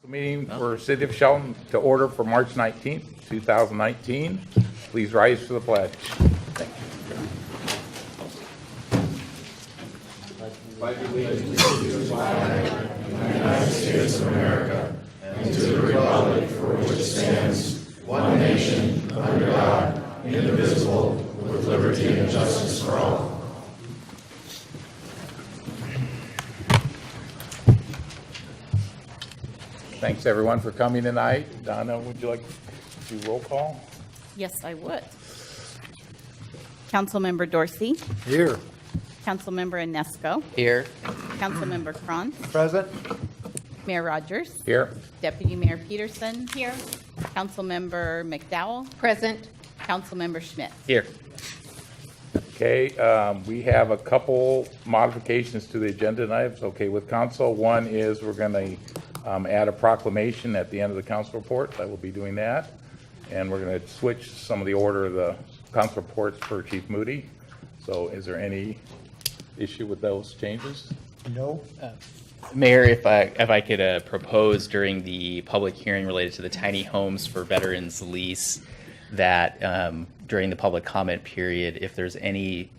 Meeting for City of Shelton to order for March 19th, 2019. Please rise for the pledge. Thank you. Pledge allegiance to the flag of the United States of America and to the republic for which it stands, one nation, under God, indivisible, with liberty and justice for all. Thanks, everyone, for coming tonight. Donna, would you like to do roll call? Yes, I would. Councilmember Dorsey. Here. Councilmember Inesco. Here. Councilmember Franz. Present. Mayor Rogers. Here. Deputy Mayor Peterson. Here. Councilmember McDowell. Present. Councilmember Schmidt. Here. Okay, we have a couple modifications to the agenda tonight. If it's okay with council. One is we're going to add a proclamation at the end of the council report. I will be doing that. And we're going to switch some of the order of the council reports for Chief Moody. So is there any issue with those changes? No. Mayor, if I could propose during the public hearing related to the tiny homes for veterans lease that during the public comment period, if there's any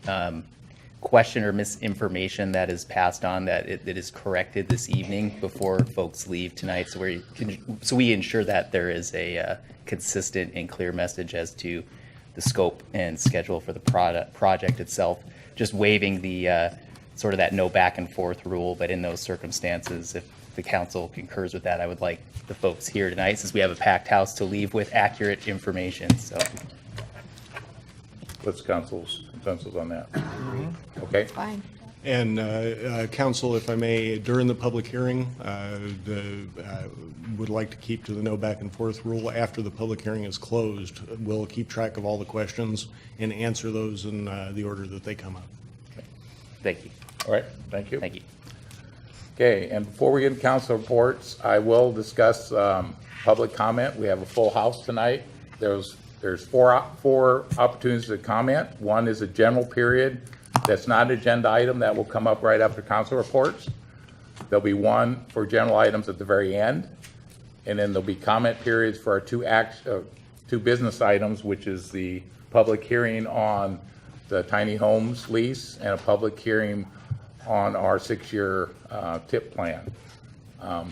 question or misinformation that is passed on, that it is corrected this evening before folks leave tonight, so we ensure that there is a consistent and clear message as to the scope and schedule for the project itself. Just waiving the sort of that no back and forth rule, but in those circumstances, if the council concurs with that, I would like the folks here tonight, since we have a packed house, to leave with accurate information. So, What's council's consensus on that? Okay. Fine. And council, if I may, during the public hearing, would like to keep to the no back and forth rule. After the public hearing is closed, we'll keep track of all the questions and answer those in the order that they come up. thank you. All right. Thank you. Thank you. Okay, and before we get into council reports, I will discuss public comment. We have a full house tonight. There's four opportunities to comment. One is a general period that's not an agenda item that will come up right after council reports. There'll be one for general items at the very end, and then there'll be comment periods for our two business items, which is the public hearing on the tiny homes lease and a public hearing on our 6-year TIP plan.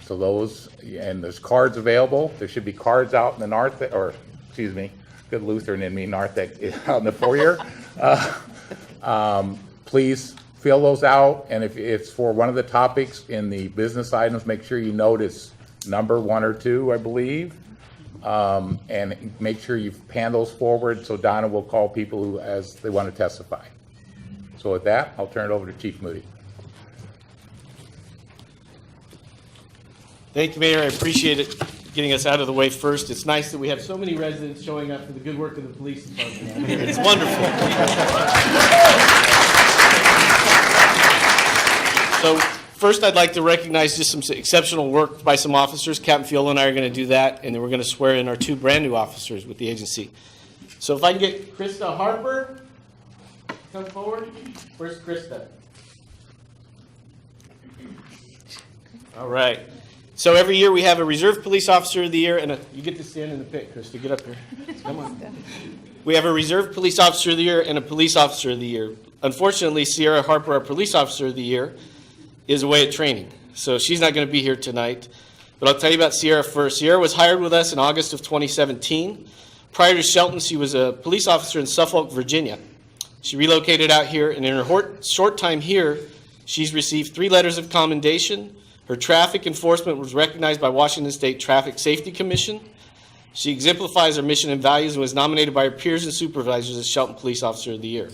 So those, and there's cards available. There should be cards out in the narthex, or excuse me, good Lutheran in me, narthex out in the foyer. Please fill those out, and if it's for one of the topics in the business items, make sure you notice number 1 or 2, I believe, and make sure you pan those forward so Donna will call people who, as they want to testify. So with that, I'll turn it over to Chief Moody. Thank you, Mayor. I appreciate it getting us out of the way first. It's nice that we have so many residents showing up for the good work of the police department out here. It's wonderful. So first, I'd like to recognize just some exceptional work by some officers. Captain Fiola and I are going to do that, and then we're going to swear in our 2 brand new officers with the agency. So if I can get Krista Harper, come forward. Where's Krista? All right. So every year we have a Reserve Police Officer of the Year, and you get to stand in the pit, Krista. Get up here. Come on. We have a Reserve Police Officer of the Year and a Police Officer of the Year. Unfortunately, Sierra Harper, our Police Officer of the Year, is away at training, so she's not going to be here tonight. But I'll tell you about Sierra first. Sierra was hired with us in August of 2017. Prior to Shelton, she was a police officer in Suffolk, Virginia. She relocated out here, and in her short time here, she's received 3 letters of commendation. Her traffic enforcement was recognized by Washington State Traffic Safety Commission. She exemplifies her mission and values and was nominated by her peers and supervisors as Shelton Police Officer of the Year.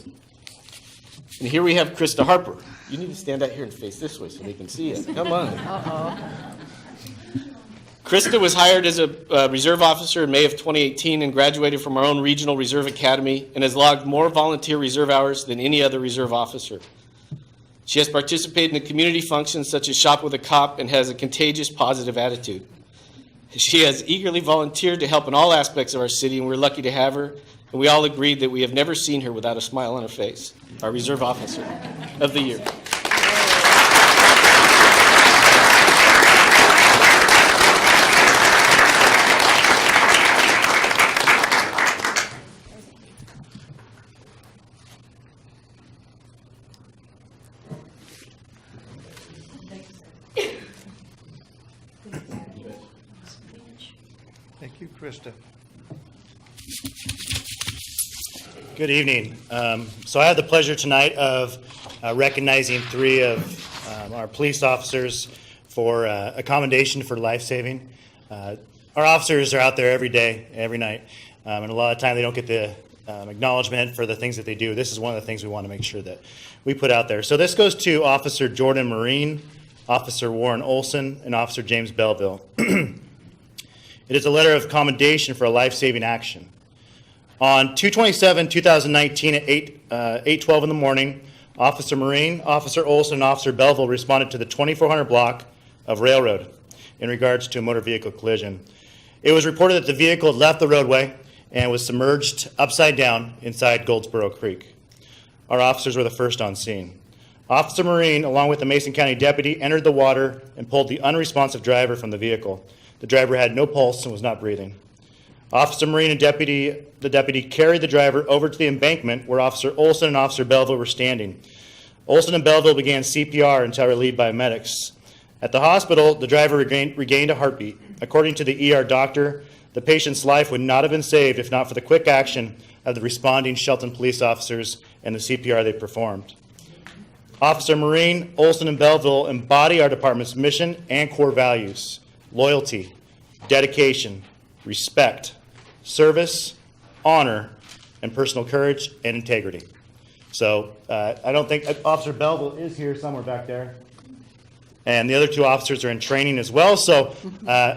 And here we have Krista Harper. You need to stand out here and face this way so they can see you. Come on. Krista was hired as a reserve officer in May of 2018 and graduated from our own regional reserve academy and has logged more volunteer reserve hours than any other reserve officer. She has participated in community functions such as Shop with a Cop and has a contagious positive attitude. She has eagerly volunteered to help in all aspects of our city, and we're lucky to have her. And we all agreed that we have never seen her without a smile on her face. Our Reserve Officer of the Year. Thank you, Krista. Good evening. So I have the pleasure tonight of recognizing 3 of our police officers for a commendation for life-saving. Our officers are out there every day, every night, and a lot of time they don't get the acknowledgement for the things that they do. This is one of the things we want to make sure that we put out there. So this goes to Officer Jordan Marine, Officer Warren Olson, and Officer James Belleville. It is a letter of commendation for a life-saving action. On 2/27/2019 at 8:12 in the morning, Officer Marine, Officer Olson, and Officer Belleville responded to the 2400 block of Railroad in regards to a motor vehicle collision. It was reported that the vehicle had left the roadway and was submerged upside down inside Goldsboro Creek. Our officers were the first on scene. Officer Marine, along with the Mason County deputy, entered the water and pulled the unresponsive driver from the vehicle. The driver had no pulse and was not breathing. Officer Marine and the deputy carried the driver over to the embankment where Officer Olson and Officer Belleville were standing. Olson and Belleville began CPR until relieved by medics. At the hospital, the driver regained a heartbeat. According to the ER doctor, the patient's life would not have been saved if not for the quick action of the responding Shelton police officers and the CPR they performed. Officer Marine, Olson, and Belleville embody our department's mission and core values: loyalty, dedication, respect, service, honor, and personal courage and integrity. So I don't think Officer Belleville is here somewhere back there. And the other 2 officers are in training as well, so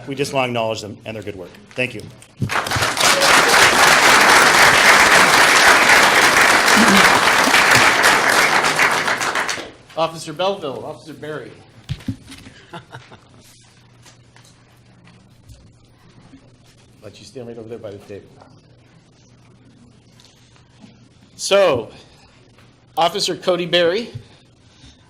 we just want to acknowledge them and their good work. Thank you. Officer Belleville, Officer Berry. Let you stand right over there by the table. So, Officer Cody Berry.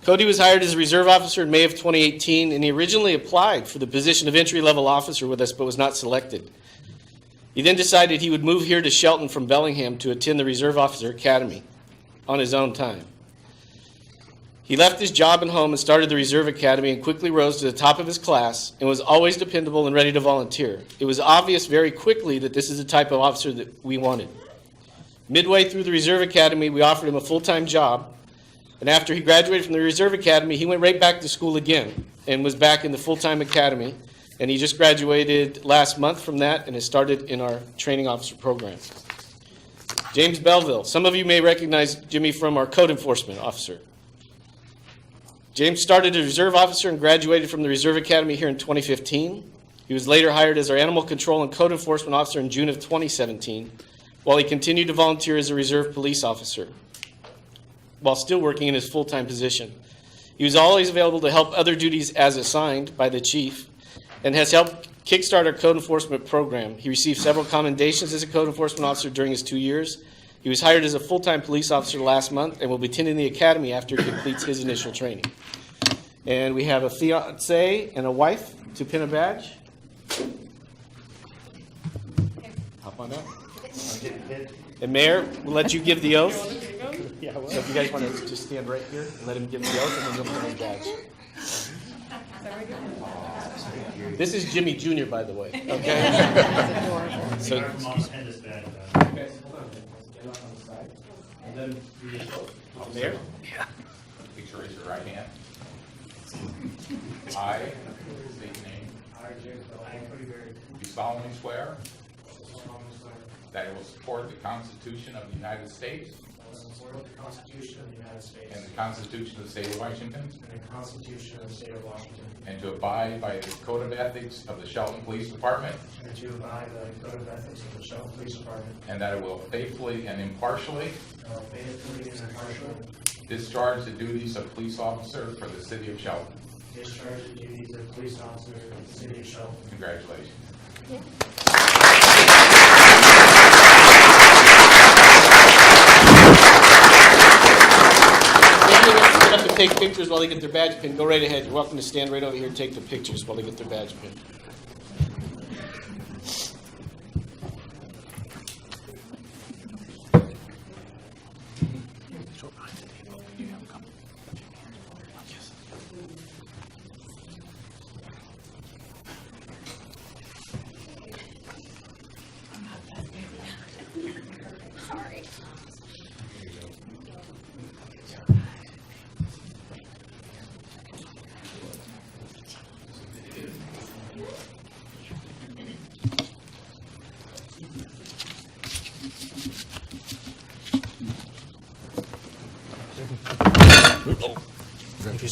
Cody was hired as a reserve officer in May of 2018, and he originally applied for the position of entry-level officer with us, but was not selected. He then decided he would move here to Shelton from Bellingham to attend the Reserve Officer Academy on his own time. He left his job and home and started the Reserve Academy and quickly rose to the top of his class and was always dependable and ready to volunteer. It was obvious very quickly that this is the type of officer that we wanted. Midway through the Reserve Academy, we offered him a full-time job, and after he graduated from the Reserve Academy, he went right back to school again and was back in the full-time academy, and he just graduated last month from that and has started in our training officer program. James Belleville. Some of you may recognize Jimmy from our code enforcement officer. James started as a reserve officer and graduated from the Reserve Academy here in 2015. He was later hired as our animal control and code enforcement officer in June of 2017, while he continued to volunteer as a reserve police officer, while still working in his full-time position. He was always available to help other duties as assigned by the chief and has helped kickstart our code enforcement program. He received several commendations as a code enforcement officer during his 2 years. He was hired as a full-time police officer last month and will be attending the academy after he completes his initial training. And we have a fiance and a wife to pin a badge. Hop on up. And Mayor, we'll let you give the oath. So if you guys want to just stand right here and let him give the oath, and then you'll pin a badge. This is Jimmy Jr., by the way. Okay. So, okay, hold on. Get off on the side, and then read his oath. Mayor. Please raise your right hand. I, state your name, do solemnly swear that I will support the Constitution of the United States Support the Constitution of the United States and the Constitution of the State of Washington, and the Constitution of the State of Washington, and to abide by the Code of Ethics of the Shelton Police Department, and to abide by the Code of Ethics of the Shelton Police Department, and that I will faithfully and impartially and will faithfully and impartially discharge the duties of police officer for the city of Shelton. discharge the duties of police officer of the City of Shelton. Congratulations. If you to take pictures while they get their badge pin, go right ahead. You're welcome to stand right over here and take the pictures while they get their badge pin.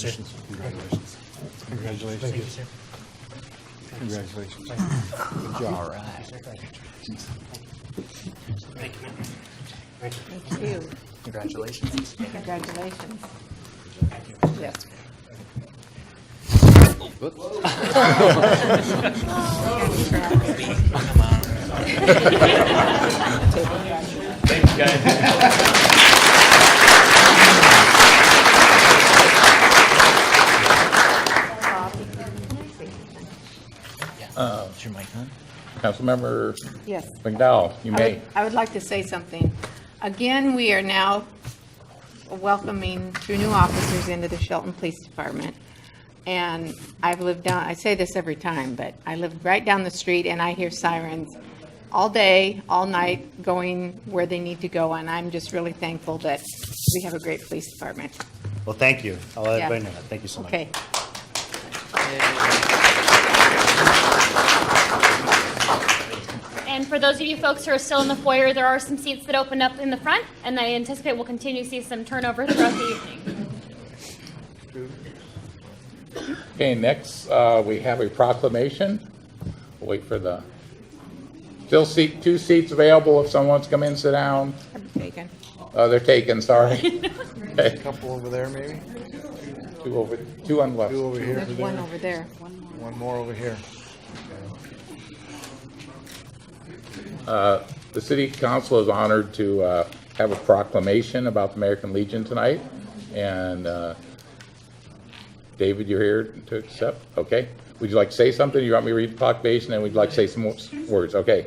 you, sir. Congratulations. Thank you, sir. Congratulations. All right. Thank you. Congratulations. Congratulations. Yes. Is your mic on? Councilmember Yes. McDowell, you may. I would like to say something. Again, we are now welcoming 2 new officers into the Shelton Police Department. And I've lived down, I say this every time, but I live right down the street and I hear sirens all day, all night, going where they need to go. And I'm just really thankful that we have a great police department. Well, thank you. I'll let Yeah. everybody know that. Thank you so much. Okay. And for those of you folks who are still in the foyer, there are some seats that open up in the front, and I anticipate we'll continue to see some turnover throughout the evening. Okay, next, we have a proclamation. We'll wait for the, still 2 seats available if someone wants to come in, sit down. Taken. They're taken, sorry. Okay, Couple over there, maybe? 2 on the left. 2 over here. There's one over there. One more over here. The city council is honored to have a proclamation about the American Legion tonight. And David, you're here to accept? Okay. Would you like to say something? You want me to read the proclamation and would you like to say some more words? Okay.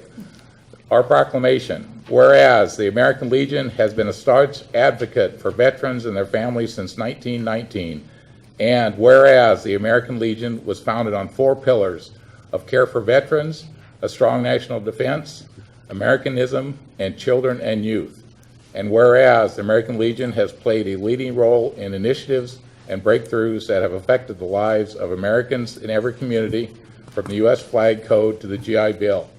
Our proclamation. Whereas the American Legion has been a staunch advocate for veterans and their families since 1919. And whereas the American Legion was founded on 4 pillars of care for veterans, a strong national defense, Americanism, and children and youth. And whereas the American Legion has played a leading role in initiatives and breakthroughs that have affected the lives of Americans in every community, from the U.S. Flag Code to the GI Bill.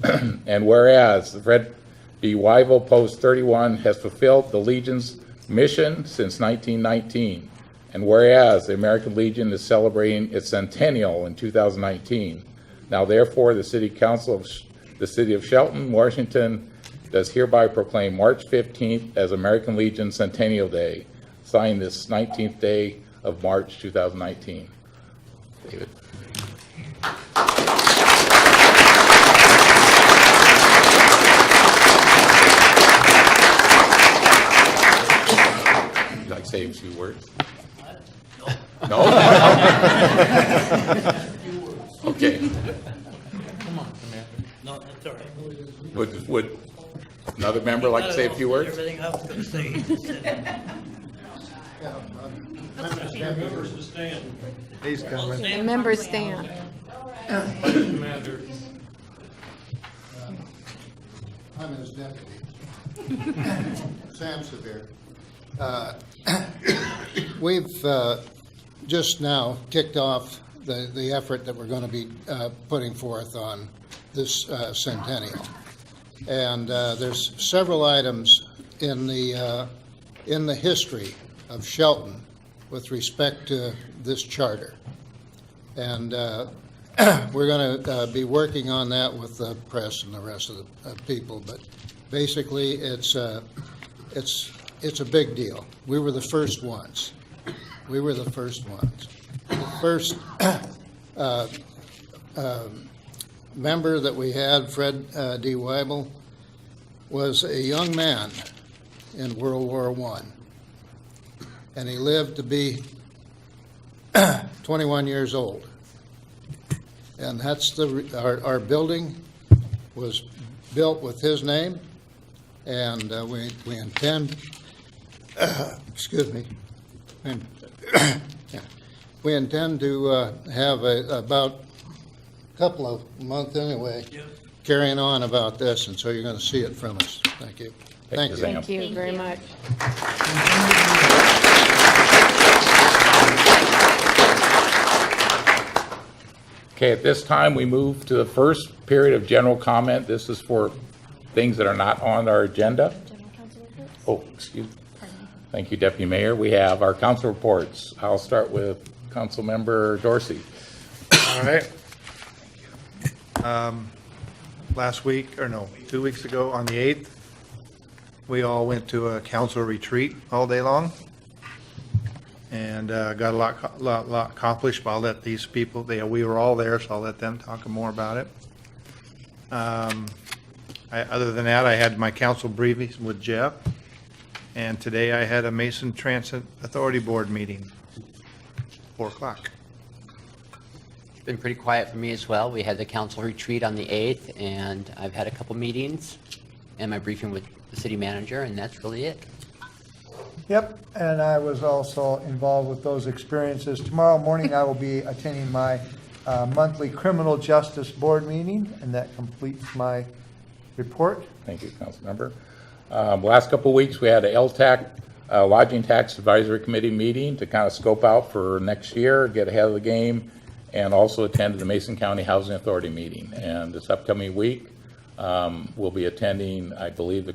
And whereas the Fred B. Wyville Post 31 has fulfilled the Legion's mission since 1919. And whereas the American Legion is celebrating its centennial in 2019. Now therefore, the City Council of the City of Shelton, Washington, does hereby proclaim March 15th as American Legion Centennial Day, signed this 19th day of March 2019. David. Would you like to say a few words? No? Okay. No, that's all right. Would another member like to say a few words? Everything I was going to say. He's coming. The members stand. Commander, I'm his deputy, Sam Severe. We've just now kicked off the effort that we're going to be putting forth on this centennial. And there's several items in the history of Shelton with respect to this charter. And we're going to be working on that with the press and the rest of the people. But basically, it's a big deal. We were the first ones. We were the first ones. The first member that we had, Fred D. Wyville, was a young man in World War I. And he lived to be 21 years old. And that's our building was built with his name, and we intend, excuse me, we intend to have about a couple of months anyway, carrying on about this, and so you're going to see it from us. Thank you. Thank you. Sam. Thank you very much. Okay, at this time, we move to the first period of general comment. This is for things that are not on our agenda. Oh, excuse me. Thank you, Deputy Mayor. We have our council reports. I'll start with Councilmember Dorsey. All right. Last week, or no, 2 weeks ago, on the 8th, we all went to a council retreat all day long and got a lot accomplished. But I'll let these people, we were all there, so I'll let them talk more about it. Other than that, I had my council briefings with Jeff, and today I had a Mason Transit Authority Board meeting, 4 o'clock. It's been pretty quiet for me as well. We had the council retreat on the 8th, and I've had a couple meetings and my briefing with the city manager, and that's really it. Yep, and I was also involved with those experiences. Tomorrow morning, I will be attending my monthly criminal justice board meeting, and that completes my report. Thank you, Councilmember. Last couple of weeks, we had a LTAC, Lodging Tax Advisory Committee meeting to kind of scope out for next year, get ahead of the game, and also attended the Mason County Housing Authority meeting. And this upcoming week, we'll be attending, I believe, the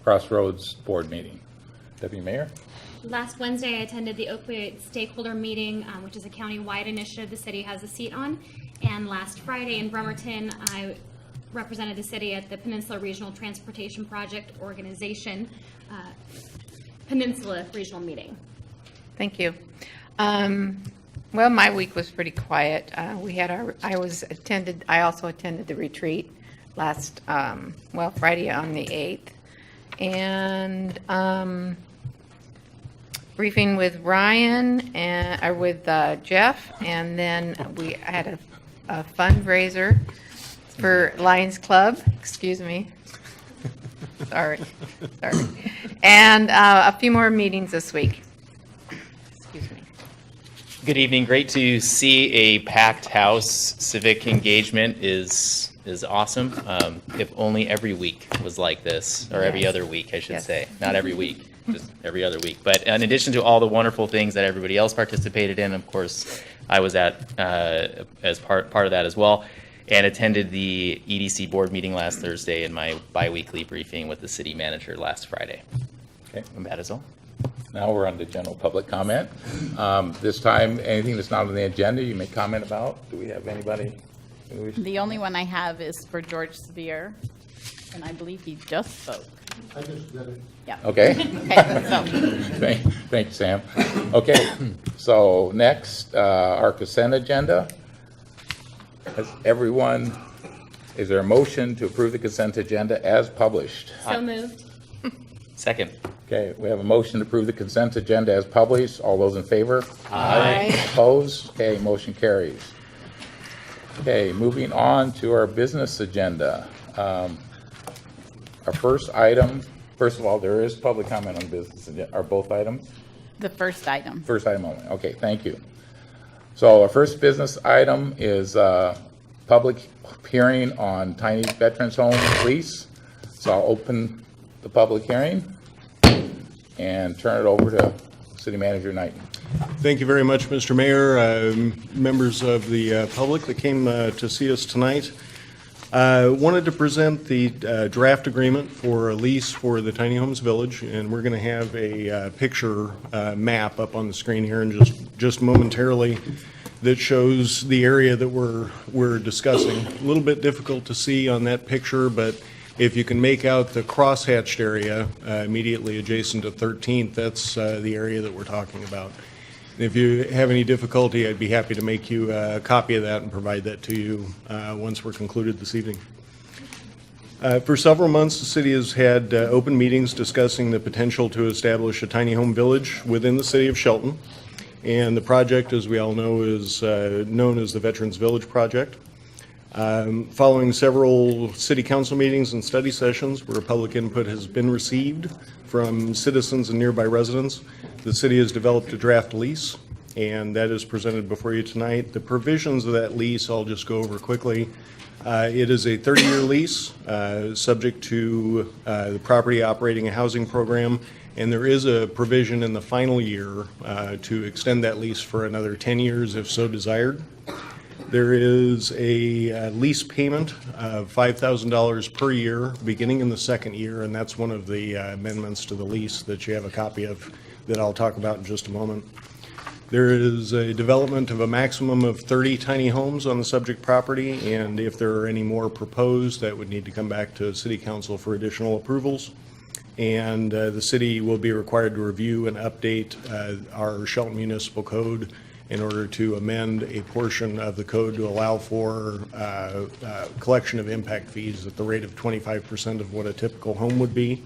Crossroads Board meeting. Deputy Mayor? Last Wednesday, I attended the opioid stakeholder meeting, which is a county-wide initiative the city has a seat on. And last Friday in Bremerton, I represented the city at the Peninsula Regional Transportation Project Organization Peninsula Regional Meeting. Thank you. Well, my week was pretty quiet. I also attended the retreat last, Friday on the 8th. And briefing with Ryan or with Jeff, and then we had a fundraiser for Lions Club. Excuse me. Sorry. And a few more meetings this week. Excuse me. Good evening. Great to see a packed house. Civic engagement is awesome. If only every week was like this, or every other week, I should say. Not every week, just every other week. But in addition to all the wonderful things that everybody else participated in, of course, I was at as part of that as well, and attended the EDC board meeting last Thursday and my biweekly briefing with the city manager last Friday. Okay, and that is all. Now we're on to general public comment. This time, anything that's not on the agenda, you may comment about. Do we have anybody? The only one I have is for George Sevier, and I believe he just spoke. I just did it. Yeah. Okay. Okay, so, Thank you, Sam. Okay, so next, our consent agenda. Is there a motion to approve the consent agenda as published? So moved. Second. Okay, we have a motion to approve the consent agenda as published. All those in favor? Aye. Opposed? Okay, motion carries. Okay, moving on to our business agenda. Our first item, first of all, there is public comment on business agenda. Are both items? the first item. First item only. Okay, thank you. So our first business item is public hearing on tiny veterans home lease. So I'll open the public hearing and turn it over to City Manager Knighton. Thank you very much, Mr. Mayor, members of the public that came to see us tonight. Wanted to present the draft agreement for a lease for the Tiny Homes Village, and we're going to have a picture map up on the screen here in just momentarily that shows the area that we're discussing. A little bit difficult to see on that picture, but if you can make out the crosshatched area immediately adjacent to 13th, that's the area that we're talking about. And if you have any difficulty, I'd be happy to make you a copy of that and provide that to you once we're concluded this evening. For several months, the city has had open meetings discussing the potential to establish a tiny home village within the city of Shelton. And the project, as we all know, is known as the Veterans Village Project. Following several city council meetings and study sessions where public input has been received from citizens and nearby residents, the city has developed a draft lease, and that is presented before you tonight. The provisions of that lease, I'll just go over quickly. It is a 30-year lease, subject to the property operating a housing program, and there is a provision in the final year to extend that lease for another 10 years if so desired. There is a lease payment of $5,000 per year, beginning in the second year, and that's one of the amendments to the lease that you have a copy of that I'll talk about in just a moment. There is a development of a maximum of 30 tiny homes on the subject property, and if there are any more proposed, that would need to come back to City Council for additional approvals. And the city will be required to review and update our Shelton Municipal Code in order to amend a portion of the code to allow for collection of impact fees at the rate of 25% of what a typical home would be.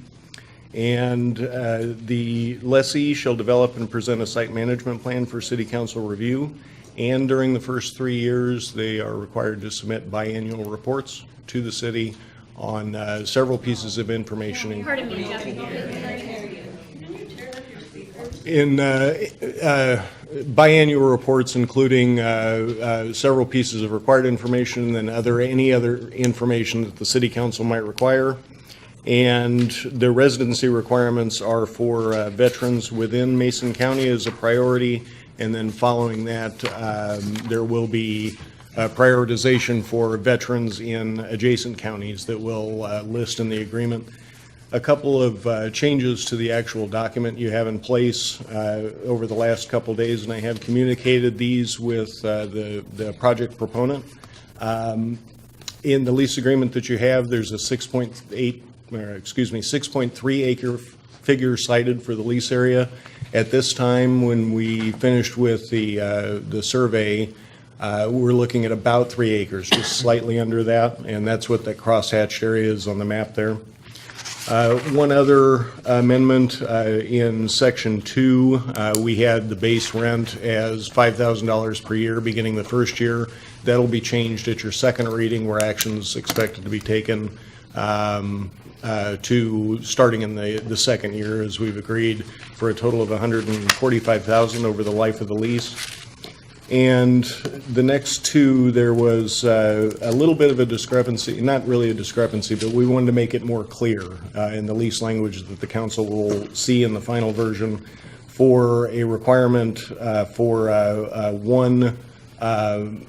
And the lessee shall develop and present a site management plan for city council review. And during the first 3 years, they are required to submit biannual reports to the city on several pieces of information. Pardon me, Jeff. In biannual reports, including several pieces of required information and any other information that the city council might require. And the residency requirements are for veterans within Mason County as a priority. And then following that, there will be prioritization for veterans in adjacent counties that will list in the agreement. A couple of changes to the actual document you have in place over the last couple days, and I have communicated these with the project proponent. In the lease agreement that you have, there's a 6.3 acre figure cited for the lease area. At this time, when we finished with the survey, we're looking at about 3 acres, just slightly under that, and that's what that crosshatched area is on the map there. One other amendment in section 2, we had the base rent as $5,000 per year beginning the first year. That'll be changed at your second reading, where action's expected to be taken to starting in the second year, as we've agreed, for a total of $145,000 over the life of the lease. And the next two, there was a little bit of a discrepancy, not really a discrepancy, but we wanted to make it more clear in the lease language that the council will see in the final version for a requirement for one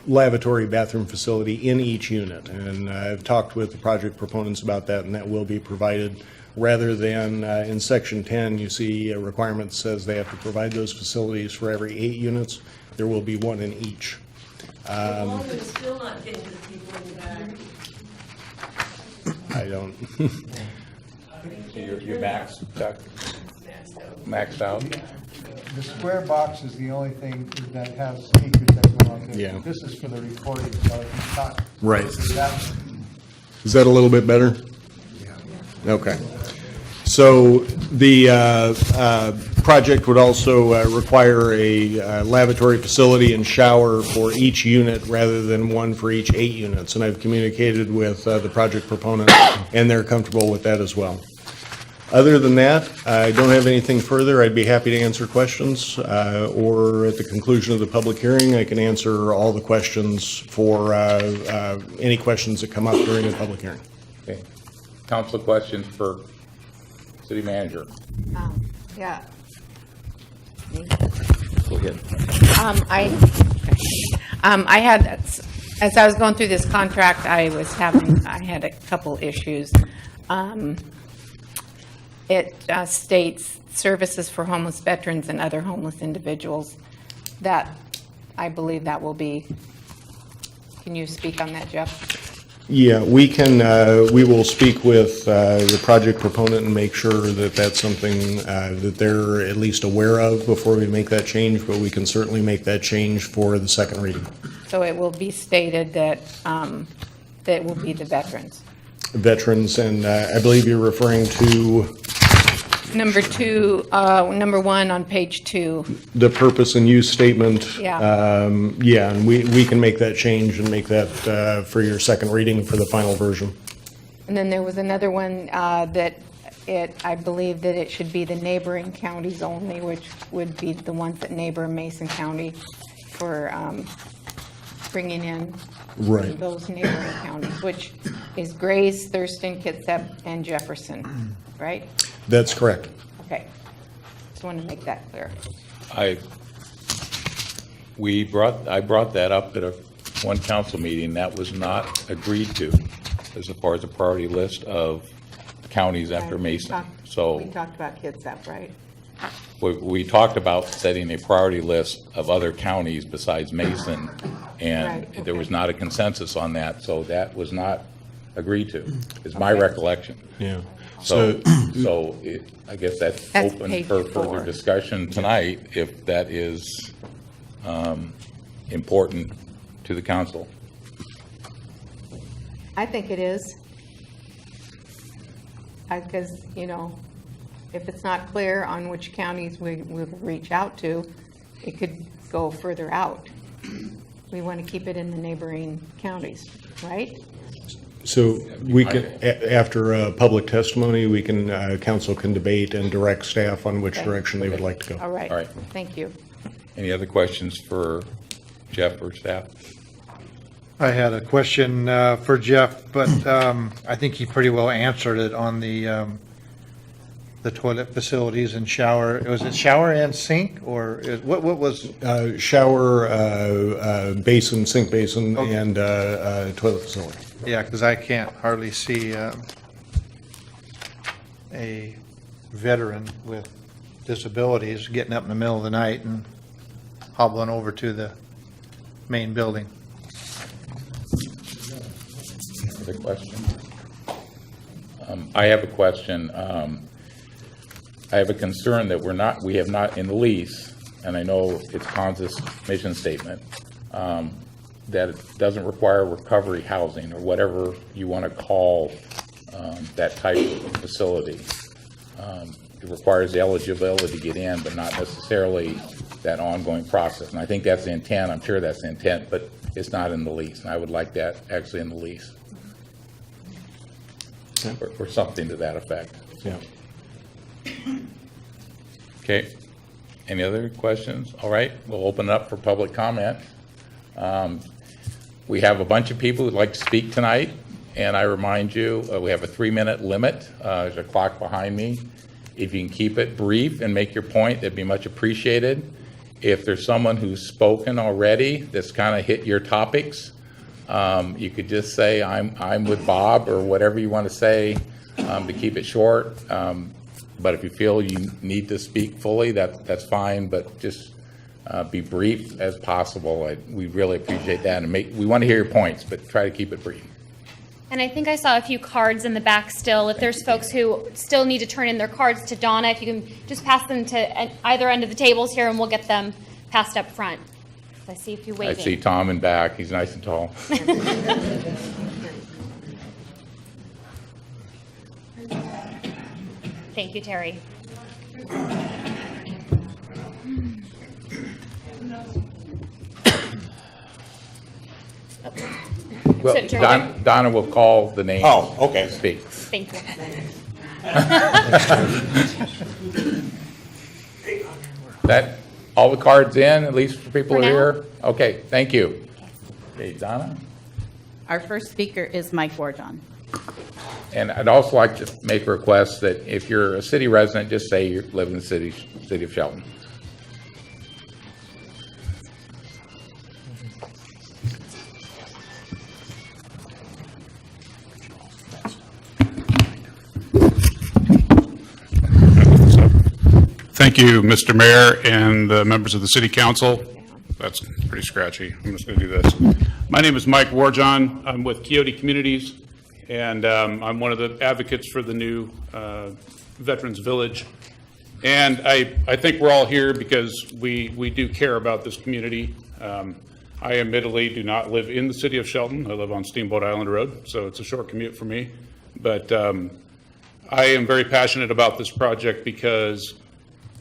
lavatory bathroom facility in each unit. And I've talked with the project proponents about that, and that will be provided, rather than in section 10, you see a requirement that says they have to provide those facilities for every 8 units. There will be one in each. Still not getting to the people in the back. I don't. Your max, Chuck? Maxed out? The square box is the only thing that has acres that belong to it. Yeah. This is for the recording, so if you talk. Right. That's- Is that a little bit better? Okay. So the project would also require a lavatory facility and shower for each unit rather than one for each 8 units. And I've communicated with the project proponent, and they're comfortable with that as well. Other than that, I don't have anything further. I'd be happy to answer questions, or at the conclusion of the public hearing, I can answer all the questions for any questions that come up during the public hearing. Okay. Council questions for city manager? Yeah. Go ahead. I had, as I was going through this contract, I had a couple issues. It states services for homeless veterans and other homeless individuals. That, I believe that will be, can you speak on that, Jeff? Yeah, we will speak with the project proponent and make sure that that's something that they're at least aware of before we make that change, but we can certainly make that change for the second reading. So it will be stated that it will be the veterans. Veterans, and I believe you're referring to Number 1 on page 2. the purpose and use statement. Yeah. Yeah, and we can make that change and make that for your second reading for the final version. And then there was another one that I believe that it should be the neighboring counties only, which would be the ones that neighbor Mason County, for bringing in Right. those neighboring counties, which is Grays, Thurston, Kitsap, and Jefferson, right? That's correct. Okay. Just want to make that clear. I brought that up at a one council meeting, that was not agreed to as far as a priority list of counties after Mason. So We talked about Kitsap, right? we talked about setting a priority list of other counties besides Mason, and Right, there was okay. not a consensus on that, so that was not agreed to, is my recollection. Yeah. So, I guess that's That's open page for further 4. discussion tonight, if that is important to the council. I think it is. Because, if it's not clear on which counties we will reach out to, it could go further out. We want to keep it in the neighboring counties, right? So we can, after public testimony, we can, council can debate and direct staff on which Okay. direction they would like to go. All right. All right. Thank you. Any other questions for Jeff or staff? I had a question for Jeff, but I think he pretty well answered it on the toilet facilities and shower. Was it shower and sink, or what was? Shower, basin, sink basin, Okay. and toilet facility. Yeah, because I can't hardly see a veteran with disabilities getting up in the middle of the night and hobbling over to the main building. Other question? I have a question. I have a concern that we have not in the lease, and I know it's Kansas mission statement, that it doesn't require recovery housing or whatever you want to call that type of facility. It requires the eligibility to get in, but not necessarily that ongoing process. And I think that's the intent. I'm sure that's the intent, but it's not in the lease. And I would like that actually in the lease. Or something to that effect. Yeah. Okay. Any other questions? All right, we'll open it up for public comment. We have a bunch of people who'd like to speak tonight, and I remind you, we have a 3-minute limit. There's a clock behind me. If you can keep it brief and make your point, that'd be much appreciated. If there's someone who's spoken already that's kind of hit your topics, you could just say, I'm with Bob, or whatever you want to say to keep it short. But if you feel you need to speak fully, that's fine, but just be brief as possible. We really appreciate that, and we want to hear your points, but try to keep it brief. And I think I saw a few cards in the back still. If there's folks who still need to turn in their cards to Donna, if you can just pass them to either end of the tables here, and we'll get them passed up front. I see a few I waving. see Tom in back. He's nice and tall. Thank you, Terry. Well, So, Jerry- Donna will call the name. Oh, okay. Speak. Thank you. That, all the cards in, at least for people For who are now. here? Okay, thank you. Okay, Donna? Our first speaker is Mike Warjon. And I'd also like to make a request that if you're a city resident, just say you live in the city of Shelton. Thank you, Mr. Mayor and the members of the City Council. That's pretty scratchy. I'm just going to do this. My name is Mike Warjon. I'm with Quixote Communities, and I'm one of the advocates for the new Veterans Village. And I think we're all here because we do care about this community. I admittedly do not live in the city of Shelton. I live on Steamboat Island Road, so it's a short commute for me. But I am very passionate about this project because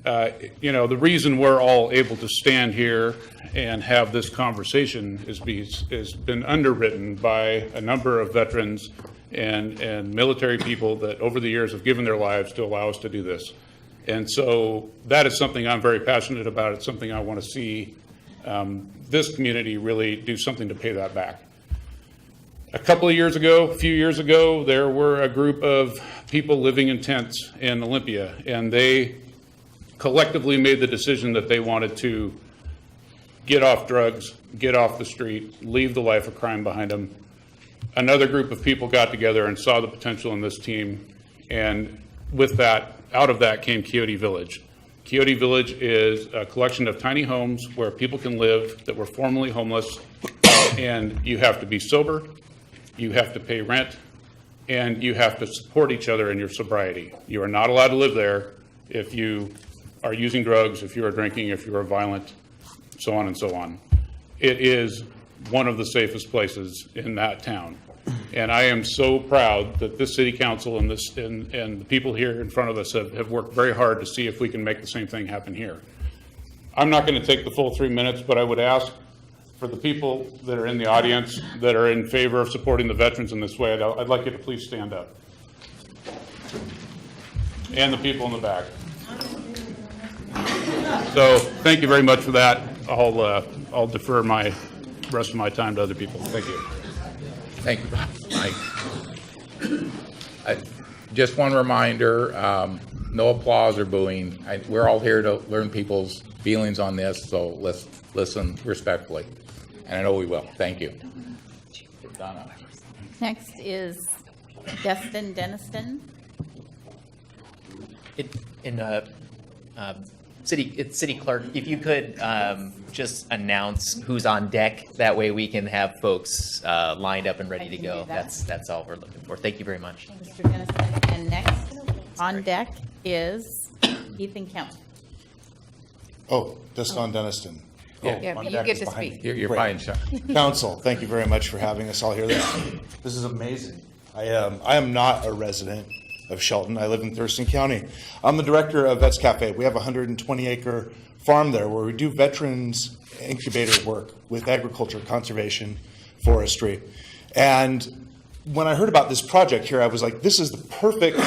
the reason we're all able to stand here and have this conversation has been underwritten by a number of veterans and military people that over the years have given their lives to allow us to do this. And so that is something I'm very passionate about. It's something I want to see this community really do something to pay that back. A few years ago, there were a group of people living in tents in Olympia, and they collectively made the decision that they wanted to get off drugs, get off the street, leave the life of crime behind them. Another group of people got together and saw the potential in this team, and with that, out of that came Quixote Village. Quixote Village is a collection of tiny homes where people can live that were formerly homeless, and you have to be sober, you have to pay rent, and you have to support each other in your sobriety. You are not allowed to live there if you are using drugs, if you are drinking, if you are violent, so on and so on. It is one of the safest places in that town. And I am so proud that this city council and the people here in front of us have worked very hard to see if we can make the same thing happen here. I'm not going to take the full 3 minutes, but I would ask for the people that are in the audience that are in favor of supporting the veterans in this way, I'd like you to please stand up. And the people in the back. So thank you very much for that. I'll defer my rest of my time to other people. Thank you. Thank you, Mike. Just one reminder, no applause or booing. We're all here to learn people's feelings on this, so let's listen respectfully. And I know we will. Thank you. Donna. Next is Destin Deniston. City Clerk, if you could just announce who's on deck, that way we can have folks lined up and ready to go. That's all we're looking for. Thank you very much. Mr. Deniston. And next on deck is Ethan Kemp. Oh, Destin Deniston. Yeah, but you get to speak. You're Great. fine, Sean. Council, thank you very much for having us all here. This is amazing. I am not a resident of Shelton. I live in Thurston County. I'm the director of Vets Cafe. We have a 120-acre farm there where we do veterans incubator work with agriculture, conservation, forestry. And when I heard about this project here, I was like, this is the perfect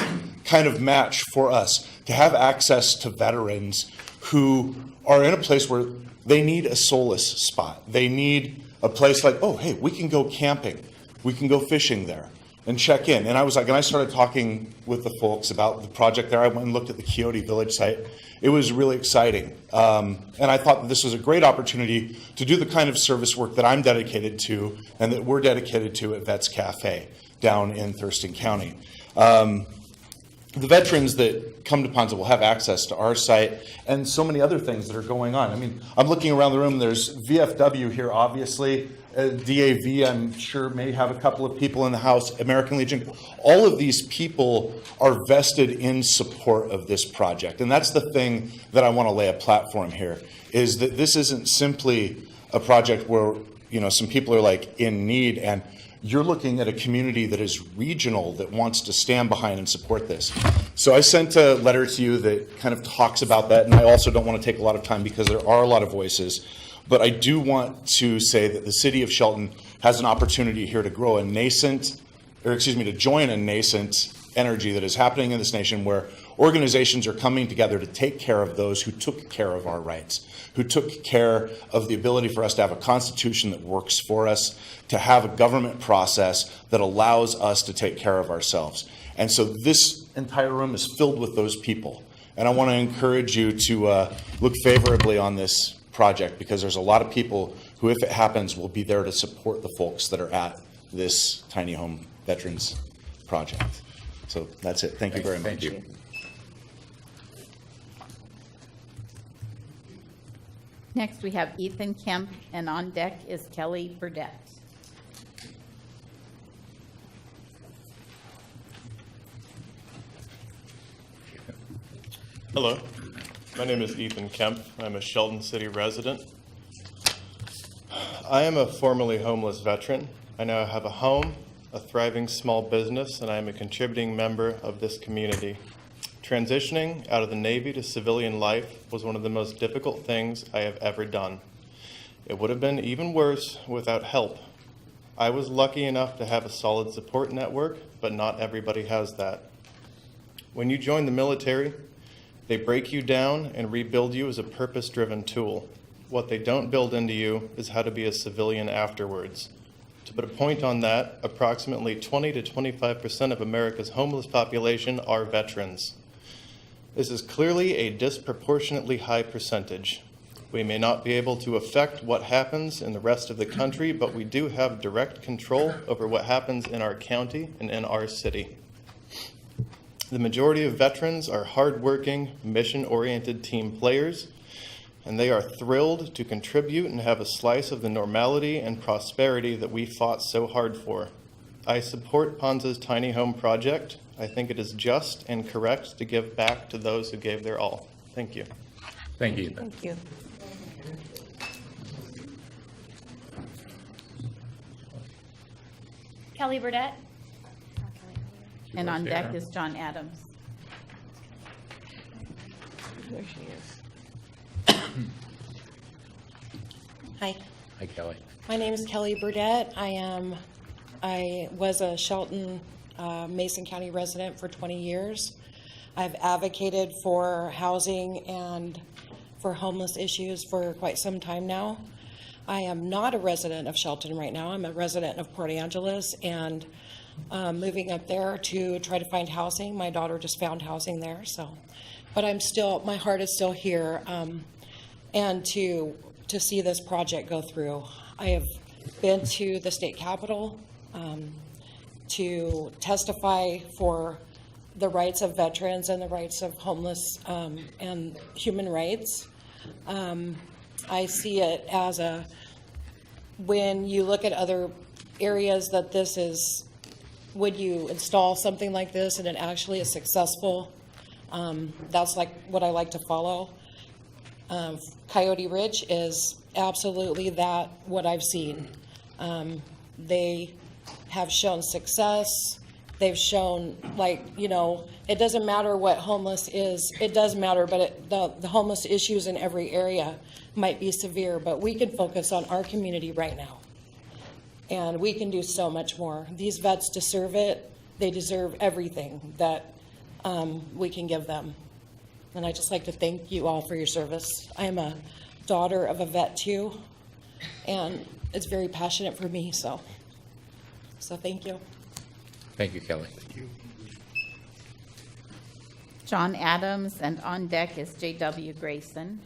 kind of match for us to have access to veterans who are in a place where they need a solace spot. They need a place like, oh, hey, we can go camping. We can go fishing there and check in. And I was like, and I started talking with the folks about the project there. I went and looked at the Quixote Village site. It was really exciting. And I thought that this was a great opportunity to do the kind of service work that I'm dedicated to and that we're dedicated to at Vets Cafe down in Thurston County. The veterans that come to Ponza will have access to our site and so many other things that are going on. I mean, I'm looking around the room. There's VFW here, obviously. DAV, I'm sure, may have a couple of people in the house. American Legion. All of these people are vested in support of this project. And that's the thing that I want to lay a platform here, is that this isn't simply a project where, you know, some people are like in need, and you're looking at a community that is regional that wants to stand behind and support this. So I sent a letter to you that kind of talks about that, and I also don't want to take a lot of time because there are a lot of voices. But I do want to say that the city of Shelton has an opportunity here to grow a nascent, to join a nascent energy that is happening in this nation where organizations are coming together to take care of those who took care of our rights, who took care of the ability for us to have a constitution that works for us, to have a government process that allows us to take care of ourselves. And so this entire room is filled with those people. And I want to encourage you to look favorably on this project, because there's a lot of people who, if it happens, will be there to support the folks that are at this tiny home veterans project. So that's it. Thank you very much. Thank you. Next, we have Ethan Kemp, and on deck is Kelly Burdette. Hello, my name is Ethan Kemp. I'm a Shelton City resident. I am a formerly homeless veteran. I now have a home, a thriving small business, and I am a contributing member of this community. Transitioning out of the Navy to civilian life was one of the most difficult things I have ever done. It would have been even worse without help. I was lucky enough to have a solid support network, but not everybody has that. When you join the military, they break you down and rebuild you as a purpose-driven tool. What they don't build into you is how to be a civilian afterwards. To put a point on that, approximately 20 to 25% of America's homeless population are veterans. This is clearly a disproportionately high percentage. We may not be able to affect what happens in the rest of the country, but we do have direct control over what happens in our county and in our city. The majority of veterans are hardworking, mission-oriented team players, and they are thrilled to contribute and have a slice of the normality and prosperity that we fought so hard for. I support Ponza's Tiny Home Project. I think it is just and correct to give back to those who gave their all. Thank you. Thank you. Thank you. Kelly Burdette. And on deck is John Adams. There she is. Hi, Hi, Kelly. my name is Kelly Burdette. I was a Shelton, Mason County resident for 20 years. I've advocated for housing and for homeless issues for quite some time now. I am not a resident of Shelton right now. I'm a resident of Port Angeles and moving up there to try to find housing. My daughter just found housing there, so. But I'm still, my heart is still here, and to see this project go through. I have been to the state capitol to testify for the rights of veterans and the rights of homeless and human rights. I see it as when you look at other areas that this is, would you install something like this and it actually is successful? That's like what I like to follow. Coyote Ridge is absolutely that, what I've seen. They have shown success. They've shown, it doesn't matter what homeless is. It does matter, but the homeless issues in every area might be severe, but we can focus on our community right now. And we can do so much more. These vets deserve it. They deserve everything that we can give them. And I'd just like to thank you all for your service. I am a daughter of a vet too, and it's very passionate for me, so thank you. Thank you, Kelly. John Adams, and on deck is J.W. Grayson.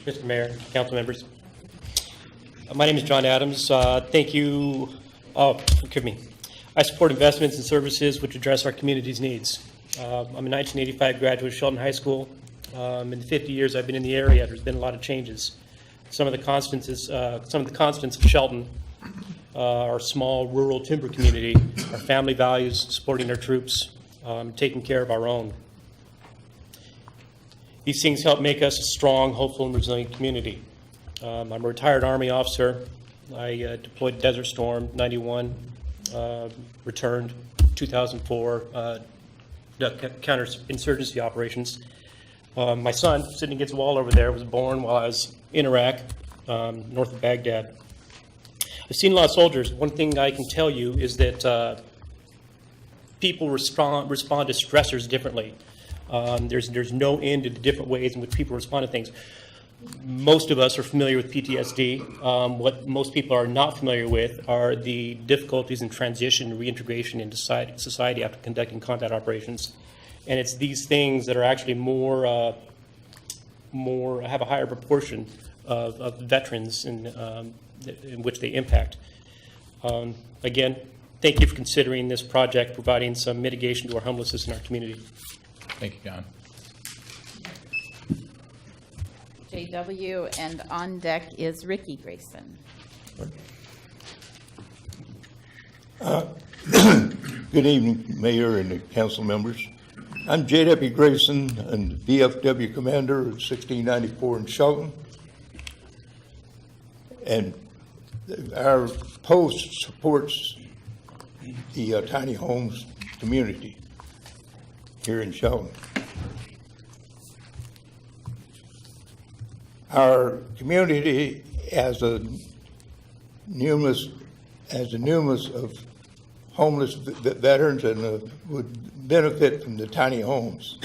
Mr. Mayor, council members. My name is John Adams. Thank you. Forgive me. I support investments and services which address our community's needs. I'm a 1985 graduate of Shelton High School. In the 50 years I've been in the area, there's been a lot of changes. Some of the constants of Shelton, our small rural timber community, our family values, supporting our troops, taking care of our own. These things help make us a strong, hopeful, and resilient community. I'm a retired Army officer. I deployed Desert Storm 91, returned 2004, counterinsurgency operations. My son, sitting against the wall over there, was born while I was in Iraq, north of Baghdad. I've seen a lot of soldiers. One thing I can tell you is that people respond to stressors differently. There's no end to the different ways in which people respond to things. Most of us are familiar with PTSD. What most people are not familiar with are the difficulties in transition and reintegration into society after conducting combat operations. And it's these things that are actually have a higher proportion of veterans in which they impact. Again, thank you for considering this project, providing some mitigation to our homelessness in our community. Thank you, John. J.W., and on deck is Ricky Grayson. Good evening, Mayor and the council members. I'm J.W. Grayson, and VFW commander of 1694 in Shelton. And our post supports the tiny homes community here in Shelton. Our community has a numerous of homeless veterans and would benefit from the tiny homes,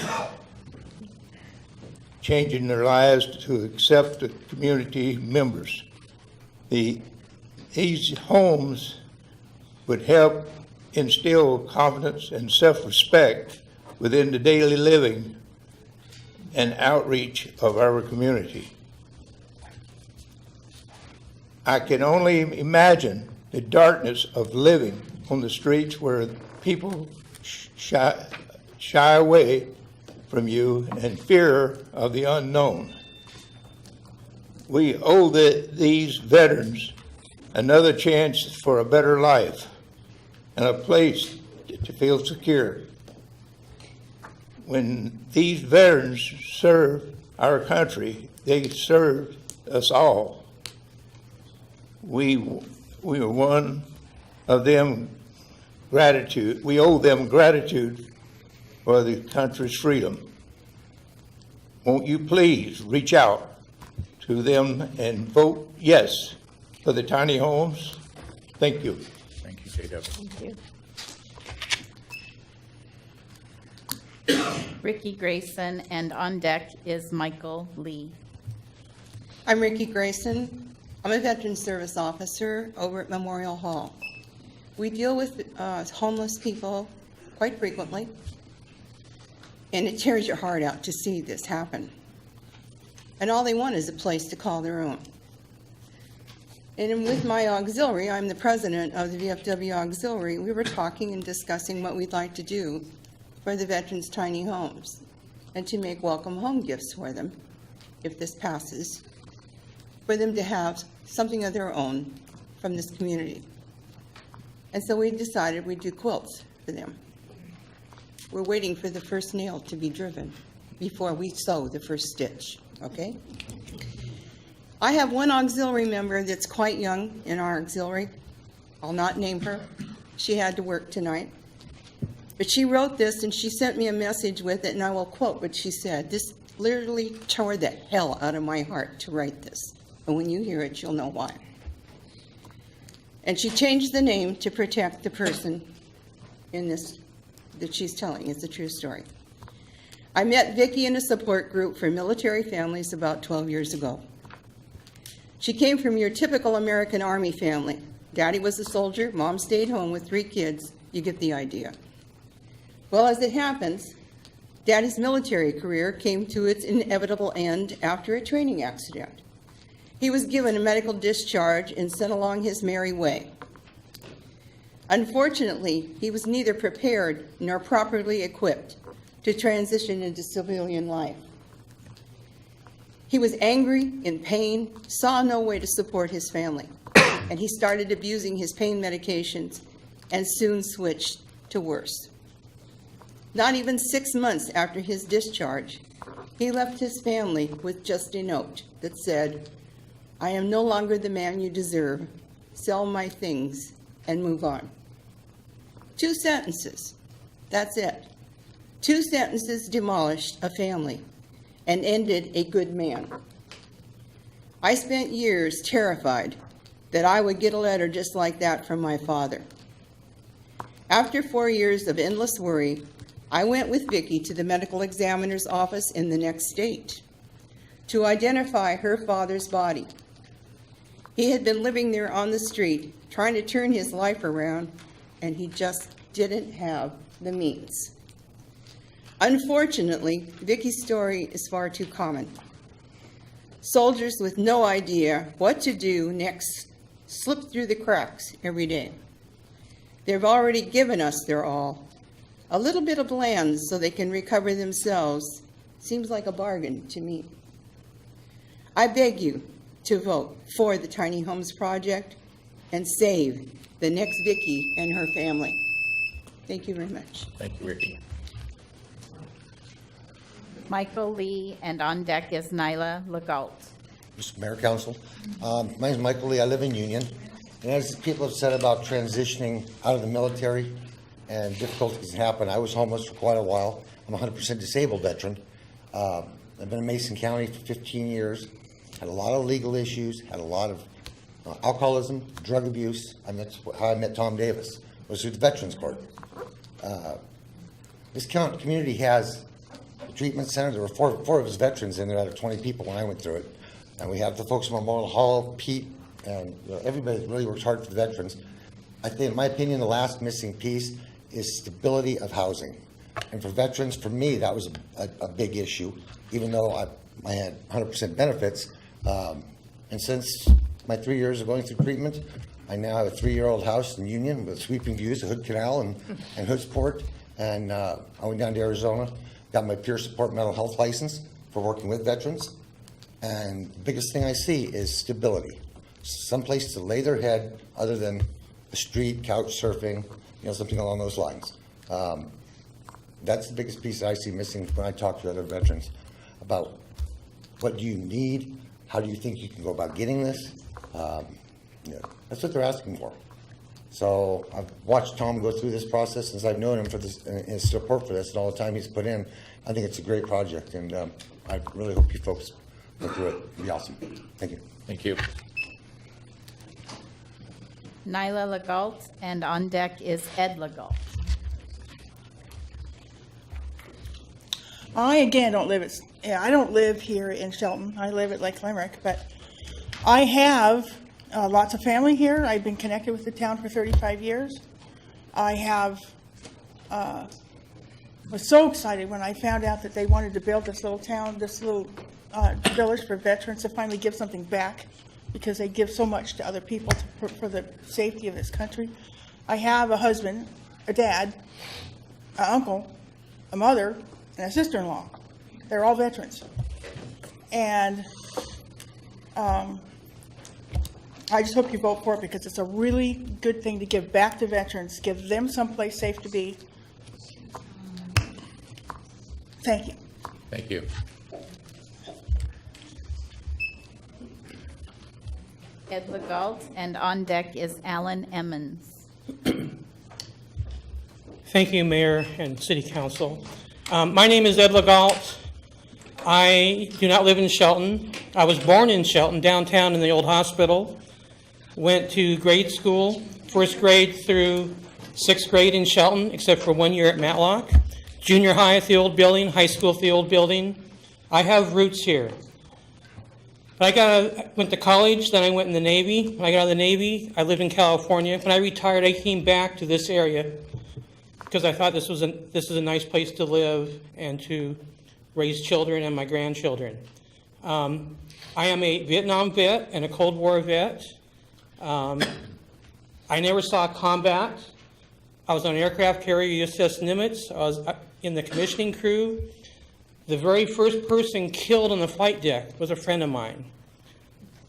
changing their lives to accept the community members. These homes would help instill confidence and self-respect within the daily living and outreach of our community. I can only imagine the darkness of living on the streets where people shy away from you and fear of the unknown. We owe these veterans another chance for a better life and a place to feel secure. When these veterans serve our country, they serve us all. We are one of them gratitude. We owe them gratitude for the country's freedom. Won't you please reach out to them and vote yes for the tiny homes? Thank you. Thank you, J.W. Thank you. Ricky Grayson, and on deck is Michael Lee. I'm Ricky Grayson. I'm a veteran service officer over at Memorial Hall. We deal with homeless people quite frequently, and it tears your heart out to see this happen. And all they want is a place to call their own. And with my auxiliary, I'm the president of the VFW Auxiliary, we were talking and discussing what we'd like to do for the veterans' tiny homes and to make welcome home gifts for them, if this passes, for them to have something of their own from this community. And so we decided we'd do quilts for them. We're waiting for the first nail to be driven before we sew the first stitch, okay? I have one auxiliary member that's quite young in our auxiliary. I'll not name her. She had to work tonight. But she wrote this and she sent me a message with it, and I will quote what she said. This literally tore the hell out of my heart to write this. And when you hear it, you'll know why. And she changed the name to protect the person in this that she's telling. It's a true story. I met Vicki in a support group for military families about 12 years ago. She came from your typical American Army family. Daddy was a soldier, mom stayed home with 3 kids. You get the idea. Well, as it happens, Daddy's military career came to its inevitable end after a training accident. He was given a medical discharge and sent along his merry way. Unfortunately, he was neither prepared nor properly equipped to transition into civilian life. He was angry, in pain, saw no way to support his family, and he started abusing his pain medications and soon switched to worse. Not even 6 months after his discharge, he left his family with just a note that said, "I am no longer the man you deserve. Sell my things and move on." 2 sentences. That's it. 2 sentences demolished a family and ended a good man. I spent years terrified that I would get a letter just like that from my father. After 4 years of endless worry, I went with Vicki to the medical examiner's office in the next state to identify her father's body. He had been living there on the street, trying to turn his life around, and he just didn't have the means. Unfortunately, Vicki's story is far too common. Soldiers with no idea what to do next slip through the cracks every day. They've already given us their all. A little bit of land so they can recover themselves seems like a bargain to me. I beg you to vote for the Tiny Homes Project and save the next Vicki and her family. Thank you very much. Thank you, Ricky. Michael Lee, and on deck is Nyla Legault. Mr. Mayor, Council. My name is Michael Lee. I live in Union. And as people have said about transitioning out of the military and difficulties that happen, I was homeless for quite a while. I'm a 100% disabled veteran. I've been in Mason County for 15 years. Had a lot of legal issues, had a lot of alcoholism, drug abuse. That's how I met Tom Davis, was through the Veterans Court. This community has a treatment center. There were four of his veterans in there out of 20 people when I went through it. And we have the folks from Memorial Hall, Pete, and everybody really works hard for the veterans. I think, in my opinion, the last missing piece is stability of housing. And for veterans, for me, that was a big issue, even though I had 100% benefits. And since my 3 years of going through treatment, I now have a 3-year-old house in Union with sweeping views of Hood Canal and Hoodsport. And I went down to Arizona, got my peer support mental health license for working with veterans. And the biggest thing I see is stability. Some place to lay their head other than the street, couch surfing, something along those lines. That's the biggest piece that I see missing when I talk to other veterans about what do you need, how do you think you can go about getting this. That's what they're asking for. So I've watched Tom go through this process since I've known him for this, and his support for this and all the time he's put in. I think it's a great project, and I really hope you folks go through it. It'd be awesome. Thank you. Thank you. Nyla Legault, and on deck is Ed Legault. I, again, don't live here in Shelton. I live at Lake Limerick, but I have lots of family here. I've been connected with the town for 35 years. I was so excited when I found out that they wanted to build this little town, this little village for veterans to finally give something back, because they give so much to other people for the safety of this country. I have a husband, a dad, an uncle, a mother, and a sister-in-law. They're all veterans. And I just hope you vote for it, because it's a really good thing to give back to veterans, give them someplace safe to be. Thank you. Thank you. Ed Legault, and on deck is Alan Emmons. Thank you, Mayor and City Council. My name is Ed Legault. I do not live in Shelton. I was born in Shelton, downtown in the old hospital. Went to grade school, first grade through 6th grade in Shelton, except for 1 year at Matlock. Junior high at the old building, high school at the old building. I have roots here. I went to college, then I went in the Navy. When I got out of the Navy, I lived in California. When I retired, I came back to this area because I thought this was a nice place to live and to raise children and my grandchildren. I am a Vietnam vet and a Cold War vet. I never saw combat. I was on an aircraft carrier, USS Nimitz. I was in the commissioning crew. The very first person killed on the flight deck was a friend of mine.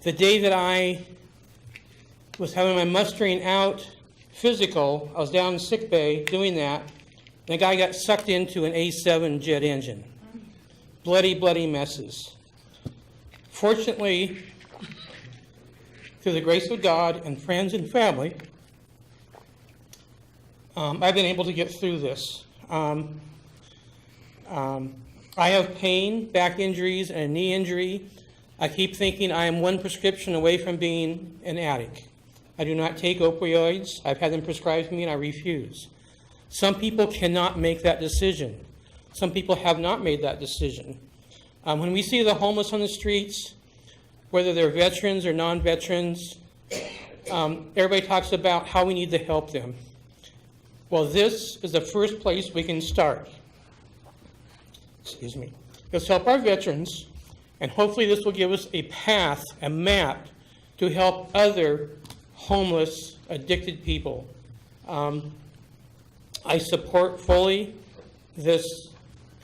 The day that I was having my mustering out physical, I was down in sick bay doing that, and the guy got sucked into an A7 jet engine. Bloody, bloody messes. Fortunately, through the grace of God and friends and family, I've been able to get through this. I have pain, back injuries, and a knee injury. I keep thinking I am one prescription away from being an addict. I do not take opioids. I've had them prescribed to me, and I refuse. Some people cannot make that decision. Some people have not made that decision. When we see the homeless on the streets, whether they're veterans or non-veterans, everybody talks about how we need to help them. Well, this is the first place we can start. Excuse me. Let's help our veterans, and hopefully this will give us a path, a map, to help other homeless, addicted people. I support fully this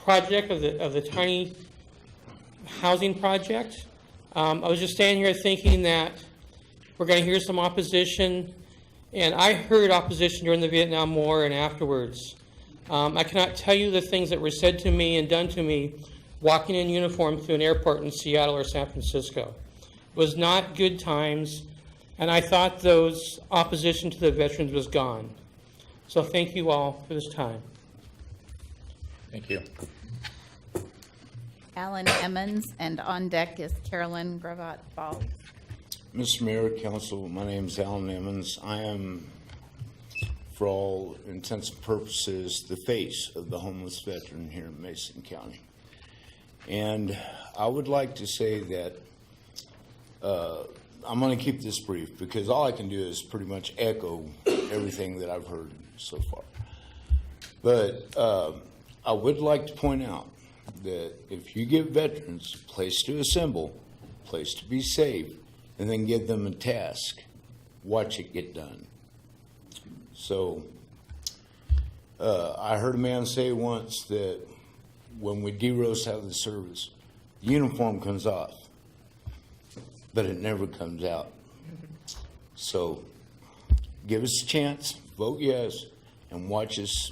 project of the tiny housing project. I was just standing here thinking that we're going to hear some opposition, and I heard opposition during the Vietnam War and afterwards. I cannot tell you the things that were said to me and done to me walking in uniform through an airport in Seattle or San Francisco. It was not good times, and I thought those opposition to the veterans was gone. So thank you all for this time. Thank you. Alan Emmons, and on deck is Carolyn Gravatt-Ball. Mr. Mayor, Council, my name is Alan Emmons. I am, for all intents and purposes, the face of the homeless veteran here in Mason County. And I would like to say that I'm going to keep this brief because all I can do is pretty much echo everything that I've heard so far. But I would like to point out that if you give veterans a place to assemble, a place to be safe, and then give them a task, watch it get done. So, I heard a man say once that when we de-roast out of the service, the uniform comes off, but it never comes out. So, give us a chance, vote yes, and watch us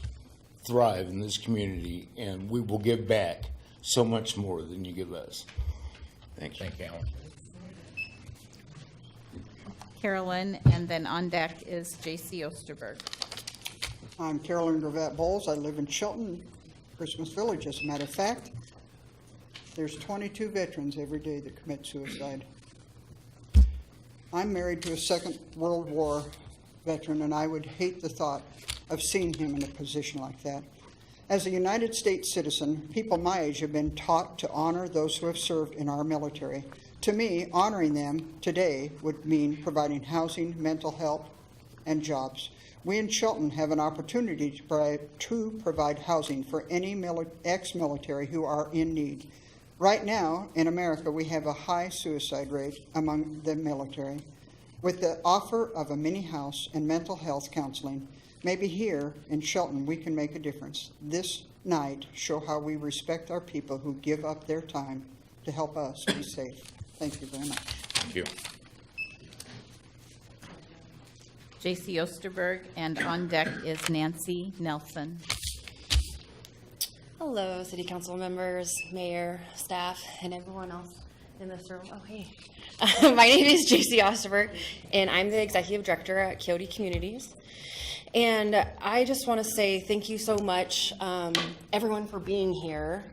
thrive in this community, and we will give back so much more than you give us. Thank you. Thank you, Alan. Carolyn, and then on deck is J.C. Osterberg. I'm Carolyn Gravette Bowles. I live in Shelton, Christmas Village, as a matter of fact. There's 22 veterans every day that commit suicide. I'm married to a Second World War veteran, and I would hate the thought of seeing him in a position like that. As a United States citizen, people my age have been taught to honor those who have served in our military. To me, honoring them today would mean providing housing, mental health, and jobs. We in Shelton have an opportunity to provide housing for any ex-military who are in need. Right now, in America, we have a high suicide rate among the military. With the offer of a mini house and mental health counseling, maybe here in Shelton we can make a difference. This night show how we respect our people who give up their time to help us be safe. Thank you very much. Thank you. J.C. Osterberg, and on deck is Nancy Nelson. Hello, City Council members, mayor, staff, and everyone else in this room. Oh, hey. My name is J.C. Osterberg, and I'm the Executive Director at Coyote Communities. And I just want to say thank you so much, everyone, for being here.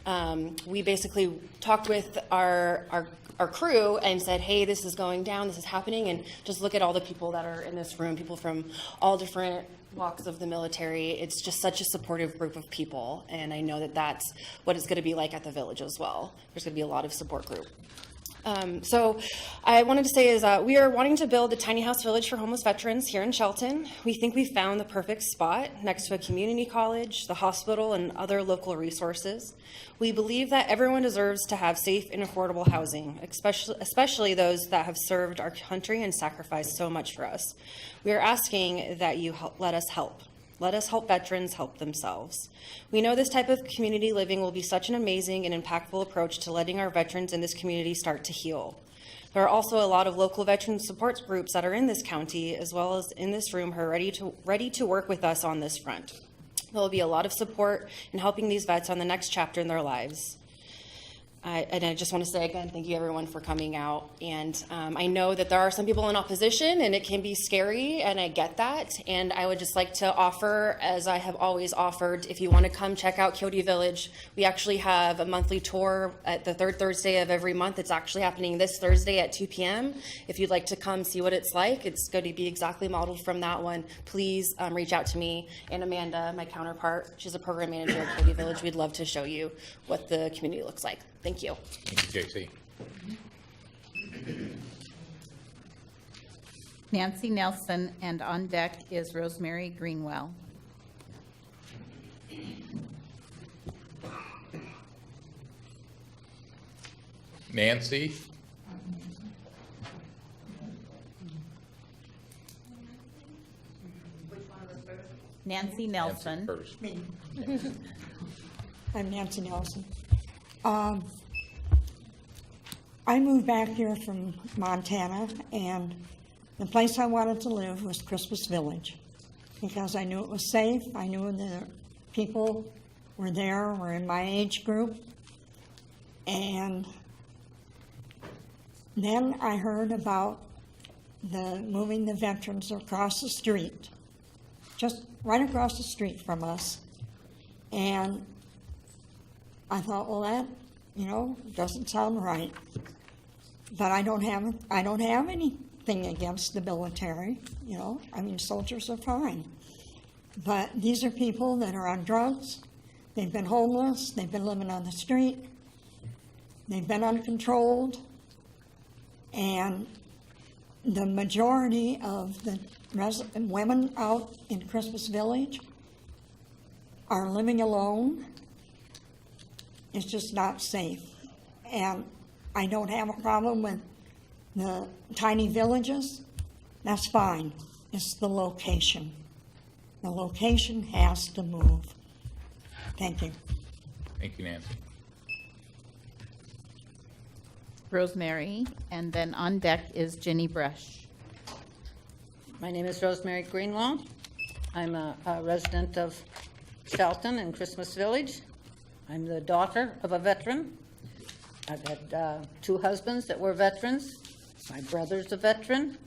We basically talked with our crew and said, hey, this is going down, this is happening, and just look at all the people that are in this room, people from all different walks of the military. It's just such a supportive group of people, and I know that that's what it's going to be like at the village as well. There's going to be a lot of support group. So I wanted to say is we are wanting to build a tiny house village for homeless veterans here in Shelton. We think we found the perfect spot next to a community college, the hospital, and other local resources. We believe that everyone deserves to have safe and affordable housing, especially those that have served our country and sacrificed so much for us. We are asking that you let us help. Let us help veterans help themselves. We know this type of community living will be such an amazing and impactful approach to letting our veterans in this community start to heal. There are also a lot of local veteran support groups that are in this county, as well as in this room, who are ready to work with us on this front. There will be a lot of support in helping these vets on the next chapter in their lives. And I just want to say again, thank you everyone for coming out. And I know that there are some people in opposition and it can be scary, and I get that. And I would just like to offer, as I have always offered, if you want to come check out Coyote Village, we actually have a monthly tour at the third Thursday of every month. It's actually happening this Thursday at 2 p.m. If you'd like to come see what it's like, it's going to be exactly modeled from that one. Please reach out to me and Amanda, my counterpart. She's a program manager at Coyote Village. We'd love to show you what the community looks like. Thank you. Thank you, J.C. Nancy Nelson, and on deck is Rosemary Greenwell. Nancy? Nancy Nelson. First. Me. I'm Nancy Nelson. I moved back here from Montana, and the place I wanted to live was Christmas Village because I knew it was safe. I knew the people were there, were in my age group. And then I heard about moving the veterans across the street, just right across the street from us. And I thought, well, that, doesn't sound right. But I don't have anything against the military, soldiers are fine. But these are people that are on drugs, they've been homeless, they've been living on the street, they've been uncontrolled, and the majority of the women out in Christmas Village are living alone, It's just not safe. And I don't have a problem with the tiny villages. That's fine. It's the location. The location has to move. Thank you. Thank you, Nancy. Rosemary, and then on deck is Jenny Brush. My name is Rosemary Greenlaw. I'm a resident of Shelton and Christmas Village. I'm the daughter of a veteran. I've had 2 husbands that were veterans. My brother's a veteran.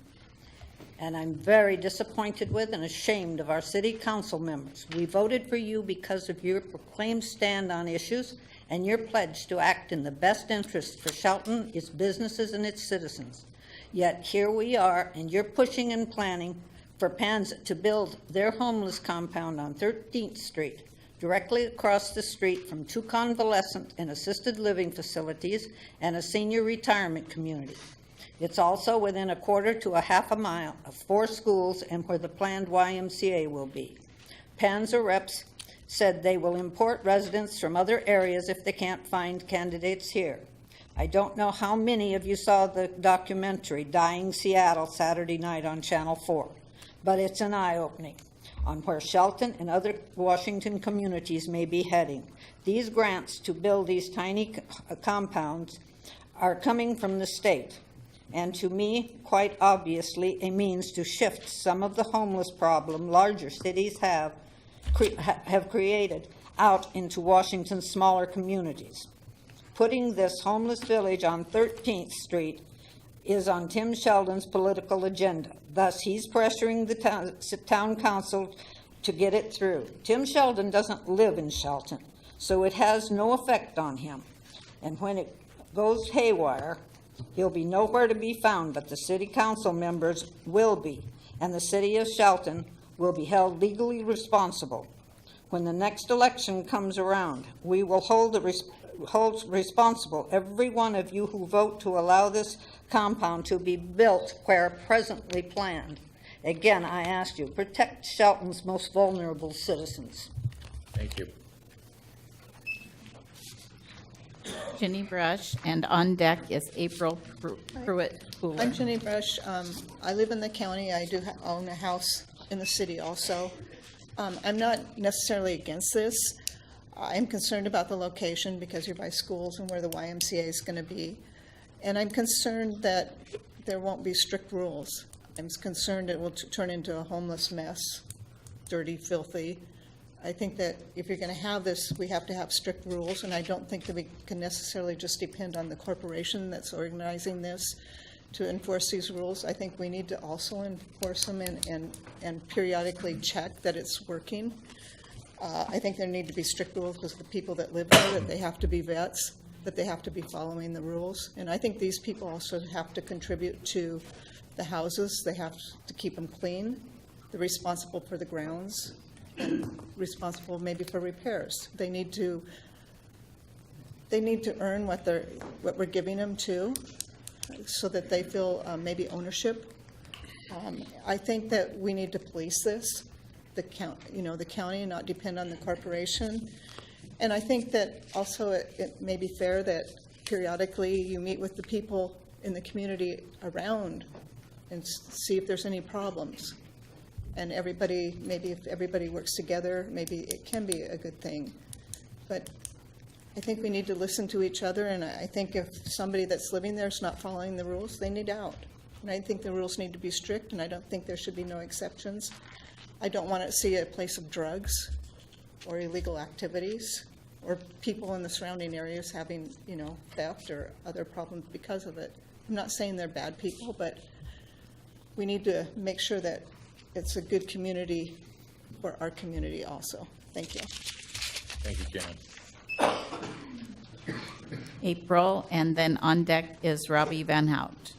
And I'm very disappointed with and ashamed of our city council members. We voted for you because of your proclaimed stand on issues and your pledge to act in the best interest for Shelton, its businesses, and its citizens. Yet here we are, and you're pushing and planning for PANS to build their homeless compound on 13th Street, directly across the street from 2 convalescent and assisted living facilities and a senior retirement community. It's also within a quarter to a half a mile of 4 schools and where the planned YMCA will be. PANSA reps said they will import residents from other areas if they can't find candidates here. I don't know how many of you saw the documentary Dying Seattle Saturday night on Channel 4, but it's an eye-opening on where Shelton and other Washington communities may be heading. These grants to build these tiny compounds are coming from the state, and to me, quite obviously, a means to shift some of the homeless problem larger cities have created out into Washington's smaller communities. Putting this homeless village on 13th Street is on Tim Sheldon's political agenda. Thus, he's pressuring the town council to get it through. Tim Sheldon doesn't live in Shelton, so it has no effect on him. And when it goes haywire, he'll be nowhere to be found, but the city council members will be, and the city of Shelton will be held legally responsible. When the next election comes around, we will hold responsible every one of you who vote to allow this compound to be built where presently planned. Again, I ask you, protect Shelton's most vulnerable citizens. Thank you. Jenny Brush, and on deck is April Pruitt-Pooler. I'm Jenny Brush. I live in the county. I do own a house in the city also. I'm not necessarily against this. I'm concerned about the location because you're by schools and where the YMCA is going to be. And I'm concerned that there won't be strict rules. I'm concerned it will turn into a homeless mess, dirty, filthy. I think that if you're going to have this, we have to have strict rules, and I don't think that we can necessarily just depend on the corporation that's organizing this to enforce these rules. I think we need to also enforce them and periodically check that it's working. I think there need to be strict rules because the people that live there, that they have to be vets, that they have to be following the rules. And I think these people also have to contribute to the houses. They have to keep them clean. They're responsible for the grounds and responsible maybe for repairs. They need to earn what we're giving them too, so that they feel maybe ownership. I think that we need to police this, the county, and not depend on the corporation. And I think that also it may be fair that periodically you meet with the people in the community around and see if there's any problems. And everybody, maybe if everybody works together, maybe it can be a good thing. But I think we need to listen to each other, and I think if somebody that's living there is not following the rules, they need out. And I think the rules need to be strict, and I don't think there should be no exceptions. I don't want to see a place of drugs or illegal activities or people in the surrounding areas having, theft or other problems because of it. I'm not saying they're bad people, but we need to make sure that it's a good community for our community also. Thank you. Thank you, Jenny. April, and then on deck is Robbie Van Hout.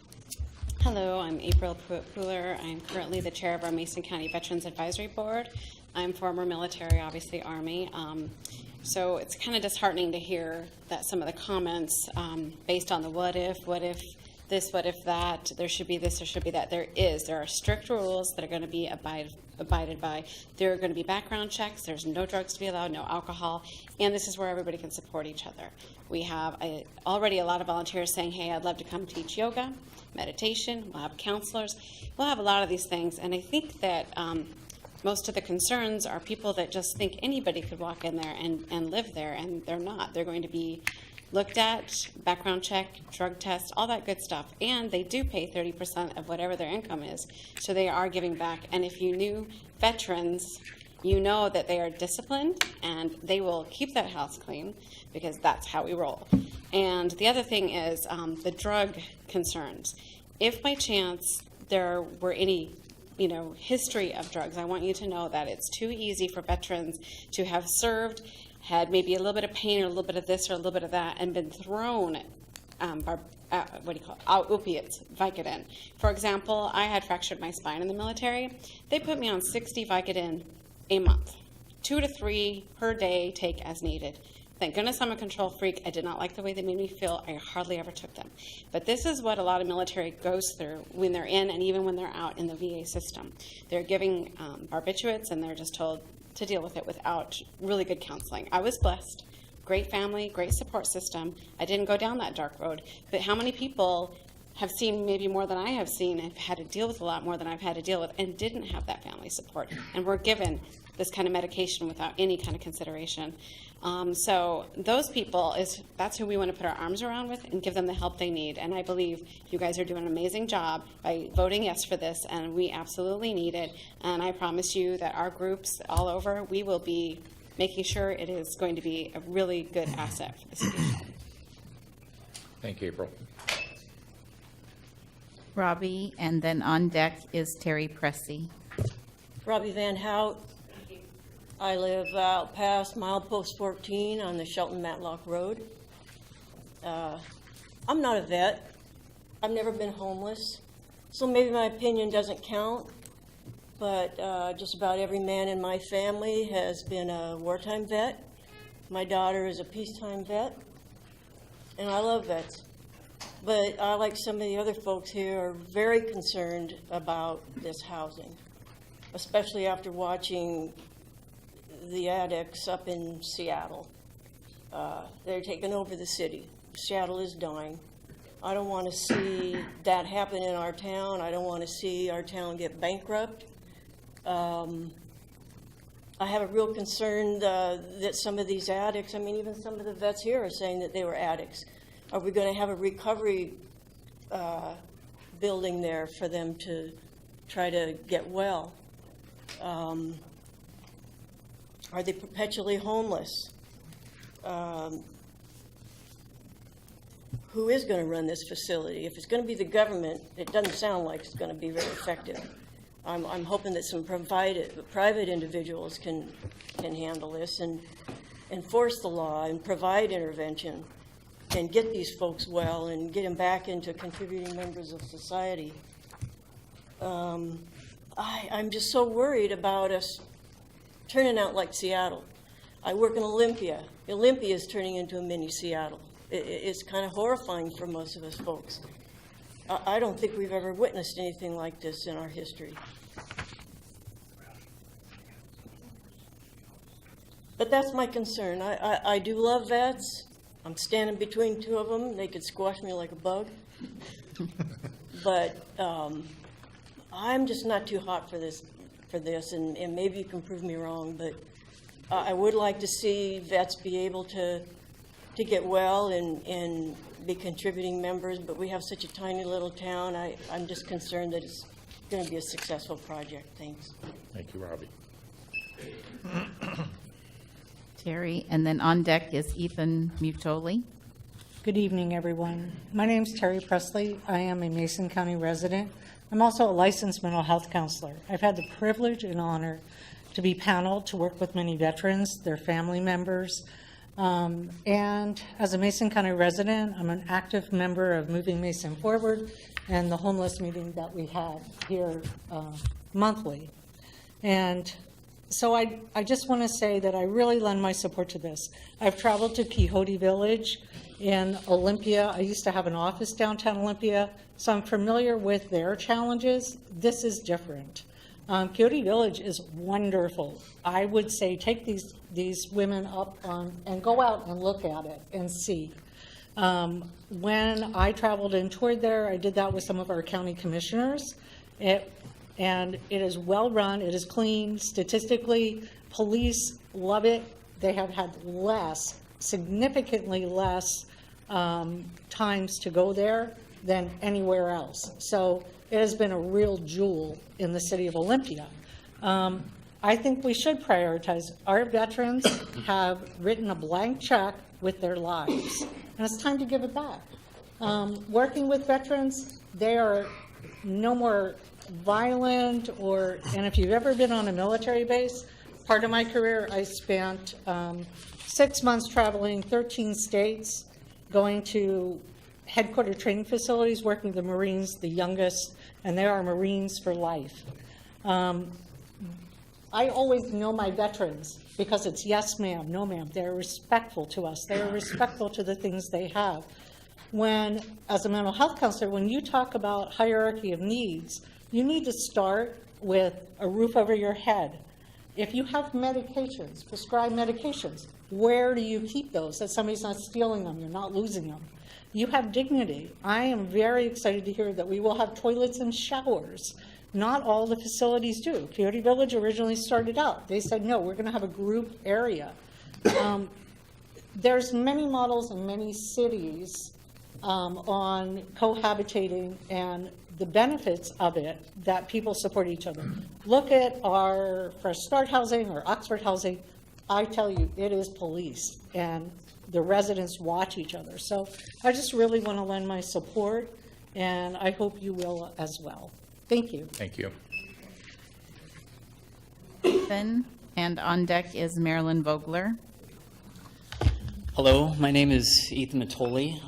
Hello, I'm April Pruitt-Pooler. I'm currently the chair of our Mason County Veterans Advisory Board. I'm former military, obviously Army. So it's kind of disheartening to hear that some of the comments based on the what if this, what if that, there should be this, there should be that. There are strict rules that are going to be abided by. There are going to be background checks. There's no drugs to be allowed, no alcohol, and this is where everybody can support each other. We have already a lot of volunteers saying, hey, I'd love to come teach yoga, meditation. We'll have counselors. We'll have a lot of these things, and I think that most of the concerns are people that just think anybody could walk in there and live there, and they're not. They're going to be looked at, background check, drug test, all that good stuff. And they do pay 30% of whatever their income is, so they are giving back. And if you knew veterans, you know that they are disciplined and they will keep that house clean, because that's how we roll. And the other thing is the drug concerns. If by chance there were any history of drugs, I want you to know that it's too easy for veterans to have served, had maybe a little bit of pain or a little bit of this or a little bit of that, and been thrown opiates, Vicodin. For example, I had fractured my spine in the military. They put me on 60 Vicodin a month, 2 to 3 per day, take as needed. Thank goodness I'm a control freak. I did not like the way they made me feel. I hardly ever took them. But this is what a lot of military goes through when they're in and even when they're out in the VA system. They're giving barbiturates, and they're just told to deal with it without really good counseling. I was blessed. Great family, great support system. I didn't go down that dark road. But how many people have seen maybe more than I have seen, have had to deal with a lot more than I've had to deal with, and didn't have that family support, and were given this kind of medication without any kind of consideration. So those people, that's who we want to put our arms around with and give them the help they need. And I believe you guys are doing an amazing job by voting yes for this, and we absolutely need it. And I promise you that our groups all over, we will be making sure it is going to be a really good asset for the city. Thank you, April. Robbie, and then on deck is Terry Pressey. Robbie Van Hout. I live out past milepost 14 on the Shelton Matlock Road. I'm not a vet. I've never been homeless, so maybe my opinion doesn't count, but just about every man in my family has been a wartime vet. My daughter is a peacetime vet, and I love vets. But I, like some of the other folks here, are very concerned about this housing, especially after watching the addicts up in Seattle. They're taking over the city. Seattle is dying. I don't want to see that happen in our town. I don't want to see our town get bankrupt. I have a real concern that some of these addicts, I mean, even some of the vets here are saying that they were addicts. Are we going to have a recovery building there for them to try to get well? Are they perpetually homeless? Who is going to run this facility? If it's going to be the government, it doesn't sound like it's going to be very effective. I'm hoping that some private individuals can handle this and enforce the law and provide intervention and get these folks well and get them back into contributing members of society. I'm just so worried about us turning out like Seattle. I work in Olympia. Olympia is turning into a mini Seattle. It's kind of horrifying for most of us folks. I don't think we've ever witnessed anything like this in our history. But that's my concern. I do love vets. I'm standing between two of them. They could squash me like a bug. But I'm just not too hot for this, and maybe you can prove me wrong, but I would like to see vets be able to get well and be contributing members, but we have such a tiny little town. I'm just concerned that it's going to be a successful project. Thanks. Thank you, Robbie. Terry, and then on deck is Ethan Mutoli. Good evening, everyone. My name is Terry Presley. I am a Mason County resident. I'm also a licensed mental health counselor. I've had the privilege and honor to be paneled to work with many veterans, their family members, and as a Mason County resident, I'm an active member of Moving Mason Forward and the homeless meeting that we have here monthly. And So I just want to say that I really lend my support to this. I've traveled to Quixote Village in Olympia. I used to have an office downtown Olympia, so I'm familiar with their challenges. This is different. Quixote Village is wonderful. I would say take these women up on and go out and look at it and see. When I traveled and toured there, I did that with some of our county commissioners. And it is well run, it is clean. Statistically, police love it. They have had significantly less times to go there than anywhere else. So it has been a real jewel in the city of Olympia. I think we should prioritize. Our veterans have written a blank check with their lives, and it's time to give it back. Working with veterans, they are no more violent, and if you've ever been on a military base, part of my career I spent 6 months traveling 13 states, going to headquarter training facilities, working with the Marines, the youngest, and they are Marines for life. I always know my veterans because it's yes ma'am, no ma'am. They're respectful to us. They're respectful to the things they have. When, as a mental health counselor, when you talk about hierarchy of needs, you need to start with a roof over your head. If you have medications, prescribed medications, where do you keep those? That somebody's not stealing them, you're not losing them. You have dignity. I am very excited to hear that we will have toilets and showers. Not all the facilities do. Quixote Village originally started out. They said, no, we're going to have a group area. There's many models in many cities on cohabitating and the benefits of it, that people support each other. Look at our Fresh Start housing or Oxford housing. I tell you, it is policed, and the residents watch each other. So I just really want to lend my support, and I hope you will as well. Thank you. Thank you. And on deck is Marilyn Vogler. Hello, my name is Ethan Matoli.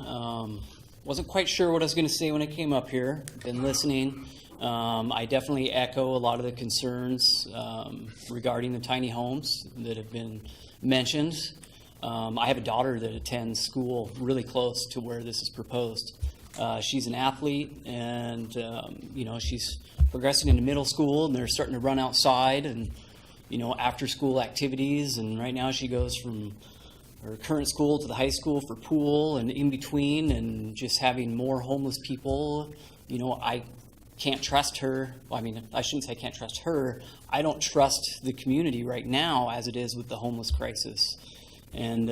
Wasn't quite sure what I was going to say when I came up here. Been listening. I definitely echo a lot of the concerns regarding the tiny homes that have been mentioned. I have a daughter that attends school really close to where this is proposed. She's an athlete, and she's progressing into middle school, and they're starting to run outside and after school activities. And right now she goes from her current school to the high school for pool and in between, and just having more homeless people. I can't trust her. Well, I mean, I shouldn't say I can't trust her. I don't trust the community right now as it is with the homeless crisis. And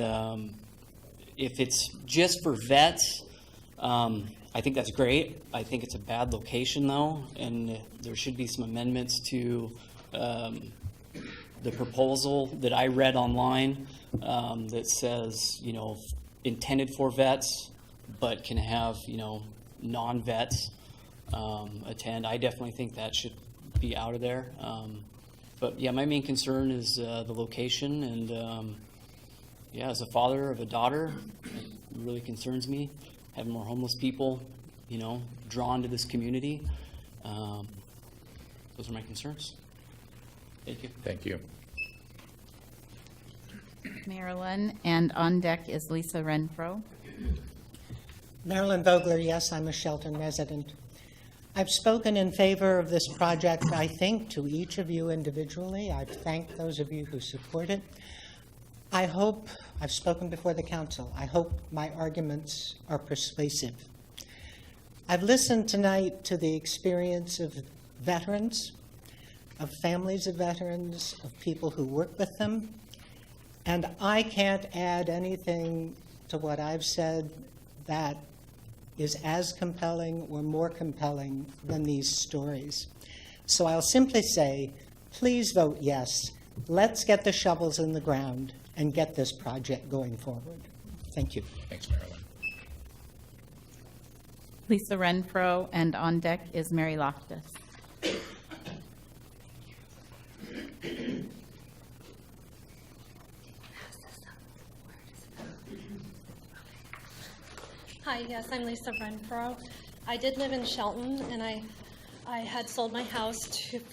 if it's just for vets, I think that's great. I think it's a bad location, though, and there should be some amendments to the proposal that I read online that says, intended for vets, but can have, non-vets attend. I definitely think that should be out of there. But yeah, my main concern is the location, and as a father of a daughter, it really concerns me. Having more homeless people, drawn to this community. Those are my concerns. Thank you. Thank you. Marilyn, and on deck is Lisa Renfro. Marilyn Vogler, yes, I'm a Shelton resident. I've spoken in favor of this project, I think, to each of you individually. I've thanked those of you who support it. I hope, I've spoken before the council, I hope my arguments are persuasive. I've listened tonight to the experience of veterans, of families of veterans, of people who work with them, and I can't add anything to what I've said that is as compelling or more compelling than these stories. So I'll simply say, please vote yes. Let's get the shovels in the ground and get this project going forward. Thank you. Thanks, Marilyn. Lisa Renfro, and on deck is Mary Loftus. Hi, yes, I'm Lisa Renfro. I did live in Shelton, and I had sold my house it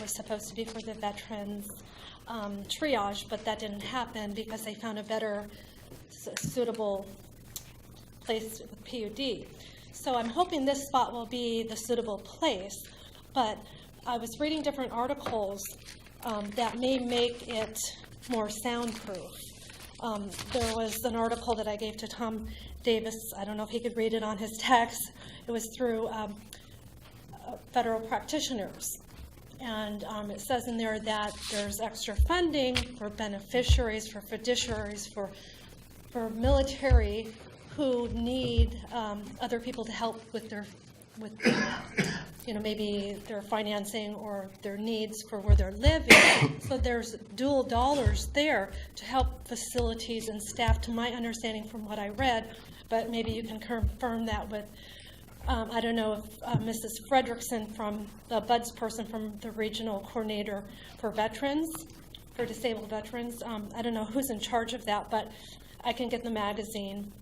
was supposed to be for the veterans triage, but that didn't happen because they found a better suitable place with PUD. So I'm hoping this spot will be the suitable place, but I was reading different articles that may make it more soundproof. There was an article that I gave to Tom Davis. I don't know if he could read it on his text. It was through federal practitioners. And it says in there that there's extra funding for beneficiaries, for fiduciaries, for military who need other people to help with their, maybe their financing or their needs for where they're living. So there's dual dollars there to help facilities and staff, to my understanding from what I read, but maybe you can confirm that with, I don't know if Mrs. Fredrickson, from the BUDS person from the regional coordinator for veterans, for disabled veterans, I don't know who's in charge of that, but I can get the magazine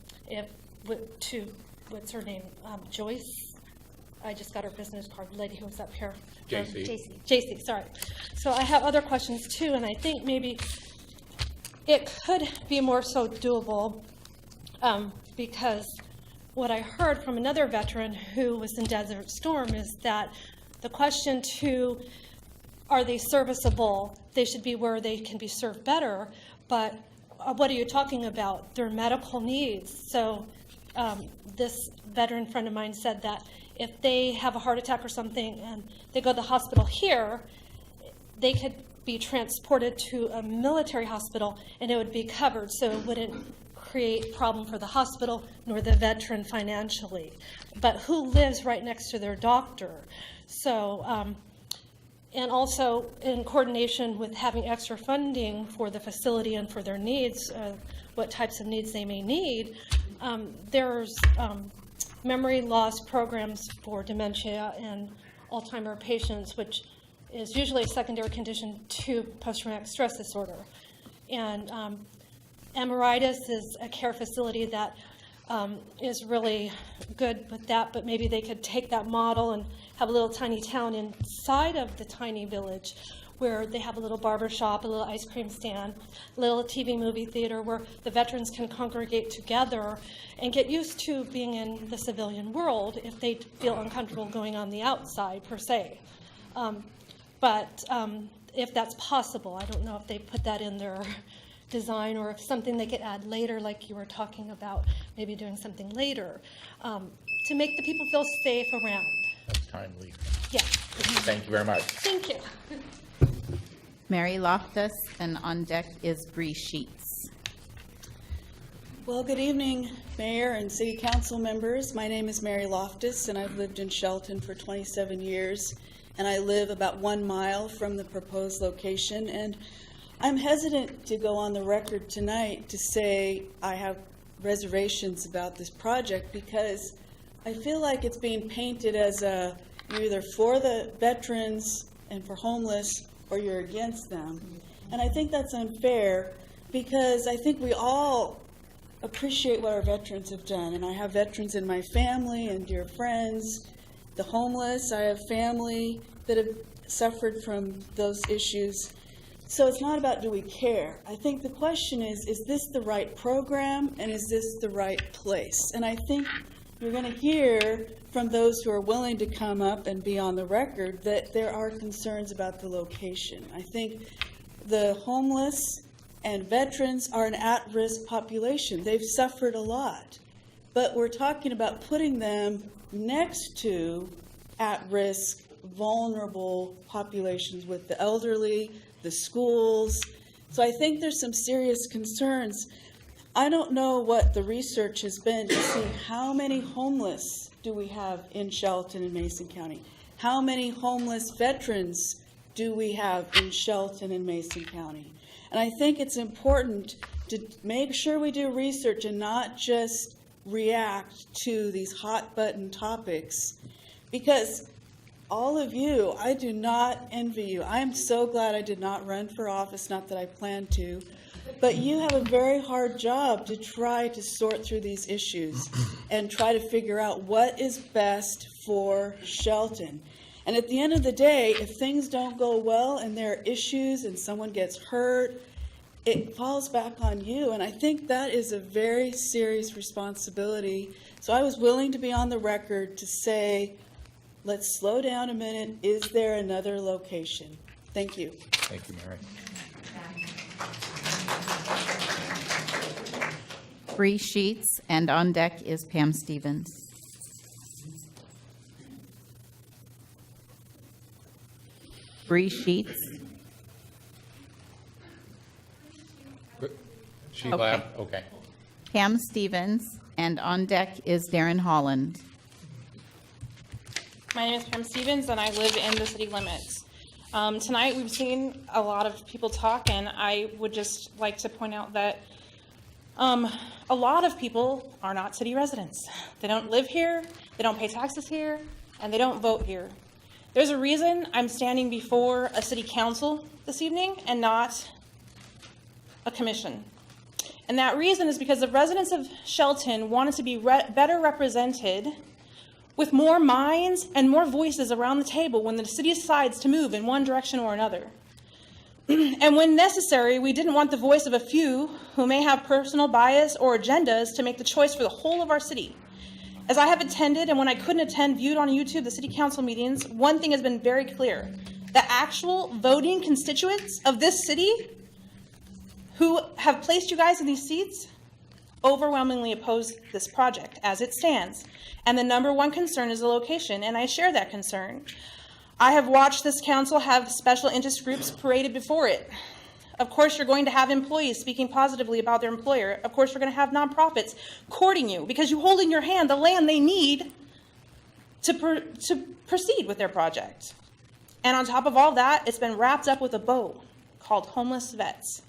what's her name, Joyce? I just got her business card, the lady who was up here. JC, sorry. So I have other questions too, and I think maybe it could be more so doable because what I heard from another veteran who was in Desert Storm is that the question to, are they serviceable? They should be where they can be served better, but what are you talking about? Their medical needs. So this veteran friend of mine said that if they have a heart attack or something and they go to the hospital here, they could be transported to a military hospital and it would be covered, so it wouldn't create problem for the hospital nor the veteran financially. But who lives right next to their doctor? So, and also in coordination with having extra funding for the facility and for their needs, what types of needs they may need, there's memory loss programs for dementia and Alzheimer's patients, which is usually a secondary condition to post-traumatic stress disorder. And Amoritas is a care facility that is really good with that, but maybe they could take that model and have a little tiny town inside of the tiny village where they have a little barber shop, a little ice cream stand, a little TV movie theater where the veterans can congregate together and get used to being in the civilian world if they feel uncomfortable going on the outside, per se. But if that's possible, I don't know if they put that in their design or if something they could add later, like you were talking about, maybe doing something later, to make the people feel safe around. That's timely. Yeah. Thank you very much. Thank you. Mary Loftus, and on deck is Bree Sheets. Well, good evening, Mayor and City Council members. My name is Mary Loftus, and I've lived in Shelton for 27 years, and I live about 1 mile from the proposed location. And I'm hesitant to go on the record tonight to say I have reservations about this project because I feel like it's being painted as you're either for the veterans and for homeless or you're against them. And I think that's unfair because I think we all appreciate what our veterans have done. And I have veterans in my family and dear friends. The homeless, I have family that have suffered from those issues. So it's not about do we care. I think the question is this the right program and is this the right place? And I think you're going to hear from those who are willing to come up and be on the record that there are concerns about the location. I think the homeless and veterans are an at-risk population. They've suffered a lot. But we're talking about putting them next to at-risk, vulnerable populations with the elderly, the schools. So I think there's some serious concerns. I don't know what the research has been to see how many homeless do we have in Shelton and Mason County? How many homeless veterans do we have in Shelton and Mason County? And I think it's important to make sure we do research and not just react to these hot button topics, because all of you, I do not envy you. I am so glad I did not run for office, not that I plan to, but you have a very hard job to try to sort through these issues and try to figure out what is best for Shelton. And at the end of the day, if things don't go well and there are issues and someone gets hurt, it falls back on you. And I think that is a very serious responsibility. So I was willing to be on the record to say, let's slow down a minute. Is there another location? Thank you. Thank you, Mary. Bree Sheets, and on deck is Pam Stevens. Bree Sheets. She Okay. left, okay. Pam Stevens, and on deck is Darren Holland. My name is Pam Stevens, and I live in the city limits. Tonight, we've seen a lot of people talk, and I would just like to point out that a lot of people are not city residents. They don't live here, they don't pay taxes here, and they don't vote here. There's a reason I'm standing before a city council this evening and not a commission. And that reason is because the residents of Shelton wanted to be better represented with more minds and more voices around the table when the city decides to move in one direction or another. And when necessary, we didn't want the voice of a few who may have personal bias or agendas to make the choice for the whole of our city. As I have attended, and when I couldn't attend, viewed on YouTube the city council meetings, one thing has been very clear. The actual voting constituents of this city who have placed you guys in these seats overwhelmingly oppose this project as it stands. And the number one concern is the location, and I share that concern. I have watched this council have special interest groups paraded before it. Of course, you're going to have employees speaking positively about their employer. Of course, you're going to have nonprofits courting you because you hold in your hand the land they need to proceed with their project. And on top of all that, it's been wrapped up with a bow called homeless vets.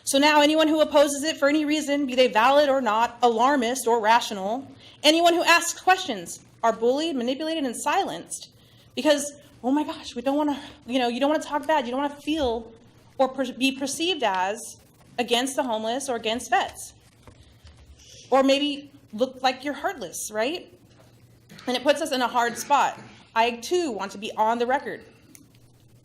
So now anyone who opposes it for any reason, be they valid or not, alarmist or rational, anyone who asks questions are bullied, manipulated, and silenced because, oh my gosh, we don't want to, you don't want to talk bad, you don't want to feel or be perceived as against the homeless or against vets. Or maybe look like you're heartless, right? And it puts us in a hard spot. I, too, want to be on the record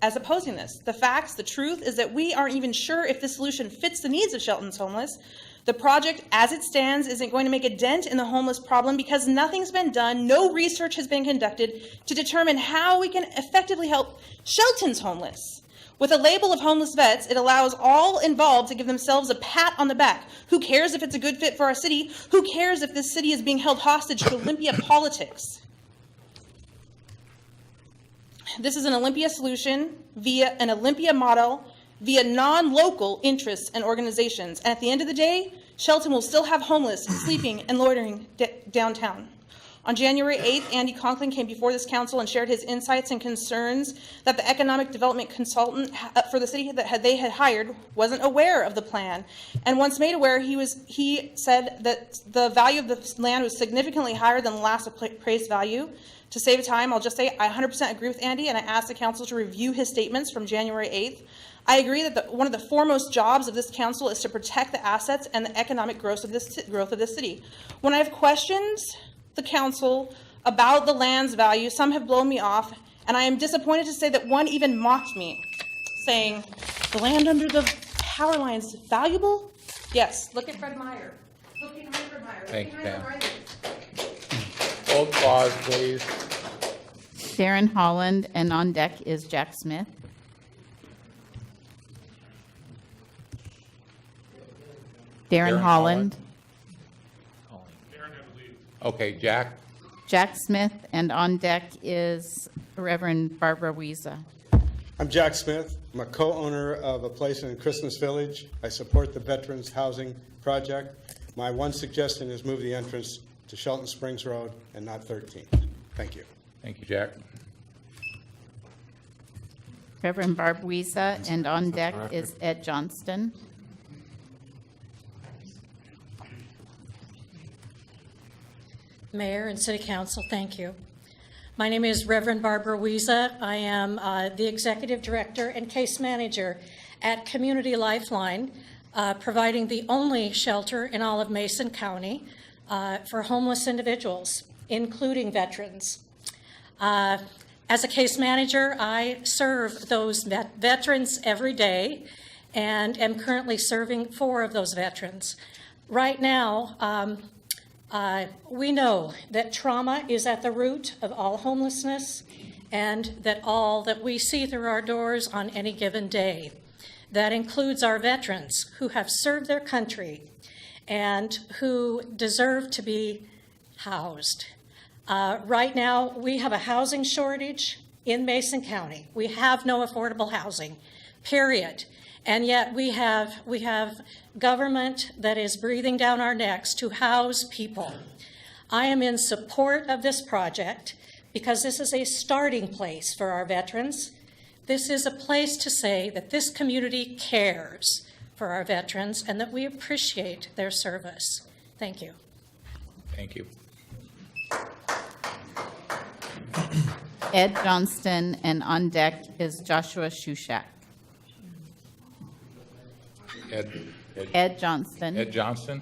as opposing this. The facts, the truth, is that we aren't even sure if this solution fits the needs of Shelton's homeless. The project, as it stands, isn't going to make a dent in the homeless problem because nothing's been done, no research has been conducted to determine how we can effectively help Shelton's homeless. With a label of homeless vets, it allows all involved to give themselves a pat on the back. Who cares if it's a good fit for our city? Who cares if this city is being held hostage to Olympia politics? This is an Olympia solution via an Olympia model via non-local interests and organizations. And at the end of the day, Shelton will still have homeless sleeping and loitering downtown. On January 8th, Andy Conklin came before this council and shared his insights and concerns that the economic development consultant for the city that they had hired wasn't aware of the plan. And once made aware, he said that the value of the land was significantly higher than the last appraised value. To save time, I'll just say I 100% agree with Andy, and I asked the council to review his statements from January 8th. I agree that one of the foremost jobs of this council is to protect the assets and the economic growth of this city. When I have questions the council about the land's value, some have blown me off, and I am disappointed to say that one even mocked me, saying, the land under the power line is valuable? Yes, look at Fred Meyer. Look behind Fred Meyer. Thank you, Pam. Hold pause, please. Darren Holland, and on deck is Jack Smith. Darren Holland. Okay, Jack. Jack Smith, and on deck is Reverend Barbara Wiesa. I'm Jack Smith. I'm a co-owner of a place in Christmas Village. I support the Veterans Housing Project. My one suggestion is move the entrance to Shelton Springs Road and not 13th. Thank you. Thank you, Jack. Reverend Barb Wiesa, and on deck is Ed Johnston. Mayor and City Council, thank you. My name is Reverend Barbara Wiesa. I am the Executive Director and Case Manager at Community Lifeline, providing the only shelter in all of Mason County for homeless individuals, including veterans. As a case manager, I serve those veterans every day and am currently serving 4 of those veterans. Right now, we know that trauma is at the root of all homelessness and that all that we see through our doors on any given day. That includes our veterans who have served their country and who deserve to be housed. Right now, we have a housing shortage in Mason County. We have no affordable housing, period. And yet we have government that is breathing down our necks to house people. I am in support of this project because this is a starting place for our veterans. This is a place to say that this community cares for our veterans and that we appreciate their service. Thank you. Thank you. Ed Johnston, and on deck is Joshua Shushak. Ed Johnston. Ed Johnston.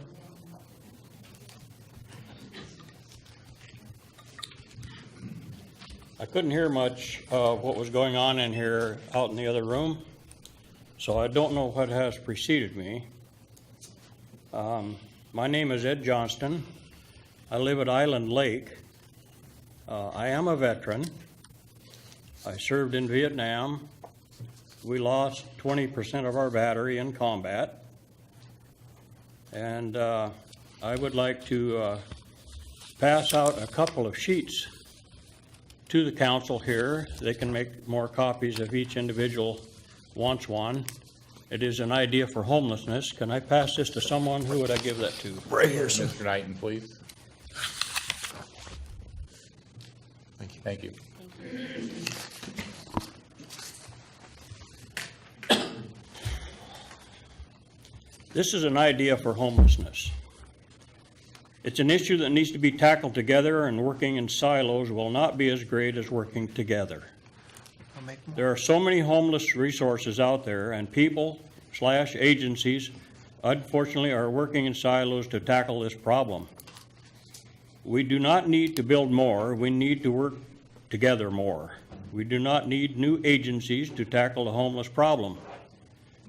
I couldn't hear much of what was going on in here out in the other room, so I don't know what has preceded me. My name is Ed Johnston. I live at Island Lake. I am a veteran. I served in Vietnam. We lost 20% of our battery in combat. And I would like to pass out a couple of sheets to the council here. They can make more copies if each individual wants one. It is an idea for homelessness. Can I pass this to someone? Who would I give that to? Right here, sir. Mr. Knighton, please. Thank you. This is an idea for homelessness. It's an issue that needs to be tackled together, and working in silos will not be as great as working together. There are so many homeless resources out there, and people/agencies unfortunately are working in silos to tackle this problem. We do not need to build more, we need to work together more. We do not need new agencies to tackle the homeless problem.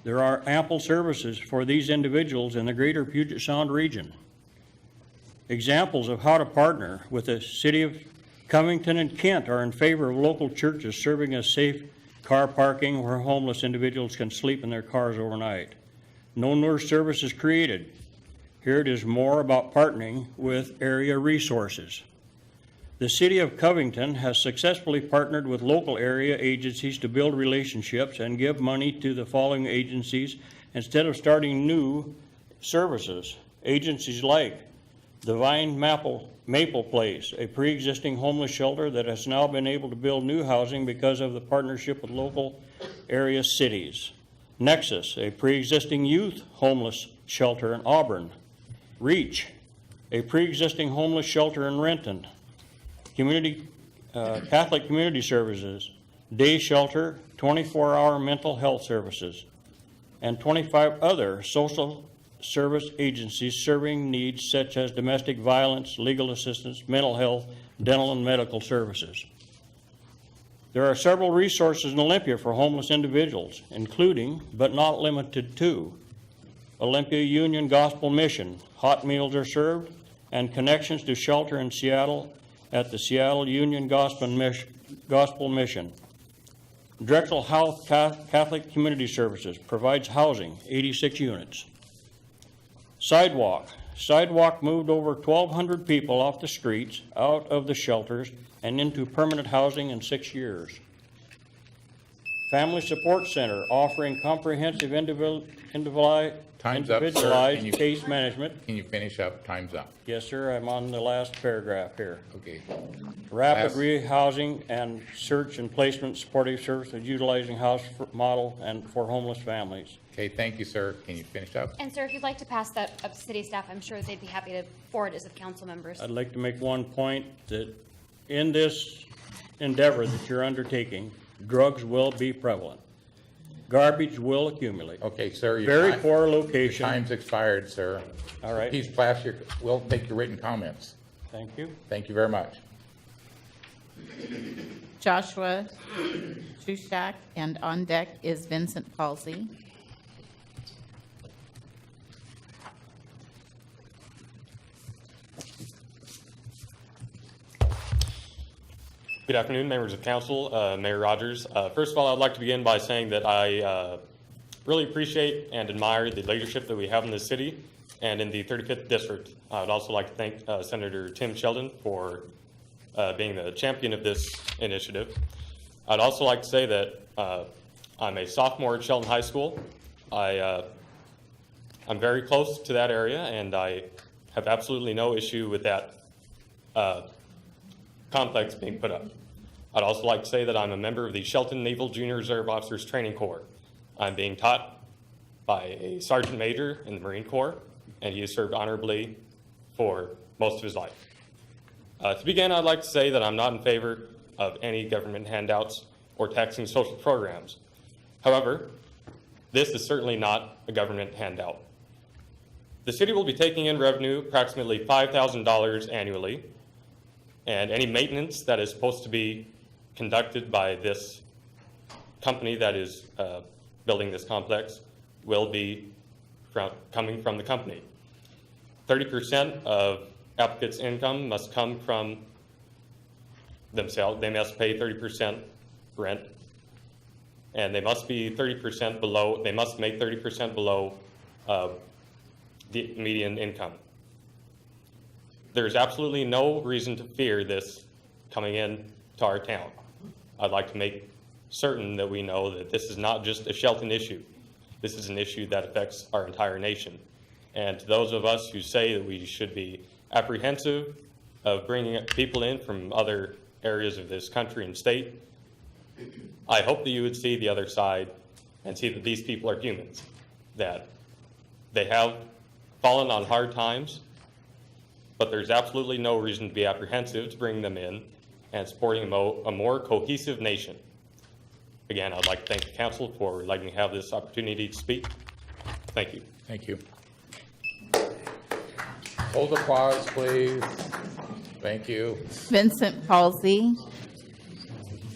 There are ample services for these individuals in the greater Puget Sound region. Examples of how to partner with the City of Covington and Kent are in favor of local churches serving as safe car parking where homeless individuals can sleep in their cars overnight. No nurse service is created. Here it is more about partnering with area resources. The City of Covington has successfully partnered with local area agencies to build relationships and give money to the following agencies instead of starting new services. Agencies like Divine Maple Place, a pre-existing homeless shelter that has now been able to build new housing because of the partnership with local area cities. Nexus, a pre-existing youth homeless shelter in Auburn. Reach, a pre-existing homeless shelter in Renton. Catholic Community Services, day shelter, 24-hour mental health services, and 25 other social service agencies serving needs such as domestic violence, legal assistance, mental health, dental and medical services. There are several resources in Olympia for homeless individuals, including, but not limited to, Olympia Union Gospel Mission. Hot meals are served, and connections to shelter in Seattle at the Seattle Union Gospel Mission. Drexel Health Catholic Community Services provides housing, 86 units. Sidewalk moved over 1,200 people off the streets, out of the shelters, and into permanent housing in 6 years. Family Support Center offering comprehensive individualized Time's up, sir. case management. Can you finish up? Time's up. Yes, sir. I'm on the last paragraph here. Okay. Rapid rehousing and search and placement supportive services utilizing house model and for homeless families. Okay, thank you, sir. Can you finish up? And sir, if you'd like to pass that up to city staff, I'm sure they'd be happy to forward it as council members. I'd like to make one point that in this endeavor that you're undertaking, drugs will be prevalent. Garbage will accumulate. Okay, sir. Very poor location. Your time's expired, sir. All right. Please we'll take your written comments. Thank you. Thank you very much. Joshua Shushak, and on deck is Vincent Palsy. Good afternoon, members of council, Mayor Rogers. First of all, I'd like to begin by saying that I really appreciate and admire the leadership that we have in this city and in the 35th district. I would also like to thank Senator Tim Sheldon for being the champion of this initiative. I'd also like to say that I'm a sophomore at Shelton High School. I'm very close to that area, and I have absolutely no issue with that complex being put up. I'd also like to say that I'm a member of the Shelton Naval Junior Reserve Officers Training Corps. I'm being taught by a sergeant major in the Marine Corps, and he has served honorably for most of his life. To begin, I'd like to say that I'm not in favor of any government handouts or taxing social programs. However, this is certainly not a government handout. The city will be taking in revenue approximately $5,000 annually, and any maintenance that is supposed to be conducted by this company that is building this complex will be coming from the company. 30% of applicants' income must come from themselves. They must pay 30% rent, and they must be 30% below, they must make 30% below the median income. There's absolutely no reason to fear this coming in to our town. I'd like to make certain that we know that this is not just a Shelton issue. This is an issue that affects our entire nation. And to those of us who say that we should be apprehensive of bringing people in from other areas of this country and state, I hope that you would see the other side and see that these people are humans, that they have fallen on hard times, but there's absolutely no reason to be apprehensive to bring them in and supporting a more cohesive nation. Again, I'd like to thank the council for letting me have this opportunity to speak. Thank you. Thank you. Hold applause, please. Thank you. Vincent Palsy,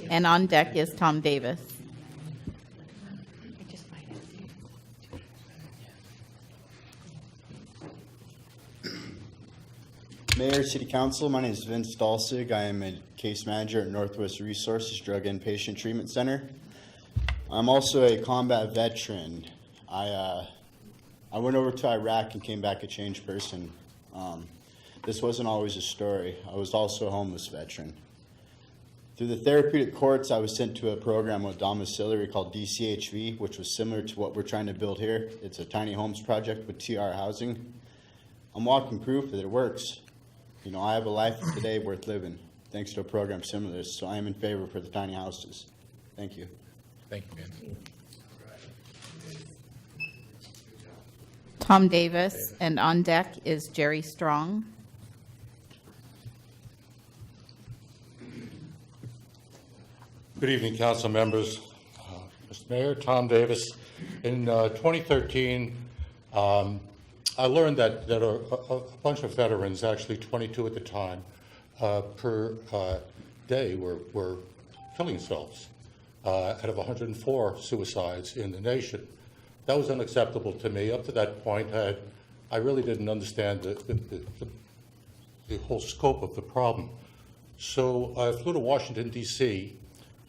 and on deck is Tom Davis. Mayor, City Council, my name is Vince Dalsig. I am a case manager at Northwest Resources Drug and Patient Treatment Center. I'm also a combat veteran. I went over to Iraq and came back a changed person. This wasn't always a story. I was also a homeless veteran. Through the therapeutic courts, I was sent to a program with domiciliary called DCHV, which was similar to what we're trying to build here. It's a tiny homes project with TR housing. I'm walking proof that it works. You know, I have a life today worth living, thanks to a program similar to this, so I am in favor for the tiny houses. Thank you. Thank you, Vince. Tom Davis, and on deck is Jerry Strong. Good evening, council members. Mr. Mayor, Tom Davis. In 2013, I learned that a bunch of veterans, actually 22 at the time, per day were killing themselves out of 104 suicides in the nation. That was unacceptable to me. Up to that point, I really didn't understand the whole scope of the problem. So I flew to Washington, D.C.,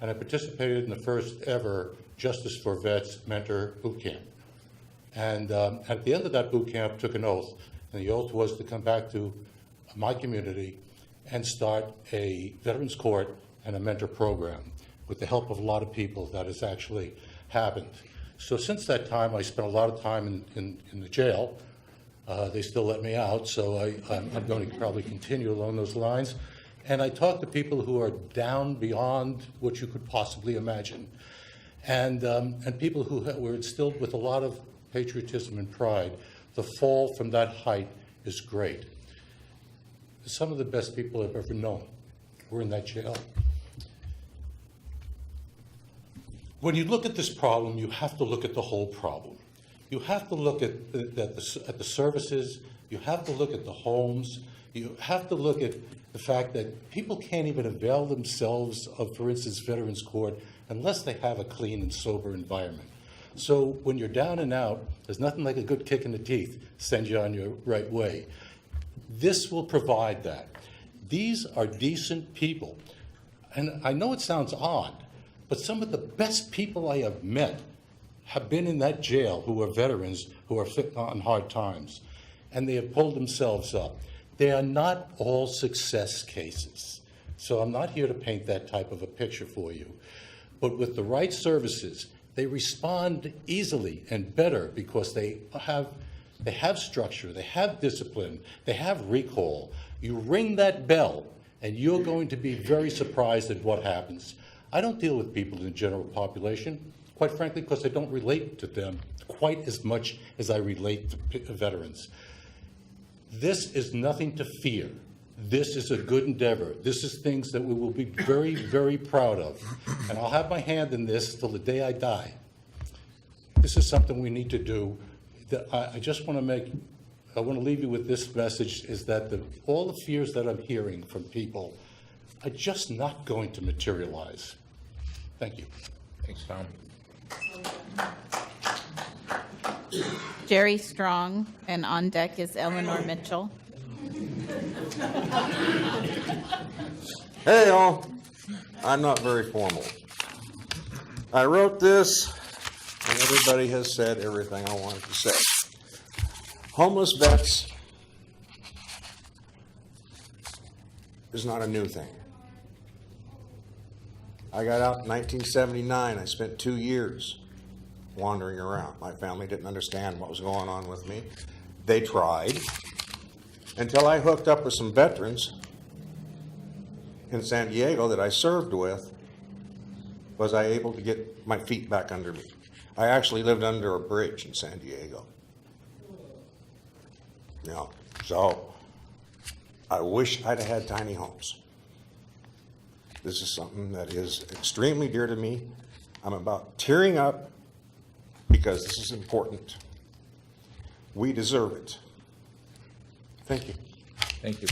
and I participated in the first ever Justice for Vets mentor boot camp. And at the end of that boot camp, took an oath, and the oath was to come back to my community and start a Veterans Court and a mentor program. With the help of a lot of people, that has actually happened. So since that time, I spent a lot of time in the jail. They still let me out, so I'm going to probably continue along those lines. And I talk to people who are down beyond what you could possibly imagine, and people who were instilled with a lot of patriotism and pride. The fall from that height is great. Some of the best people I've ever known were in that jail. When you look at this problem, you have to look at the whole problem. You have to look at the services. You have to look at the homes. You have to look at the fact that people can't even avail themselves of, for instance, Veterans Court unless they have a clean and sober environment. So when you're down and out, there's nothing like a good kick in the teeth to send you on your right way. This will provide that. These are decent people. And I know it sounds odd, but some of the best people I have met have been in that jail who are veterans who are on hard times, and they have pulled themselves up. They are not all success cases. So I'm not here to paint that type of a picture for you. But with the right services, they respond easily and better because they have structure, they have discipline, they have recall. You ring that bell, and you're going to be very surprised at what happens. I don't deal with people in the general population, quite frankly, because I don't relate to them quite as much as I relate to veterans. This is nothing to fear. This is a good endeavor. This is things that we will be very, very proud of. And I'll have my hand in this till the day I die. This is something we need to do. I just want to leave you with this message, is that all the fears that I'm hearing from people are just not going to materialize. Thank you. Thanks, Tom. Jerry Strong, and on deck is Eleanor Mitchell. Hey all, I'm not very formal. I wrote this, and everybody has said everything I wanted to say. Homeless vets is not a new thing. I got out in 1979. I spent 2 years wandering around. My family didn't understand what was going on with me. They tried, until I hooked up with some veterans in San Diego that I served with. Was I able to get my feet back under me. I actually lived under a bridge in San Diego. Yeah, so I wish I'd have had tiny homes. This is something that is extremely dear to me. I'm about tearing up because this is important. We deserve it. Thank you. Thank you.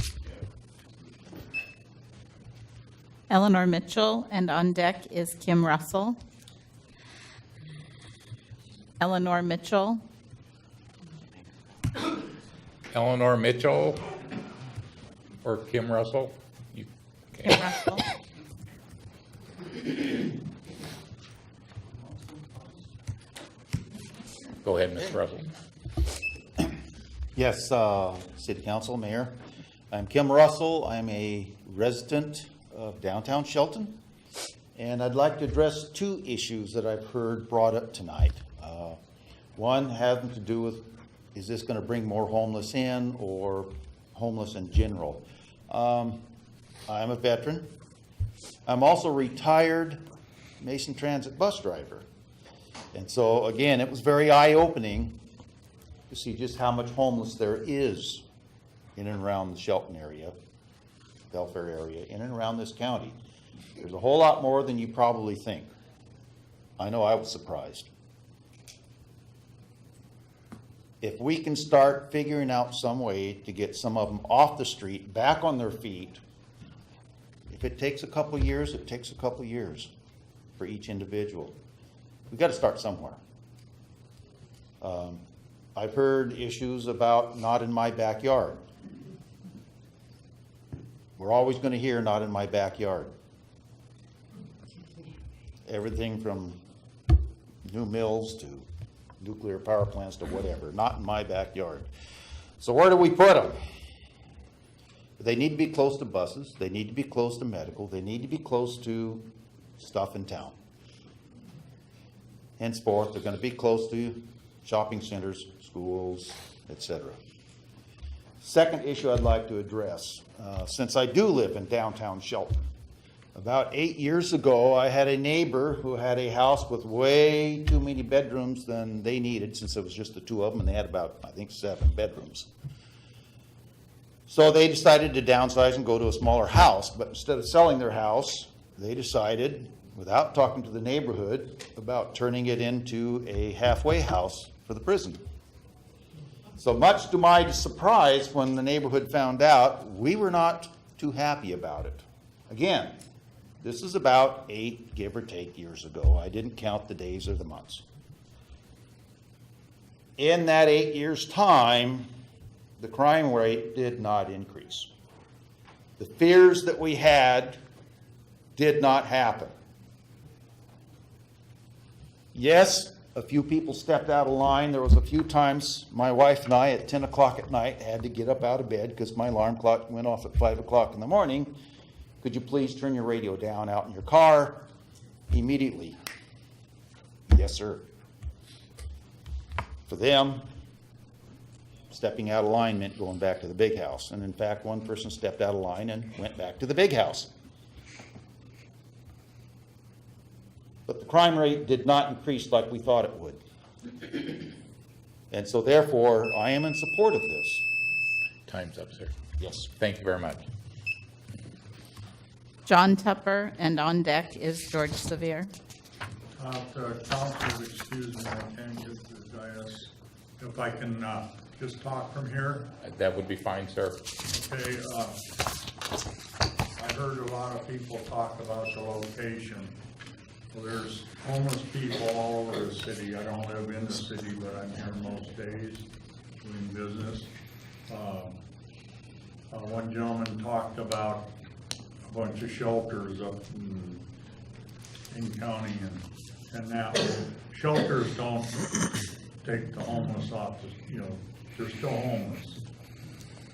Eleanor Mitchell, and on deck is Kim Russell. Eleanor Mitchell. Eleanor Mitchell or Kim Russell? Kim Russell. Go ahead, Ms. Russell. Yes, City Council, Mayor. I'm Kim Russell. I'm a resident of downtown Shelton, and I'd like to address two issues that I've heard brought up tonight. One having to do with, is this going to bring more homeless in or homeless in general? I'm a veteran. I'm also a retired Mason Transit bus driver. And so, again, it was very eye-opening to see just how much homeless there is in and around the Shelton area, Belfair area, in and around this county. There's a whole lot more than you probably think. I know I was surprised. If we can start figuring out some way to get some of them off the street, back on their feet, if it takes a couple years, it takes a couple years for each individual. We've got to start somewhere. I've heard issues about not in my backyard. We're always going to hear not in my backyard. Everything from new mills to nuclear power plants to whatever, not in my backyard. So where do we put them? They need to be close to buses. They need to be close to medical. They need to be close to stuff in town. Henceforth, they're going to be close to shopping centers, schools, etc. Second issue I'd like to address, since I do live in downtown Shelton. About 8 years ago, I had a neighbor who had a house with way too many bedrooms than they needed, since it was just the two of them, and they had about, I think, 7 bedrooms. So they decided to downsize and go to a smaller house, but instead of selling their house, they decided, without talking to the neighborhood, about turning it into a halfway house for the prison. So much to my surprise, when the neighborhood found out, we were not too happy about it. Again, this is about 8, give or take, years ago. I didn't count the days or the months. In that 8 years' time, the crime rate did not increase. The fears that we had did not happen. Yes, a few people stepped out of line. There was a few times my wife and I at 10 o'clock at night had to get up out of bed because my alarm clock went off at 5 o'clock in the morning. Could you please turn your radio down out in your car? Immediately. Yes, sir. For them, stepping out of line meant going back to the big house. And in fact, one person stepped out of line and went back to the big house. But the crime rate did not increase like we thought it would. And so therefore, I am in support of this. Time's up, sir. Yes. Thank you very much. John Tupper, and on deck is George Sevier. Council, excuse me, I can't get to the dais. If I can just talk from here. That would be fine, sir. Okay, I heard a lot of people talk about the location. Well, there's homeless people all over the city. I don't live in the city, but I'm here most days doing business. One gentleman talked about a bunch of shelters up in county and that. Shelters don't take the homeless off, they're still homeless.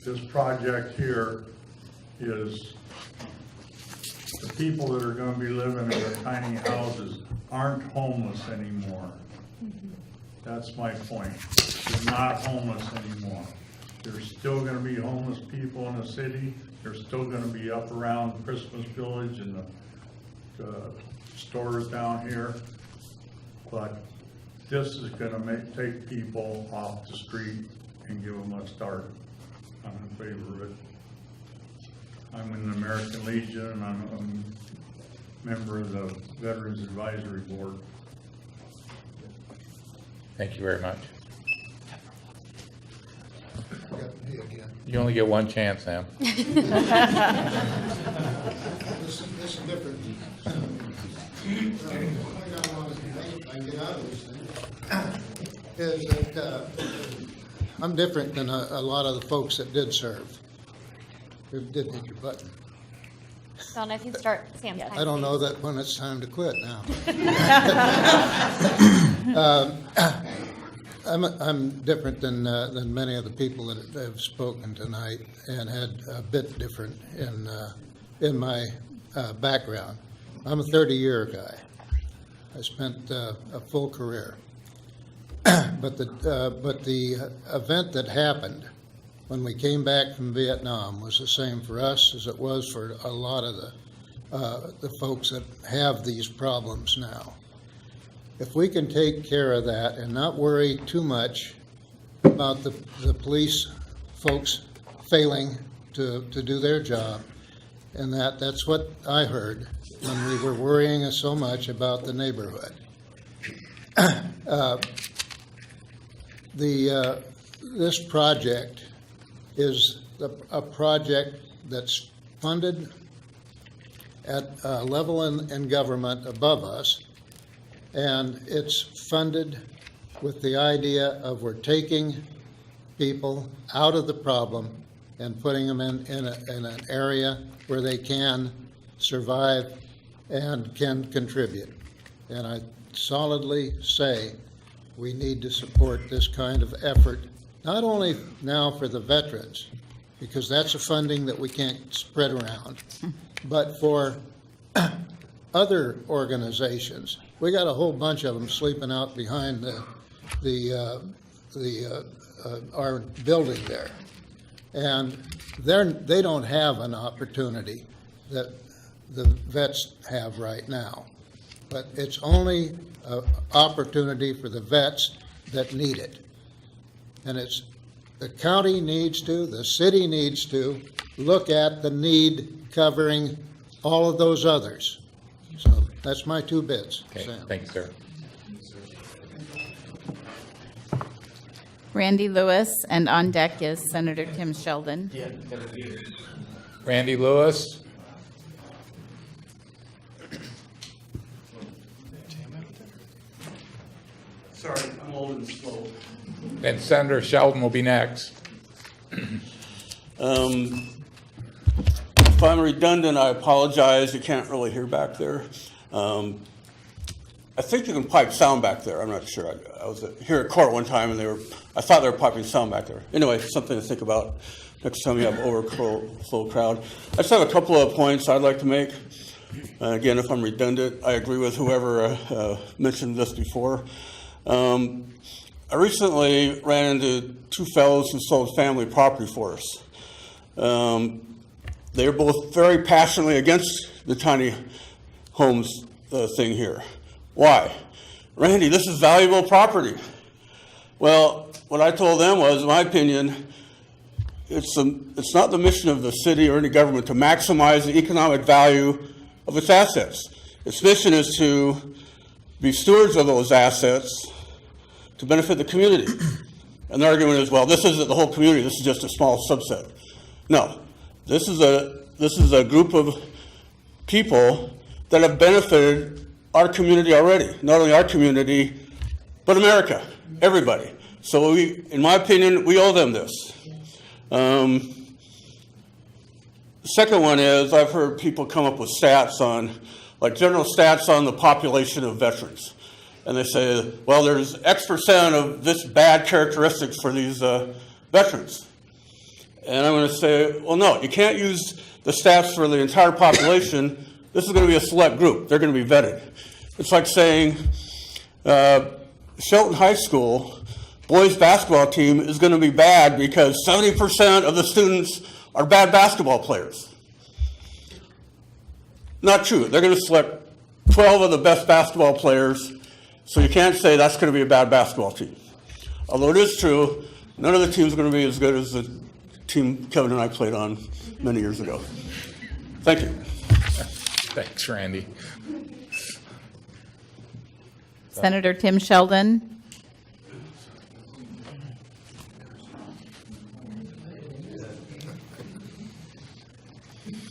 This project here is the people that are going to be living in the tiny houses aren't homeless anymore. That's my point. They're not homeless anymore. There's still going to be homeless people in the city. They're still going to be up around Christmas Village and the stores down here. But this is going to take people off the street and give them a start. I'm in favor of it. I'm in the American Legion, and I'm a member of the Veterans Advisory Board. Thank you very much. You only get one chance, Sam. This is different. I get out of this thing is that I'm different than a lot of the folks that did serve. Who didn't hit your button. Donna, if you start Sam's time. I don't know that when it's time to quit now. I'm different than many of the people that have spoken tonight, and had a bit different in my background. I'm a 30-year guy. I spent a full career, but the event that happened when we came back from Vietnam was the same for us as it was for a lot of the folks that have these problems now. If we can take care of that and not worry too much about the police folks failing to do their job, and that's what I heard when we were worrying so much about the neighborhood. This project is a project that's funded at a level in government above us, and it's funded with the idea of we're taking people out of the problem and putting them in an area where they can survive and can contribute. And I solidly say we need to support this kind of effort, not only now for the veterans, because that's a funding that we can't spread around, but for other organizations. We got a whole bunch of them sleeping out behind our building there, and they don't have an opportunity that the vets have right now. But it's only an opportunity for the vets that need it. And it's the county needs to, the city needs to look at the need covering all of those others. So that's my 2 bits. Okay, Sam. thank you, sir. Randy Lewis, and on deck is Senator Tim Sheldon. Randy Lewis. Sorry, I'm old and slow. And Senator Sheldon will be next. If I'm redundant, I apologize. You can't really hear back there. I think you can pipe sound back there. I'm not sure. I was here at court one time, and I thought they were piping sound back there. Anyway, something to think about next time you have overflow crowd. I just have a couple of points I'd like to make. Again, if I'm redundant, I agree with whoever mentioned this before. I recently ran into two fellows who sold family property for us. They were both very passionately against the tiny homes thing here. Why? Randy, this is valuable property. Well, what I told them was, in my opinion, it's not the mission of the city or any government to maximize the economic value of its assets. Its mission is to be stewards of those assets to benefit the community. And the argument is, well, this isn't the whole community, this is just a small subset. No, this is a group of people that have benefited our community already. Not only our community, but America, everybody. So in my opinion, we owe them this. The second one is, I've heard people come up with stats on, like general stats on the population of veterans. And they say, well, there's X% of this bad characteristics for these veterans. And I'm going to say, well, no, you can't use the stats for the entire population. This is going to be a select group. They're going to be vetted. It's like saying Shelton High School boys basketball team is going to be bad because 70% of the students are bad basketball players. Not true. They're going to select 12 of the best basketball players, so you can't say that's going to be a bad basketball team. Although it is true, none of the teams are going to be as good as the team Kevin and I played on many years ago. Thank you. Thanks, Randy. Senator Tim Sheldon.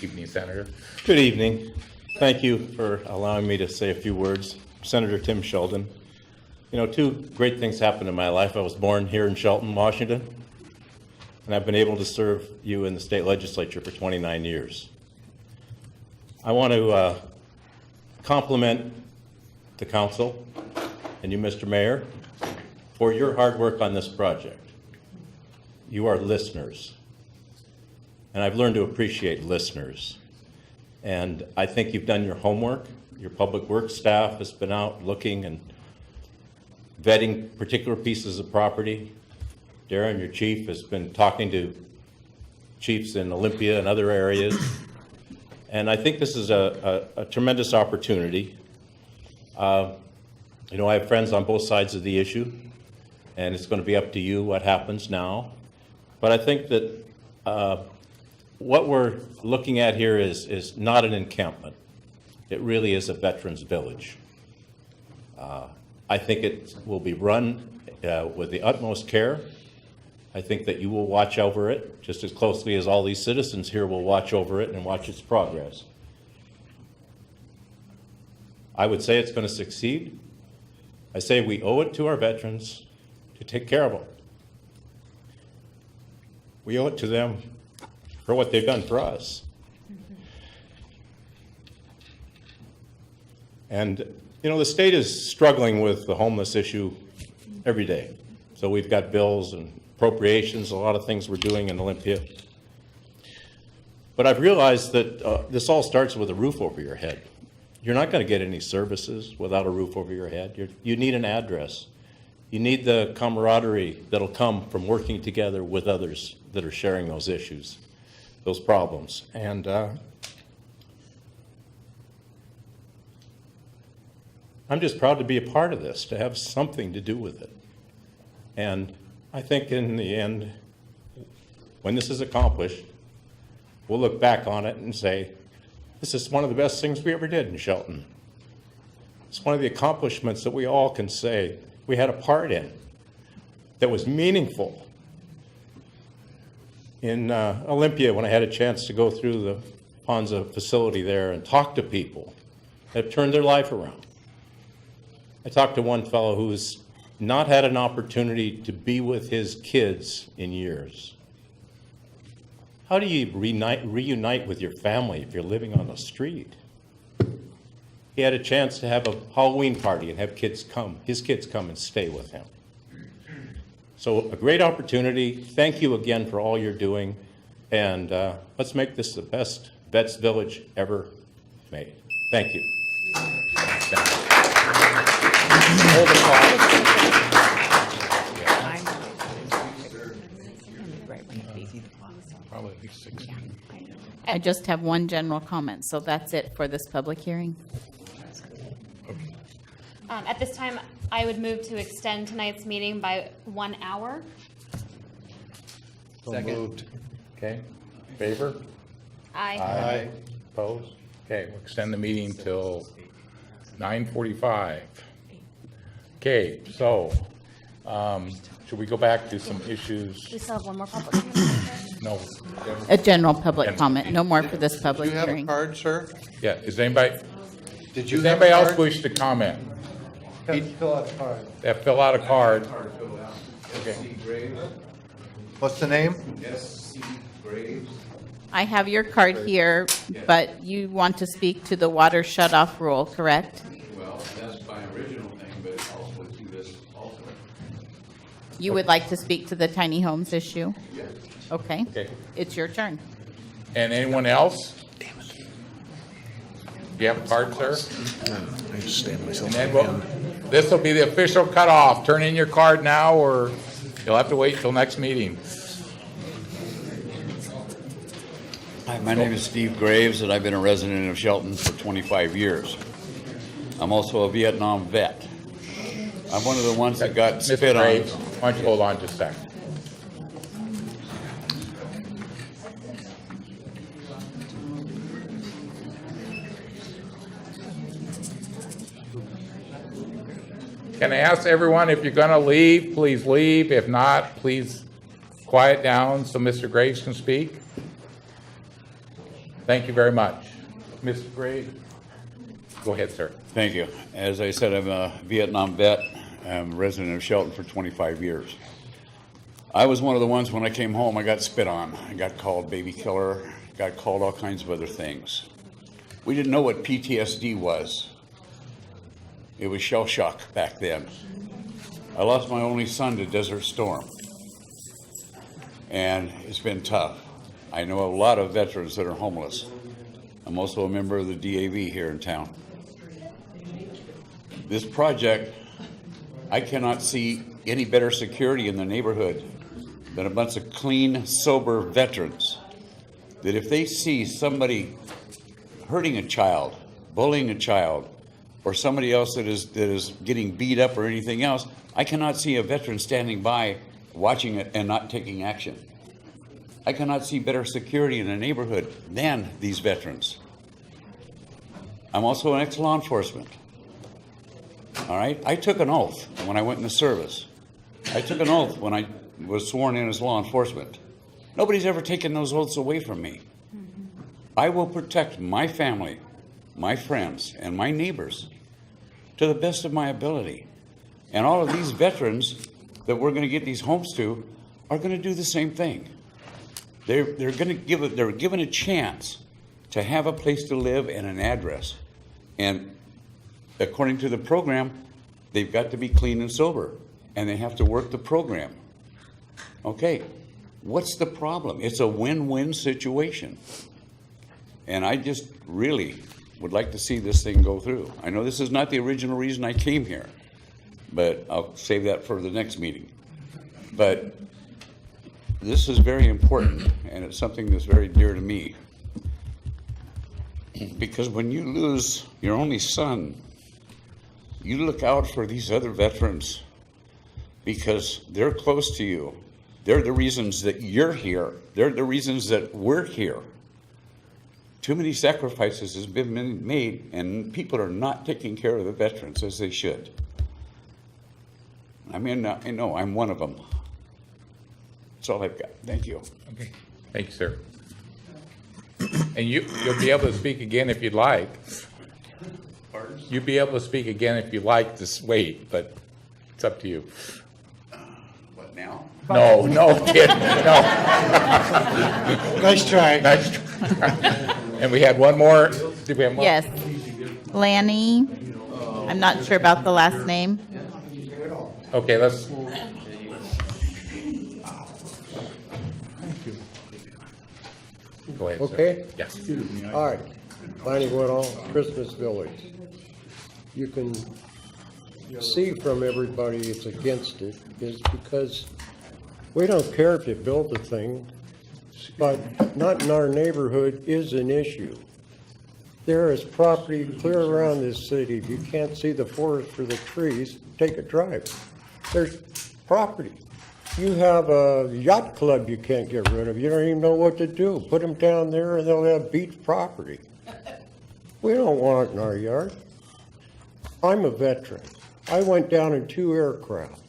Evening, Senator. Good evening. Thank you for allowing me to say a few words. Senator Tim Sheldon. You know, two great things happened in my life. I was born here in Shelton, Washington, and I've been able to serve you in the state legislature for 29 years. I want to compliment the council and you, Mr. Mayor, for your hard work on this project. You are listeners, and I've learned to appreciate listeners. And I think you've done your homework. Your public works staff has been out looking and vetting particular pieces of property. Darren, your chief, has been talking to chiefs in Olympia and other areas. And I think this is a tremendous opportunity. You know, I have friends on both sides of the issue, and it's going to be up to you what happens now. But I think that what we're looking at here is not an encampment. It really is a veterans village. I think it will be run with the utmost care. I think that you will watch over it just as closely as all these citizens here will watch over it and watch its progress. I would say it's going to succeed. I say we owe it to our veterans to take care of them. We owe it to them for what they've done for us. And, you know, the state is struggling with the homeless issue every day. So we've got bills and appropriations, a lot of things we're doing in Olympia. But I've realized that this all starts with a roof over your head. You're not going to get any services without a roof over your head. You need an address. You need the camaraderie that'll come from working together with others that are sharing those issues, those problems. And I'm just proud to be a part of this, to have something to do with it. And I think in the end, when this is accomplished, we'll look back on it and say, this is one of the best things we ever did in Shelton. It's one of the accomplishments that we all can say we had a part in. that was meaningful. In Olympia, when I had a chance to go through the Ponza facility there and talk to people that have turned their life around, I talked to one fellow who's not had an opportunity to be with his kids in years. How do you reunite with your family if you're living on the street? He had a chance to have a Halloween party and have his kids come and stay with him. So a great opportunity. Thank you again for all you're doing. And let's make this the best Vets Village ever made. Thank you. Hold the call. Probably 16. I just have one general comment, so that's it for this public hearing. At this time, I would move to extend tonight's meeting by 1 hour. So moved. Okay. Favor? Aye. Opposed? Okay, we'll extend the meeting till 9:45. Okay, so should we go back to some issues? We still have one more public hearing. No. A general public comment, no more for this public hearing. card, sir? Yeah, is anybody, Did you does have anybody a else card? wish to comment? Fill out a card. Yeah, fill out a card. Okay. What's the name? S.C. Graves. I have your card here, but you want to speak to the water shut-off rule, correct? Well, that's my original thing, but also to this also. You would like to speak to the tiny homes issue? Yes. Okay. Okay. It's your turn. And anyone else? Do you have a card, sir? I just stand myself. And then this will be the official cutoff. Turn in your card now, or you'll have to wait till next meeting. Hi, my name is Steve Graves, and I've been a resident of Shelton for 25 years. I'm also a Vietnam vet. I'm one of the ones that got Mr. spit on. Graves, why don't you hold on just a second? Can I ask everyone, if you're going to leave, please leave. If not, please quiet down so Mr. Graves can speak. Thank you very much. Mr. Graves, go ahead, sir. Thank you. As I said, I'm a Vietnam vet. I'm a resident of Shelton for 25 years. I was one of the ones when I came home, I got spit on. I got called baby killer, got called all kinds of other things. We didn't know what PTSD was. It was shell shock back then. I lost my only son to Desert Storm. And it's been tough. I know a lot of veterans that are homeless. I'm also a member of the DAV here in town. This project, I cannot see any better security in the neighborhood than a bunch of clean, sober veterans. That if they see somebody hurting a child, bullying a child, or somebody else that is getting beat up or anything else, I cannot see a veteran standing by watching it and not taking action. I cannot see better security in a neighborhood than these veterans. I'm also an ex-law enforcement. All right? I took an oath when I went in the service. I took an oath when I was sworn in as law enforcement. Nobody's ever taken those oaths away from me. I will protect my family, my friends, and my neighbors to the best of my ability. And all of these veterans that we're going to get these homes to are going to do the same thing. They're given a chance to have a place to live and an address. And according to the program, they've got to be clean and sober, and they have to work the program. Okay, what's the problem? It's a win-win situation. And I just really would like to see this thing go through. I know this is not the original reason I came here, but I'll save that for the next meeting. But this is very important, and it's something that's very dear to me. Because when you lose your only son, you look out for these other veterans because they're close to you. They're the reasons that you're here. They're the reasons that we're here. Too many sacrifices has been made, and people are not taking care of the veterans as they should. I mean, I know, I'm one of them. That's all I've got. Thank you. Okay. Thank you, sir. And you'll be able to speak again if you'd like. You'll be able to speak again if you like to wait, but it's up to you. What now? No, kid, no. Nice try. Nice try. And we had one more. Did we have more? Yes. Lanny. I'm not sure about the last name. Okay, let's. Go ahead, sir. Okay? Yes. All right. Planning Woodall, Christmas Village. You can see from everybody it's against it is because we don't care if you build the thing, but not in our neighborhood is an issue. There is property clear around this city. If you can't see the forest for the trees, take a drive. There's property. You have a yacht club you can't get rid of. You don't even know what to do. Put them down there and they'll have beach property. We don't want it in our yard. I'm a veteran. I went down in 2 aircraft.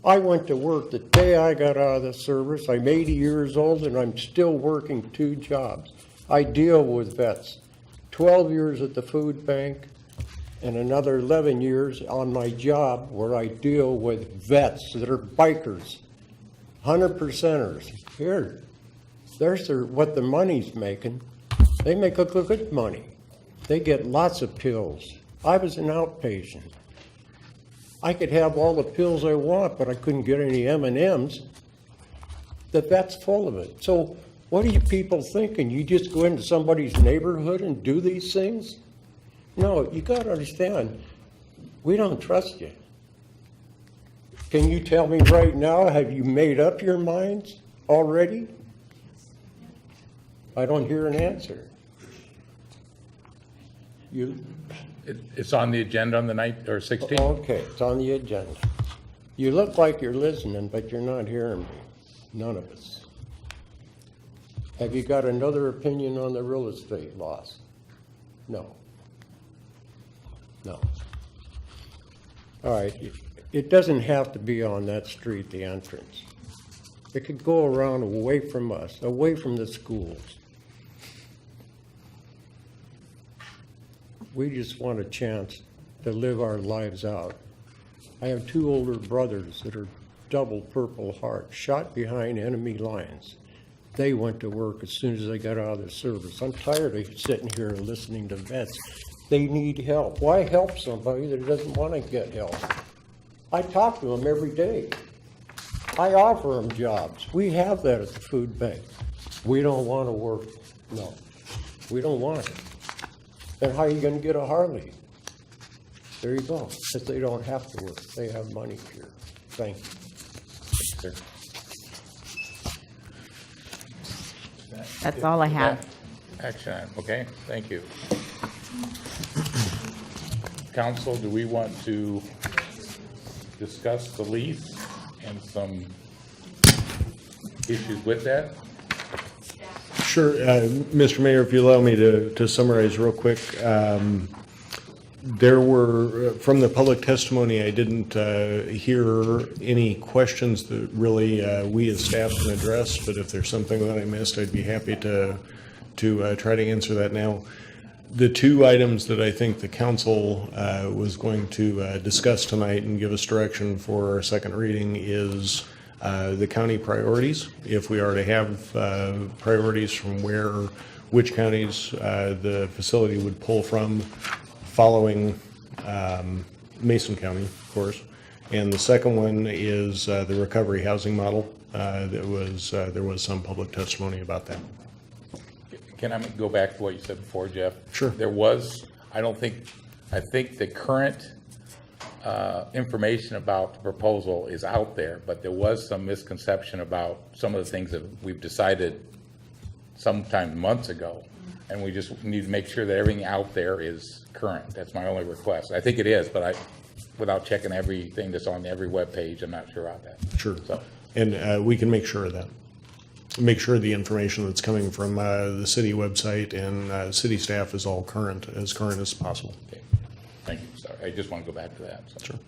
I went to work the day I got out of the service. I'm 80 years old and I'm still working 2 jobs. I deal with vets. 12 years at the food bank and another 11 years on my job where I deal with vets that are bikers, 100%ers. Here, there's what the money's making. They make a good money. They get lots of pills. I was an outpatient. I could have all the pills I want, but I couldn't get any M&Ms. The vet's full of it. So what are you people thinking? You just go into somebody's neighborhood and do these things? No, you got to understand, we don't trust you. Can you tell me right now, have you made up your minds already? I don't hear an answer. It's on the agenda on the 9th or 16th? Okay, it's on the agenda. You look like you're listening, but you're not hearing me. None of us. Have you got another opinion on the real estate laws? No. No. All right, it doesn't have to be on that street, the entrance. It could go around away from us, away from the schools. We just want a chance to live our lives out. I have 2 older brothers that are double Purple Heart, shot behind enemy lines. They went to work as soon as they got out of the service. I'm tired of sitting here and listening to vets. They need help. Why help somebody that doesn't want to get help? I talk to them every day. I offer them jobs. We have that at the food bank. We don't want to work. No, we don't want it. Then how are you going to get a Harley? There you go. Because they don't have to work. They have money here. Thank you. Sir. That's all I have. Action item, okay, thank you. Council, do we want to discuss the lease and some issues with that? Sure. Mr. Mayor, if you allow me to summarize real quick. There were, from the public testimony, I didn't hear any questions that really we as staff can address, but if there's something that I missed, I'd be happy to try to answer that now. The 2 items that I think the council was going to discuss tonight and give us direction for our second reading is the county priorities. If we are to have priorities from which counties the facility would pull from, following Mason County, of course. And the second one is the recovery housing model. There was some public testimony about that. Can I go back to what you said before, Jeff? Sure. There was, I think the current information about the proposal is out there, but there was some misconception about some of the things that we've decided sometime months ago. And we just need to make sure that everything out there is current. That's my only request. I think it is, but without checking everything that's on every web page, I'm not sure about that. Sure. So. And we can make sure of that. Make sure the information that's coming from the city website and city staff is all current as possible. Okay. Thank you. Sorry, I just want to go back to that. So. Sure.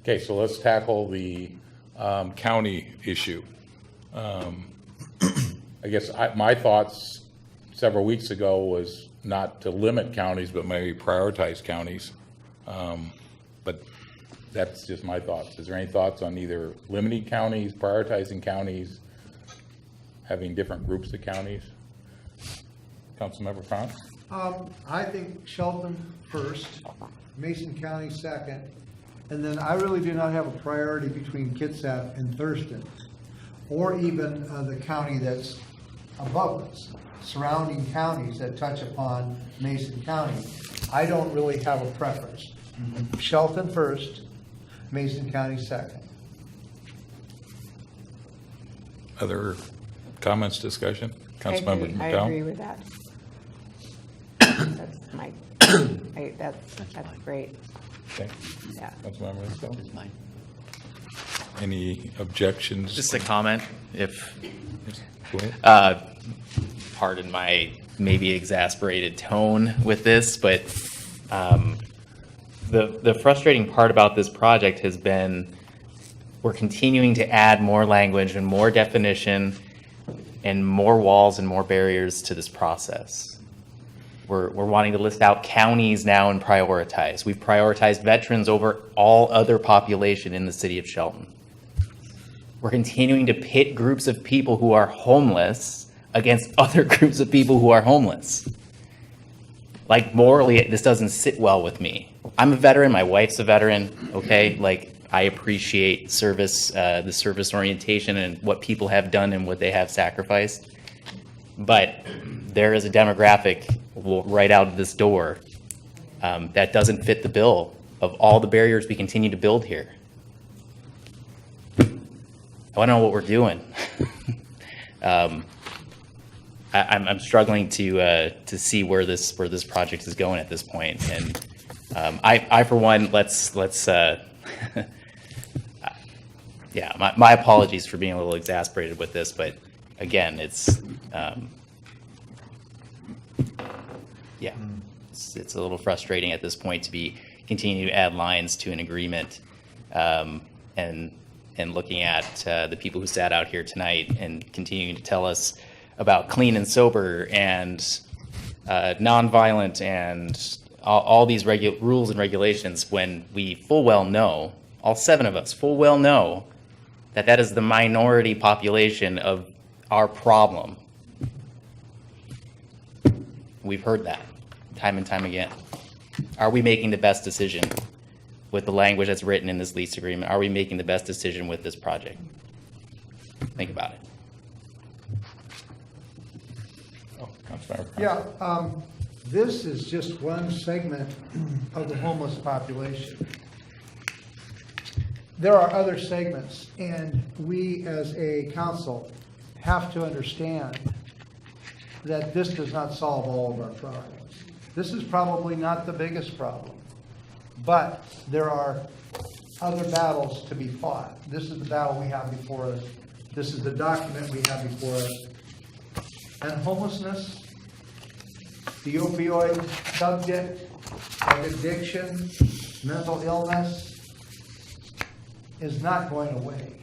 Okay, so let's tackle the county issue. I guess my thoughts several weeks ago was not to limit counties, but maybe prioritize counties. But that's just my thoughts. Is there any thoughts on either limiting counties, prioritizing counties, having different groups of counties? Councilmember Franz? I think Shelton first, Mason County second, and then I really do not have a priority between Kitsap and Thurston, or even the county that's above us, surrounding counties that touch upon Mason County. I don't really have a preference. Shelton first, Mason County second. Other comments, discussion? Councilmember I McDowell? agree with that. That's my, that's great. Okay. Yeah. Councilmember Isbell? Any objections? Just a comment, if, Go ahead. pardon my maybe exasperated tone with this, but the frustrating part about this project has been we're continuing to add more language and more definition and more walls and more barriers to this process. We're wanting to list out counties now and prioritize. We've prioritized veterans over all other population in the city of Shelton. We're continuing to pit groups of people who are homeless against other groups of people who are homeless. Like, morally, this doesn't sit well with me. I'm a veteran, my wife's a veteran, okay? Like, I appreciate service, the service orientation and what people have done and what they have sacrificed. But there is a demographic right out of this door that doesn't fit the bill of all the barriers we continue to build here. I want to know what we're doing. I'm struggling to see where this project is going at this point, and I for one, let's yeah, my apologies for being a little exasperated with this, but again, it's yeah, it's a little frustrating at this point to be continuing to add lines to an agreement, and looking at the people who sat out here tonight and continuing to tell us about clean and sober and nonviolent and all these rules and regulations, when we full well know, all 7 of us full well know, that that is the minority population of our problem. We've heard that time and time again. Are we making the best decision with the language that's written in this lease agreement? Are we making the best decision with this project? Think about it. Yeah, this is just one segment of the homeless population. There are other segments, and we as a council have to understand that this does not solve all of our problems. This is probably not the biggest problem, but there are other battles to be fought. This is the battle we have before us. This is the document we have before us. And homelessness, the opioid subject, and addiction, mental illness is not going away.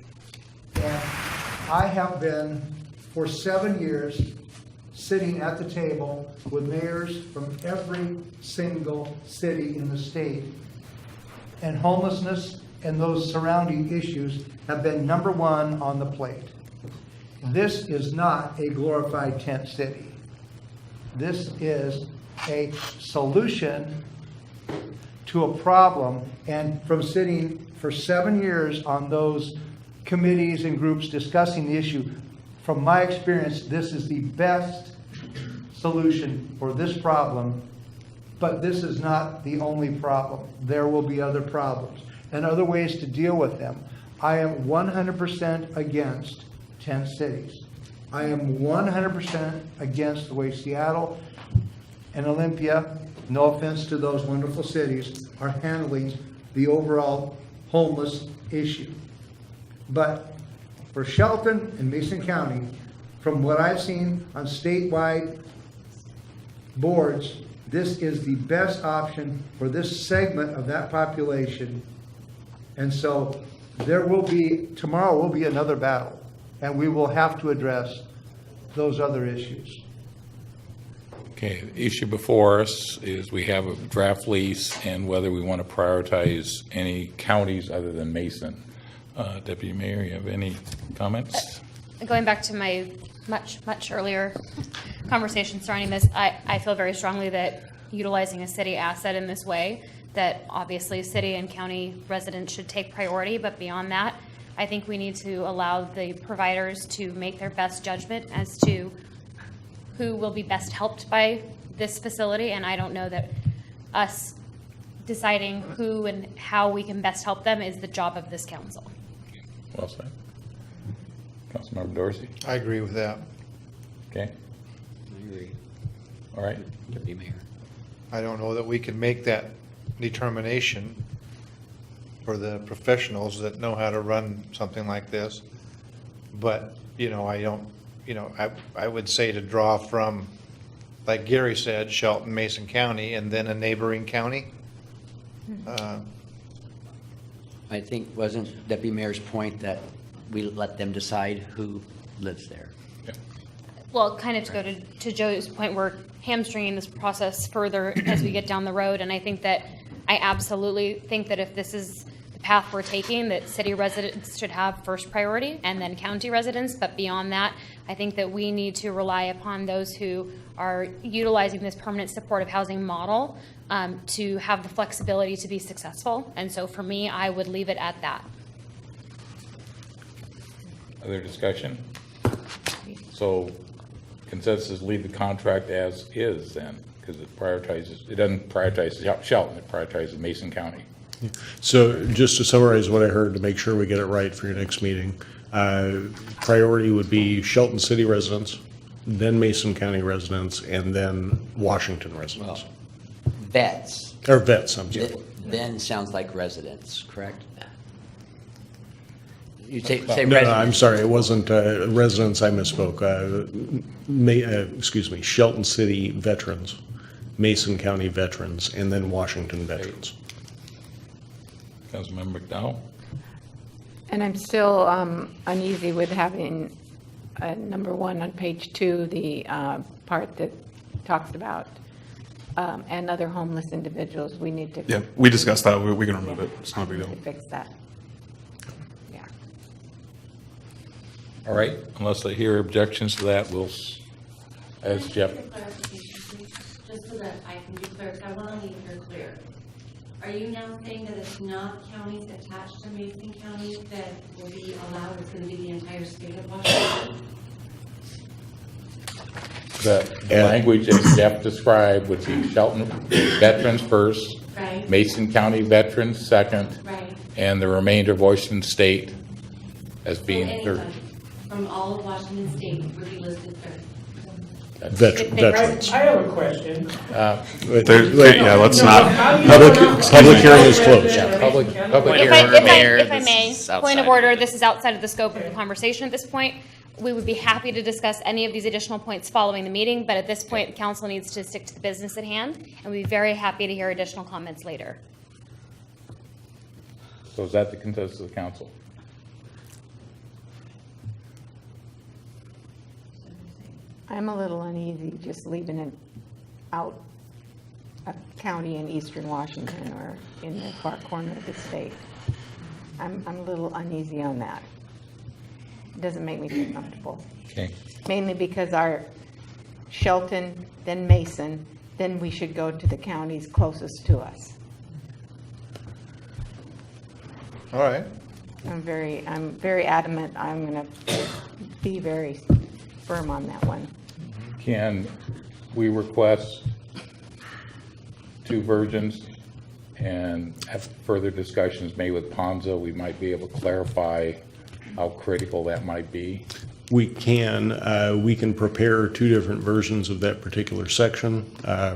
And I have been, for 7 years, sitting at the table with mayors from every single city in the state. And homelessness and those surrounding issues have been #1 on the plate. This is not a glorified tent city. This is a solution to a problem, and from sitting for 7 years on those committees and groups discussing the issue, from my experience, this is the best solution for this problem, but this is not the only problem. There will be other problems and other ways to deal with them. I am 100% against tent cities. I am 100% against the way Seattle and Olympia, no offense to those wonderful cities, are handling the overall homeless issue. But for Shelton and Mason County, from what I've seen on statewide boards, this is the best option for this segment of that population And so tomorrow will be another battle, and we will have to address those other issues. Okay, the issue before us is we have a draft lease and whether we want to prioritize any counties other than Mason. Deputy Mayor, you have any comments? Going back to my much earlier conversation surrounding this, I feel very strongly that utilizing a city asset in this way, that obviously city and county residents should take priority, but beyond that, I think we need to allow the providers to make their best judgment as to who will be best helped by this facility, and I don't know that us deciding who and how we can best help them is the job of this council. Well said. Councilmember Dorsey? I agree with that. Okay. I agree. All right. Deputy Mayor. I don't know that we can make that determination for the professionals that know how to run something like this. But, I would say to draw from, like Gary said, Shelton, Mason County, and then a neighboring county. I think, wasn't Deputy Mayor's point that we let them decide who lives there? Well, kind of to go to Joe's point, we're hamstringing this process further as we get down the road, and I absolutely think that if this is the path we're taking, that city residents should have first priority and then county residents, but beyond that, I think that we need to rely upon those who are utilizing this permanent supportive housing model to have the flexibility to be successful, and so for me, I would leave it at that. Other discussion? So consensus, leave the contract as is then, because it doesn't prioritize Shelton, it prioritizes Mason County. So just to summarize what I heard to make sure we get it right for your next meeting, priority would be Shelton City residents, then Mason County residents, and then Washington residents. Vets. Or vets, I'm sorry. Then sounds like residents, correct? You say No, residents. I'm sorry, it wasn't residents, I misspoke. Excuse me, Shelton City veterans, Mason County veterans, and then Washington veterans. Councilmember McDowell? And I'm still uneasy with having number 1 on page 2, the part that talks about and other homeless individuals. We need to. Yeah, we discussed that. We can remove it. It's not a big deal. Fix that. Yeah. All right, unless I hear objections to that, we'll, as Jeff. Just so that I can be clear, because I want to leave here clear. Are you now saying that it's not counties attached to Mason County that will be allowed, it's going to be the entire state of Washington? The language as Jeff described would be Shelton veterans first, Right. Mason County veterans second, Right. and the remainder of Washington State as So being third. anybody from all of Washington state would be listed third. Veterans. I have a question. Yeah, let's not. Public hearing is closed. Yeah, public If I may, point of order, this is outside of the scope of the conversation at this point. We would be happy to discuss any of these additional points following the meeting, but at this point, council needs to stick to the business at hand, and we'd be very happy to hear additional comments later. So is that the consensus of the council? I'm a little uneasy just leaving it out a county in eastern Washington or in the far corner of the state. I'm a little uneasy on that. It doesn't make me feel comfortable. Okay. Mainly because our Shelton, then Mason, then we should go to the counties closest to us. All right. I'm very adamant. I'm going to be very firm on that one. Can we request 2 versions and have further discussions made with Ponza? We might be able to clarify how critical that might be. We can prepare 2 different versions of that particular section,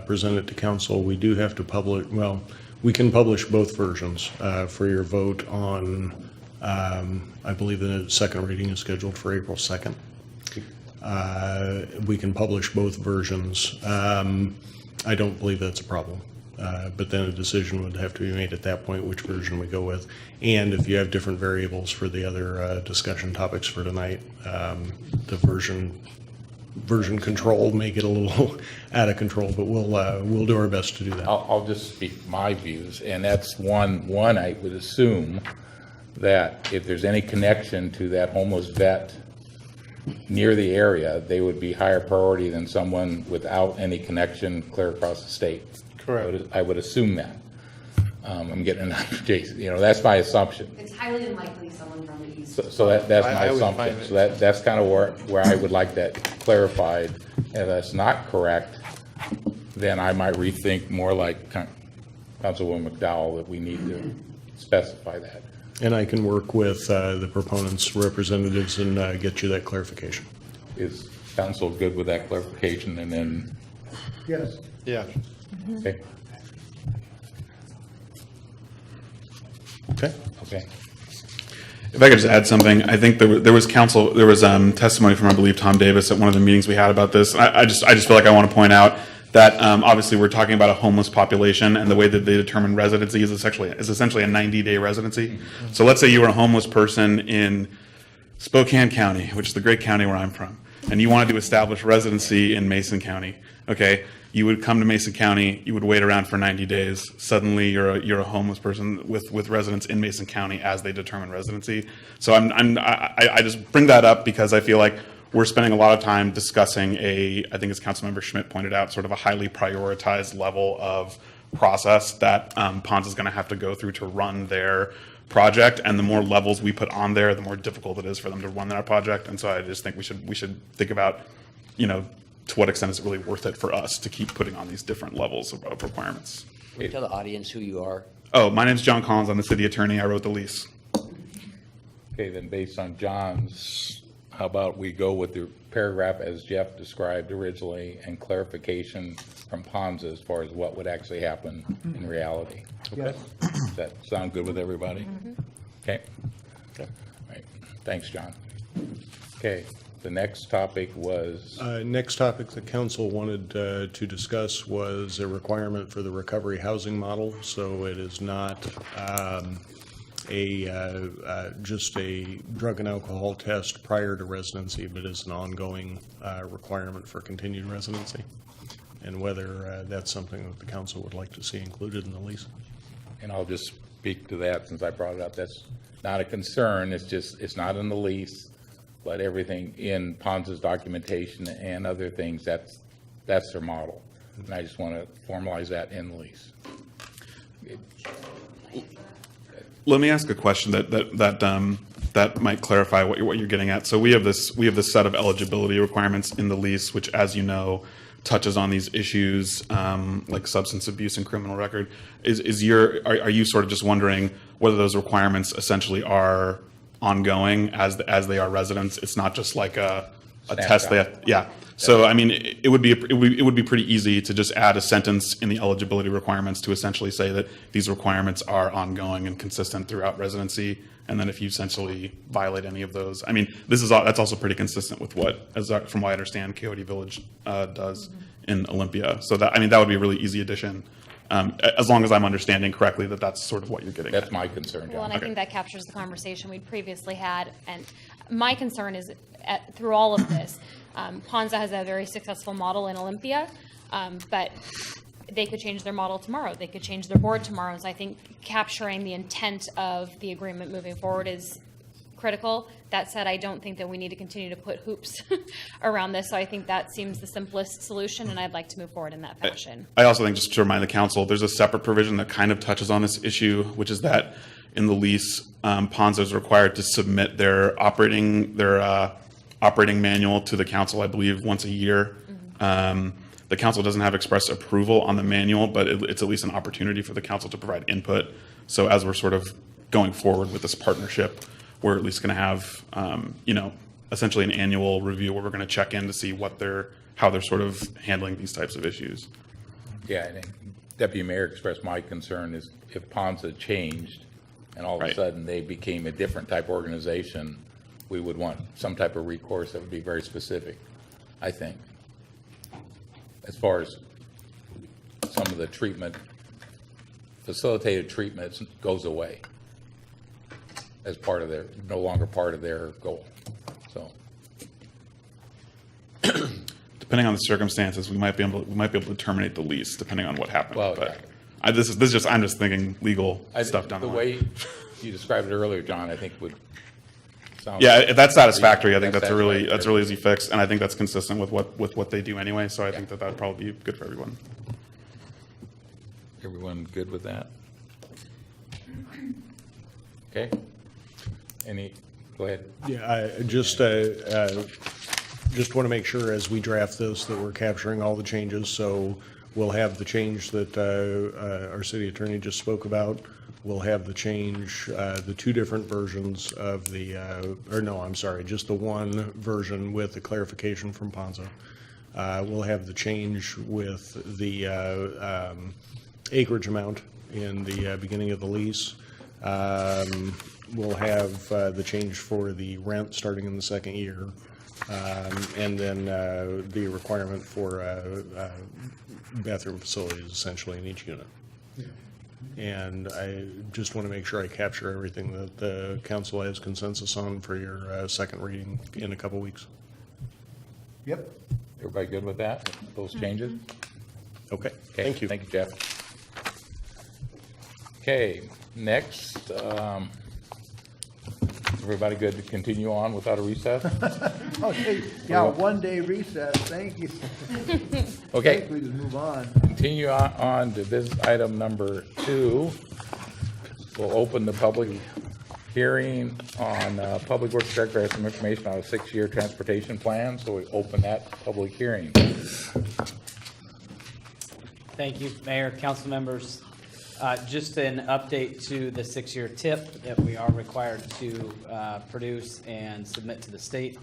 present it to council. We do have to publish, well, we can publish both versions for your vote on, I believe the second reading is scheduled for April 2nd. We can publish both versions. I don't believe that's a problem. But then a decision would have to be made at that point, which version we go with. And if you have different variables for the other discussion topics for tonight, the version control may get a little out of control, but we'll do our best to do that. I'll just speak my views, and that's one I would assume that if there's any connection to that homeless vet near the area, they would be higher priority than someone without any connection clear across the state. Correct. I would assume that. I'm getting, Jason, that's my assumption. It's highly unlikely someone from the east. So that's my I would assumption. find So that's kind of where I would like that clarified. If that's not correct, then I might rethink more like Councilwoman McDowell that we need to specify that. And I can work with the proponents' representatives and get you that clarification. Is council good with that clarification? And then, Yes. Yeah. okay, Okay? okay. If I could just add something, I think there was testimony from, I believe, Tom Davis at one of the meetings we had about this. I just feel like I want to point out that obviously we're talking about a homeless population, and the way that they determine residency is essentially a 90-day residency. So let's say you were a homeless person in Spokane County, which is the great county where I'm from, and you wanted to establish residency in Mason County. Okay, you would come to Mason County, you would wait around for 90 days. Suddenly, you're a homeless person with residence in Mason County as they determine residency. So I just bring that up because I feel like we're spending a lot of time discussing I think as Councilmember Schmidt pointed out, sort of a highly prioritized level of process that Ponza is going to have to go through to run their project. And the more levels we put on there, the more difficult it is for them to run that project. And so I just think we should think about, to what extent is it really worth it for us to keep putting on these different levels of requirements. Can you tell the audience who you are? Oh, my name's John Collins. I'm the city attorney. I wrote the lease. Okay, then based on John's, how about we go with the paragraph as Jeff described originally and clarification from Ponza as far as what would actually happen in reality? Yes. Does that sound good with everybody? Okay. All right. Thanks, John. Okay, the next topic was, Next topic the council wanted to discuss was a requirement for the recovery housing model. So it is not just a drug and alcohol test prior to residency, but is an ongoing requirement for continued residency. And whether that's something that the council would like to see included in the lease. and I'll just speak to that since I brought it up. That's not a concern. It's not in the lease, but everything in Ponza's documentation and other things, that's their model. And I just want to formalize that in the lease. Let me ask a question that might clarify what you're getting at. So we have this set of eligibility requirements in the lease, which, as you know, touches on these issues like substance abuse and criminal record. Are you sort of just wondering whether those requirements essentially are ongoing as they are residents? It's not just like a test they have. Yeah. So I mean, it would be pretty easy to just add a sentence in the eligibility requirements to essentially say that these requirements are ongoing and consistent throughout residency. And then if you essentially violate any of those, I mean, that's also pretty consistent with from what I understand, Coyote Village does in Olympia. So that would be a really easy addition, as long as I'm understanding correctly that that's sort of what you're getting. That's my concern, John. Well, and I think that captures the conversation we'd previously had. And my concern is through all of this, Ponza has a very successful model in Olympia, but they could change their model tomorrow. They could change their board tomorrow. So I think capturing the intent of the agreement moving forward is critical. That said, I don't think that we need to continue to put hoops around this. So I think that seems the simplest solution, and I'd like to move forward in that fashion. I also think, just to remind the council, there's a separate provision that kind of touches on this issue, which is that in the lease, Ponza is required to submit their operating manual to the council, I believe, once a year. The council doesn't have express approval on the manual, but it's at least an opportunity for the council to provide input. So as we're sort of going forward with this partnership, we're at least going to have, essentially an annual review where we're going to check in to see how they're sort of handling these types of issues. Yeah, I think Deputy Mayor expressed my concern is if Ponza changed and all of a sudden they became a different type of organization, we would want some type of recourse that would be very specific, I think, as far as some of the treatment facilitated treatment goes away as part of their, no longer part of their goal. So, Depending on the circumstances, we might be able to terminate the lease, depending on what happened. Well, But I'm just thinking legal stuff down the the line. way you described it earlier, John, I think would sound. Yeah, if that's satisfactory, I think that's a satisfactory. really easy fix, and I think that's consistent with what they do anyway, so I think that that'd probably be good for everyone. Everyone good with that? Okay. Go ahead. Yeah, I just want to make sure as we draft this that we're capturing all the changes. So we'll have the change that our city attorney just spoke about. We'll have the change, the two different versions of the, or no, I'm sorry, just the one version with the clarification from Ponza. We'll have the change with the acreage amount in the beginning of the lease. We'll have the change for the rent starting in the second year. And then the requirement for bathroom facilities essentially in each unit. And I just want to make sure I capture everything that the council has consensus on for your second reading in a couple weeks. Yep. Everybody good with that, those changes? Okay, thank you. Thank you, Jeff. Okay, next, everybody good to continue on without a recess? Okay, yeah, 1 day recess, thank you. Okay. I think we just move on. Continue on to business item number 2. We'll open the public hearing on Public Works Director has some information on a 6-year transportation plan, so we open that public hearing. Thank you, Mayor, council members. Just an update to the 6-year TIP that we are required to produce and submit to the state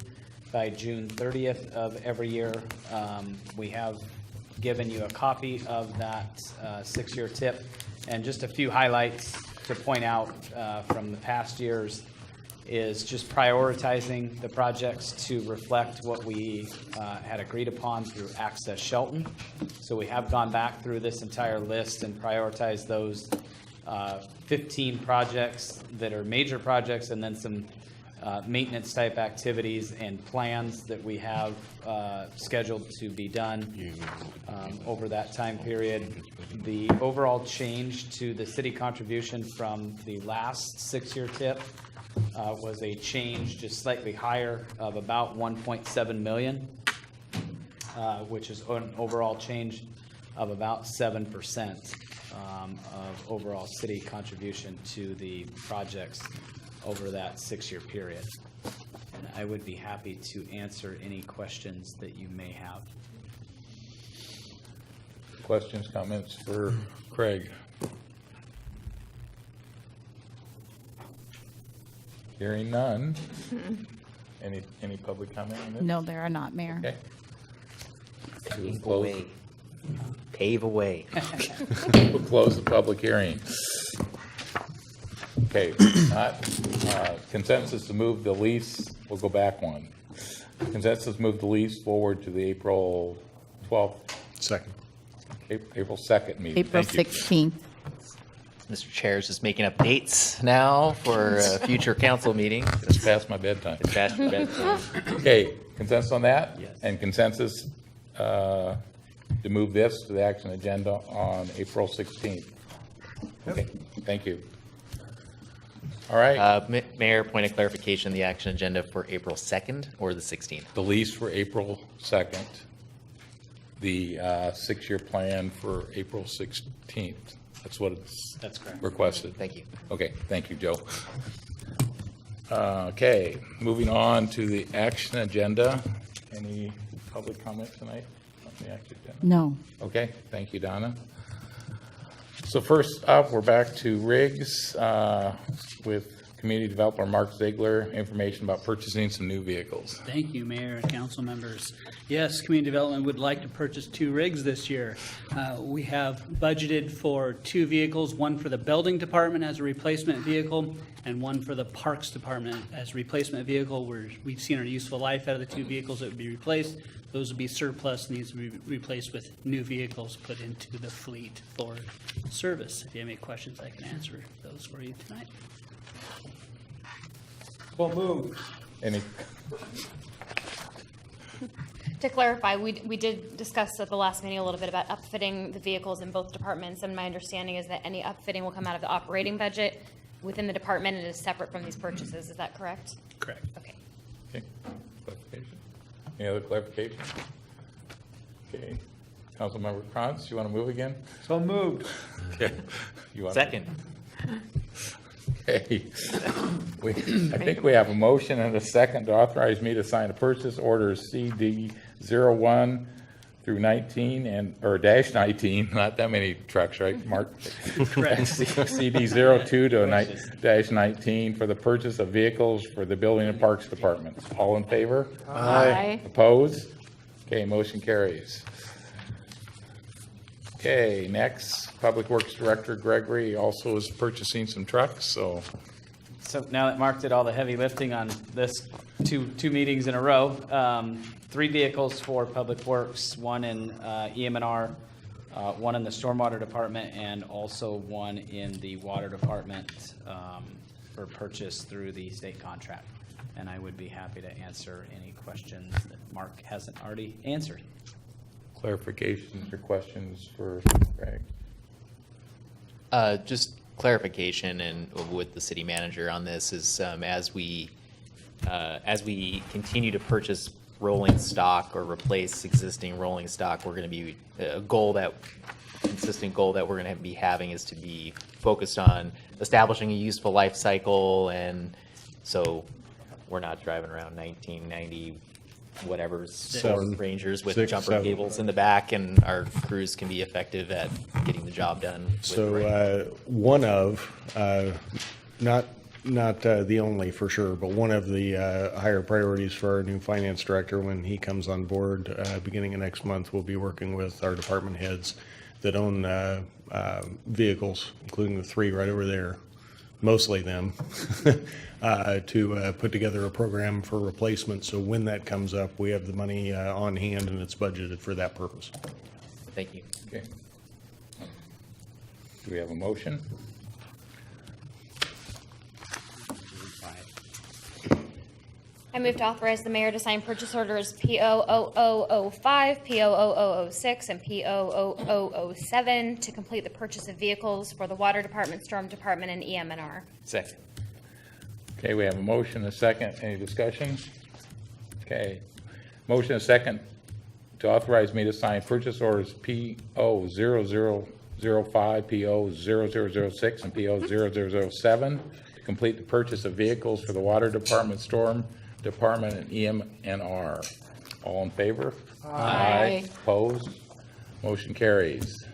by June 30th of every year. We have given you a copy of that 6-year TIP, and just a few highlights to point out from the past years is just prioritizing the projects to reflect what we had agreed upon through Access Shelton. So we have gone back through this entire list and prioritized those 15 projects that are major projects, and then some maintenance type activities and plans that we have scheduled to be done over that time period. The overall change to the city contribution from the last 6-year TIP was a change just slightly higher of about 1.7 million, which is an overall change of about 7% of overall city contribution to the projects over that 6-year period. And I would be happy to answer any questions that you may have. Questions, comments for Craig? Hearing none. Any public comment on this? No, there are not, Mayor. Okay. Pave away. Pave away. We'll close the public hearing. Okay, consensus to move the lease, we'll go back one. Consensus move the lease forward to the April 12th. Second. April 2nd meeting. April Thank you. 16th. Mr. Chair is just making up dates now for a future council meeting. It's past my bedtime. It's past your bedtime. Okay, consensus on that? Yes. And consensus to move this to the action agenda on April 16th? Okay, thank you. All right. Mayor, point of clarification, the action agenda for April 2nd or the 16th? The lease for April 2nd, the 6-year plan for April 16th. That's what it's That's correct. requested. Thank you. Okay, thank you, Joe. Okay, moving on to the action agenda. Any public comment tonight on the action agenda? No. Okay, thank you, Donna. So first up, we're back to Riggs with Community Developer Mark Ziegler, information about purchasing some new vehicles. Thank you, Mayor and council members. Yes, Community Development would like to purchase 2 rigs this year. We have budgeted for 2 vehicles, one for the building department as a replacement vehicle and one for the parks department as a replacement vehicle. We've seen our useful life out of the 2 vehicles that would be replaced. those would be surplus, needs to be replaced with new vehicles put into the fleet for service. If you have any questions, I can answer those for you tonight. Well moved. Any, To clarify, we did discuss at the last meeting a little bit about upfitting the vehicles in both departments, and my understanding is that any upfitting will come out of the operating budget within the department and is separate from these purchases. Is that correct? Correct. Okay. okay, clarification. Any other clarification? Okay. Councilmember Krantz, you want to move again? So moved. Okay. You want Second. Okay. I think we have a motion and a second to authorize me to sign a purchase orders CD 01 through 19 or dash 19, not that many trucks, right, Mark? Correct. CD 02 to dash 19 for the purchase of vehicles for the Building and Parks Departments. All in favor? Aye. Opposed? Okay, motion carries. Okay, next, Public Works Director Gregory also is purchasing some trucks, so. So now that Mark did all the heavy lifting on this two meetings in a row, 3 vehicles for Public Works, one in EM&R, one in the Stormwater Department, and also one in the Water Department for purchase through the state contract. And I would be happy to answer any questions that Mark hasn't already answered. Clarifications or questions for Greg? Just clarification and with the city manager on this is as we continue to purchase rolling stock or replace existing rolling stock, we're going to be consistent goal that we're going to be having is to be focused on establishing a useful life cycle, and so we're not driving around 1990 whatever Ford Rangers with jumper cables in the back, and our crews can be effective at getting the job done. So one of, not the only for sure, but one of the higher priorities for our new finance director when he comes on board beginning of next month, we'll be working with our department heads that own vehicles, including the 3 right over there, mostly them, to put together a program for replacement. So when that comes up, we have the money on hand and it's budgeted for that purpose. Thank you. Okay. Do we have a motion? I move to authorize the mayor to sign purchase orders P00005, P00006, and P00007 to complete the purchase of vehicles for the Water Department, Storm Department, and EM&R. Second. Okay, we have a motion, a second. Any discussion? Okay. Motion, a second to authorize me to sign purchase orders P00005, P00006, and P00007 to complete the purchase of vehicles for the Water Department, Storm Department, and EM&R. All in favor? Aye. Opposed? Motion carries.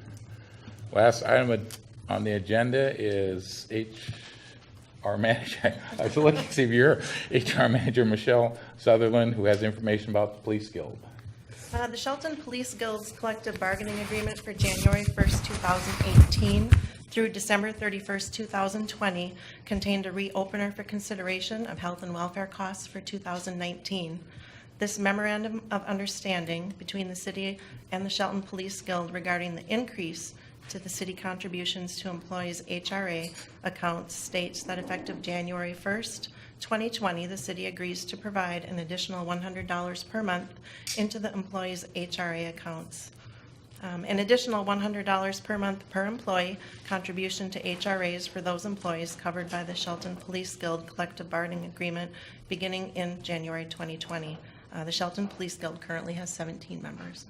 Last item on the agenda is HR manager. I was looking to see if you're HR manager Michelle Sutherland, who has information about the Police Guild. The Shelton Police Guild's collective bargaining agreement for January 1st, 2018 through December 31st, 2020 contained a reopener for consideration of health and welfare costs for 2019. This memorandum of understanding between the city and the Shelton Police Guild regarding the increase to the city contributions to employees' HRA accounts states that effective January 1st, 2020, the city agrees to provide an additional $100 per month into the employees' HRA accounts. An additional $100 per month per employee contribution to HRAs for those employees covered by the Shelton Police Guild collective bargaining agreement beginning in January 2020. The Shelton Police Guild currently has 17 members.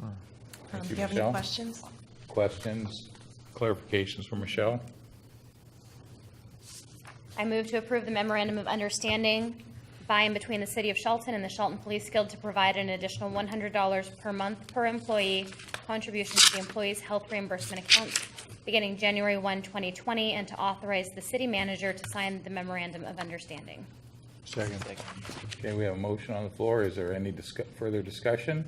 Do you have any questions? Questions, clarifications for Michelle? I move to approve the memorandum of understanding by and between the City of Shelton and the Shelton Police Guild to provide an additional $100 per month per employee contribution to the employees' health reimbursement accounts beginning January 1, 2020, and to authorize the city manager to sign the memorandum of understanding. Second. Okay, we have a motion on the floor. Is there any further discussion?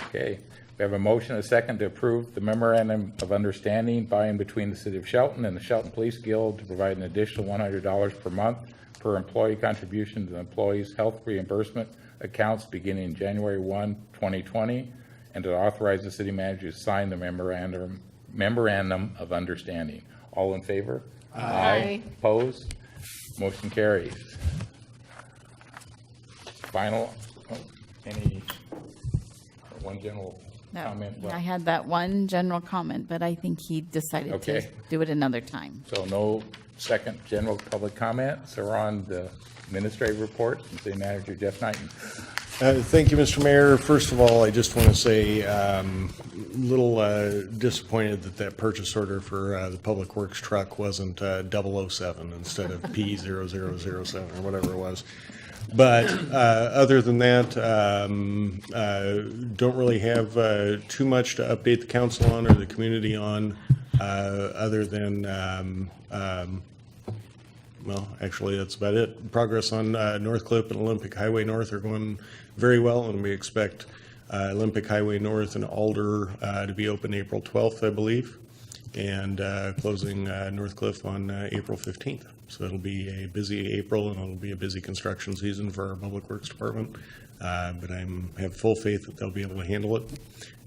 Okay, we have a motion, a second to approve the memorandum of understanding by and between the City of Shelton and the Shelton Police Guild to provide an additional $100 per month per employee contribution to the employees' health reimbursement accounts beginning January 1, 2020, and to authorize the city manager to sign the memorandum of understanding. All in favor? Aye. Opposed? Motion carries. Final, any, one general No, comment? I had that one general comment, but I think he decided to Okay. do it another time. So no second general public comment. So we're on the administrative report from City Manager Jeff Knighton. Thank you, Mr. Mayor. First of all, I just want to say, a little disappointed that purchase order for the Public Works truck wasn't 007 instead of P0007 or whatever it was. But other than that, don't really have too much to update the council on or the community on, other than, well, actually, that's about it. Progress on Northcliffe and Olympic Highway North are going very well, and we expect Olympic Highway North and Alder to be open April 12th, I believe, and closing Northcliffe on April 15th. So it'll be a busy April, and it'll be a busy construction season for our Public Works Department. But I have full faith that they'll be able to handle it,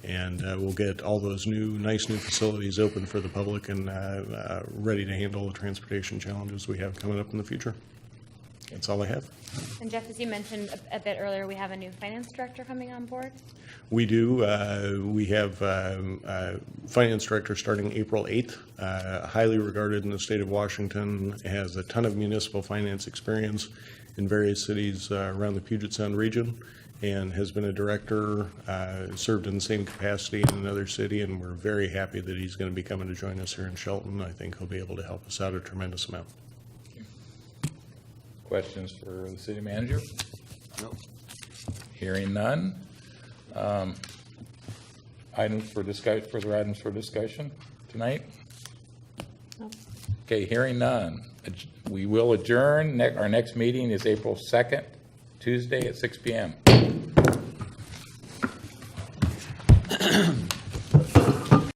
and we'll get all those nice new facilities open for the public and ready to handle the transportation challenges we have coming up in the future. That's all I have. And Jeff, as you mentioned a bit earlier, we have a new finance director coming on board. We do. We have finance director starting April 8th, highly regarded in the state of Washington, has a ton of municipal finance experience in various cities around the Puget Sound region, and has been a director, served in the same capacity in another city, and we're very happy that he's going to be coming to join us here in Shelton. I think he'll be able to help us out a tremendous amount. Questions for the city manager? No. Hearing none. Items for discussion, further items for discussion tonight? Okay, hearing none. We will adjourn. Our next meeting is April 2nd, Tuesday at 6 p.m.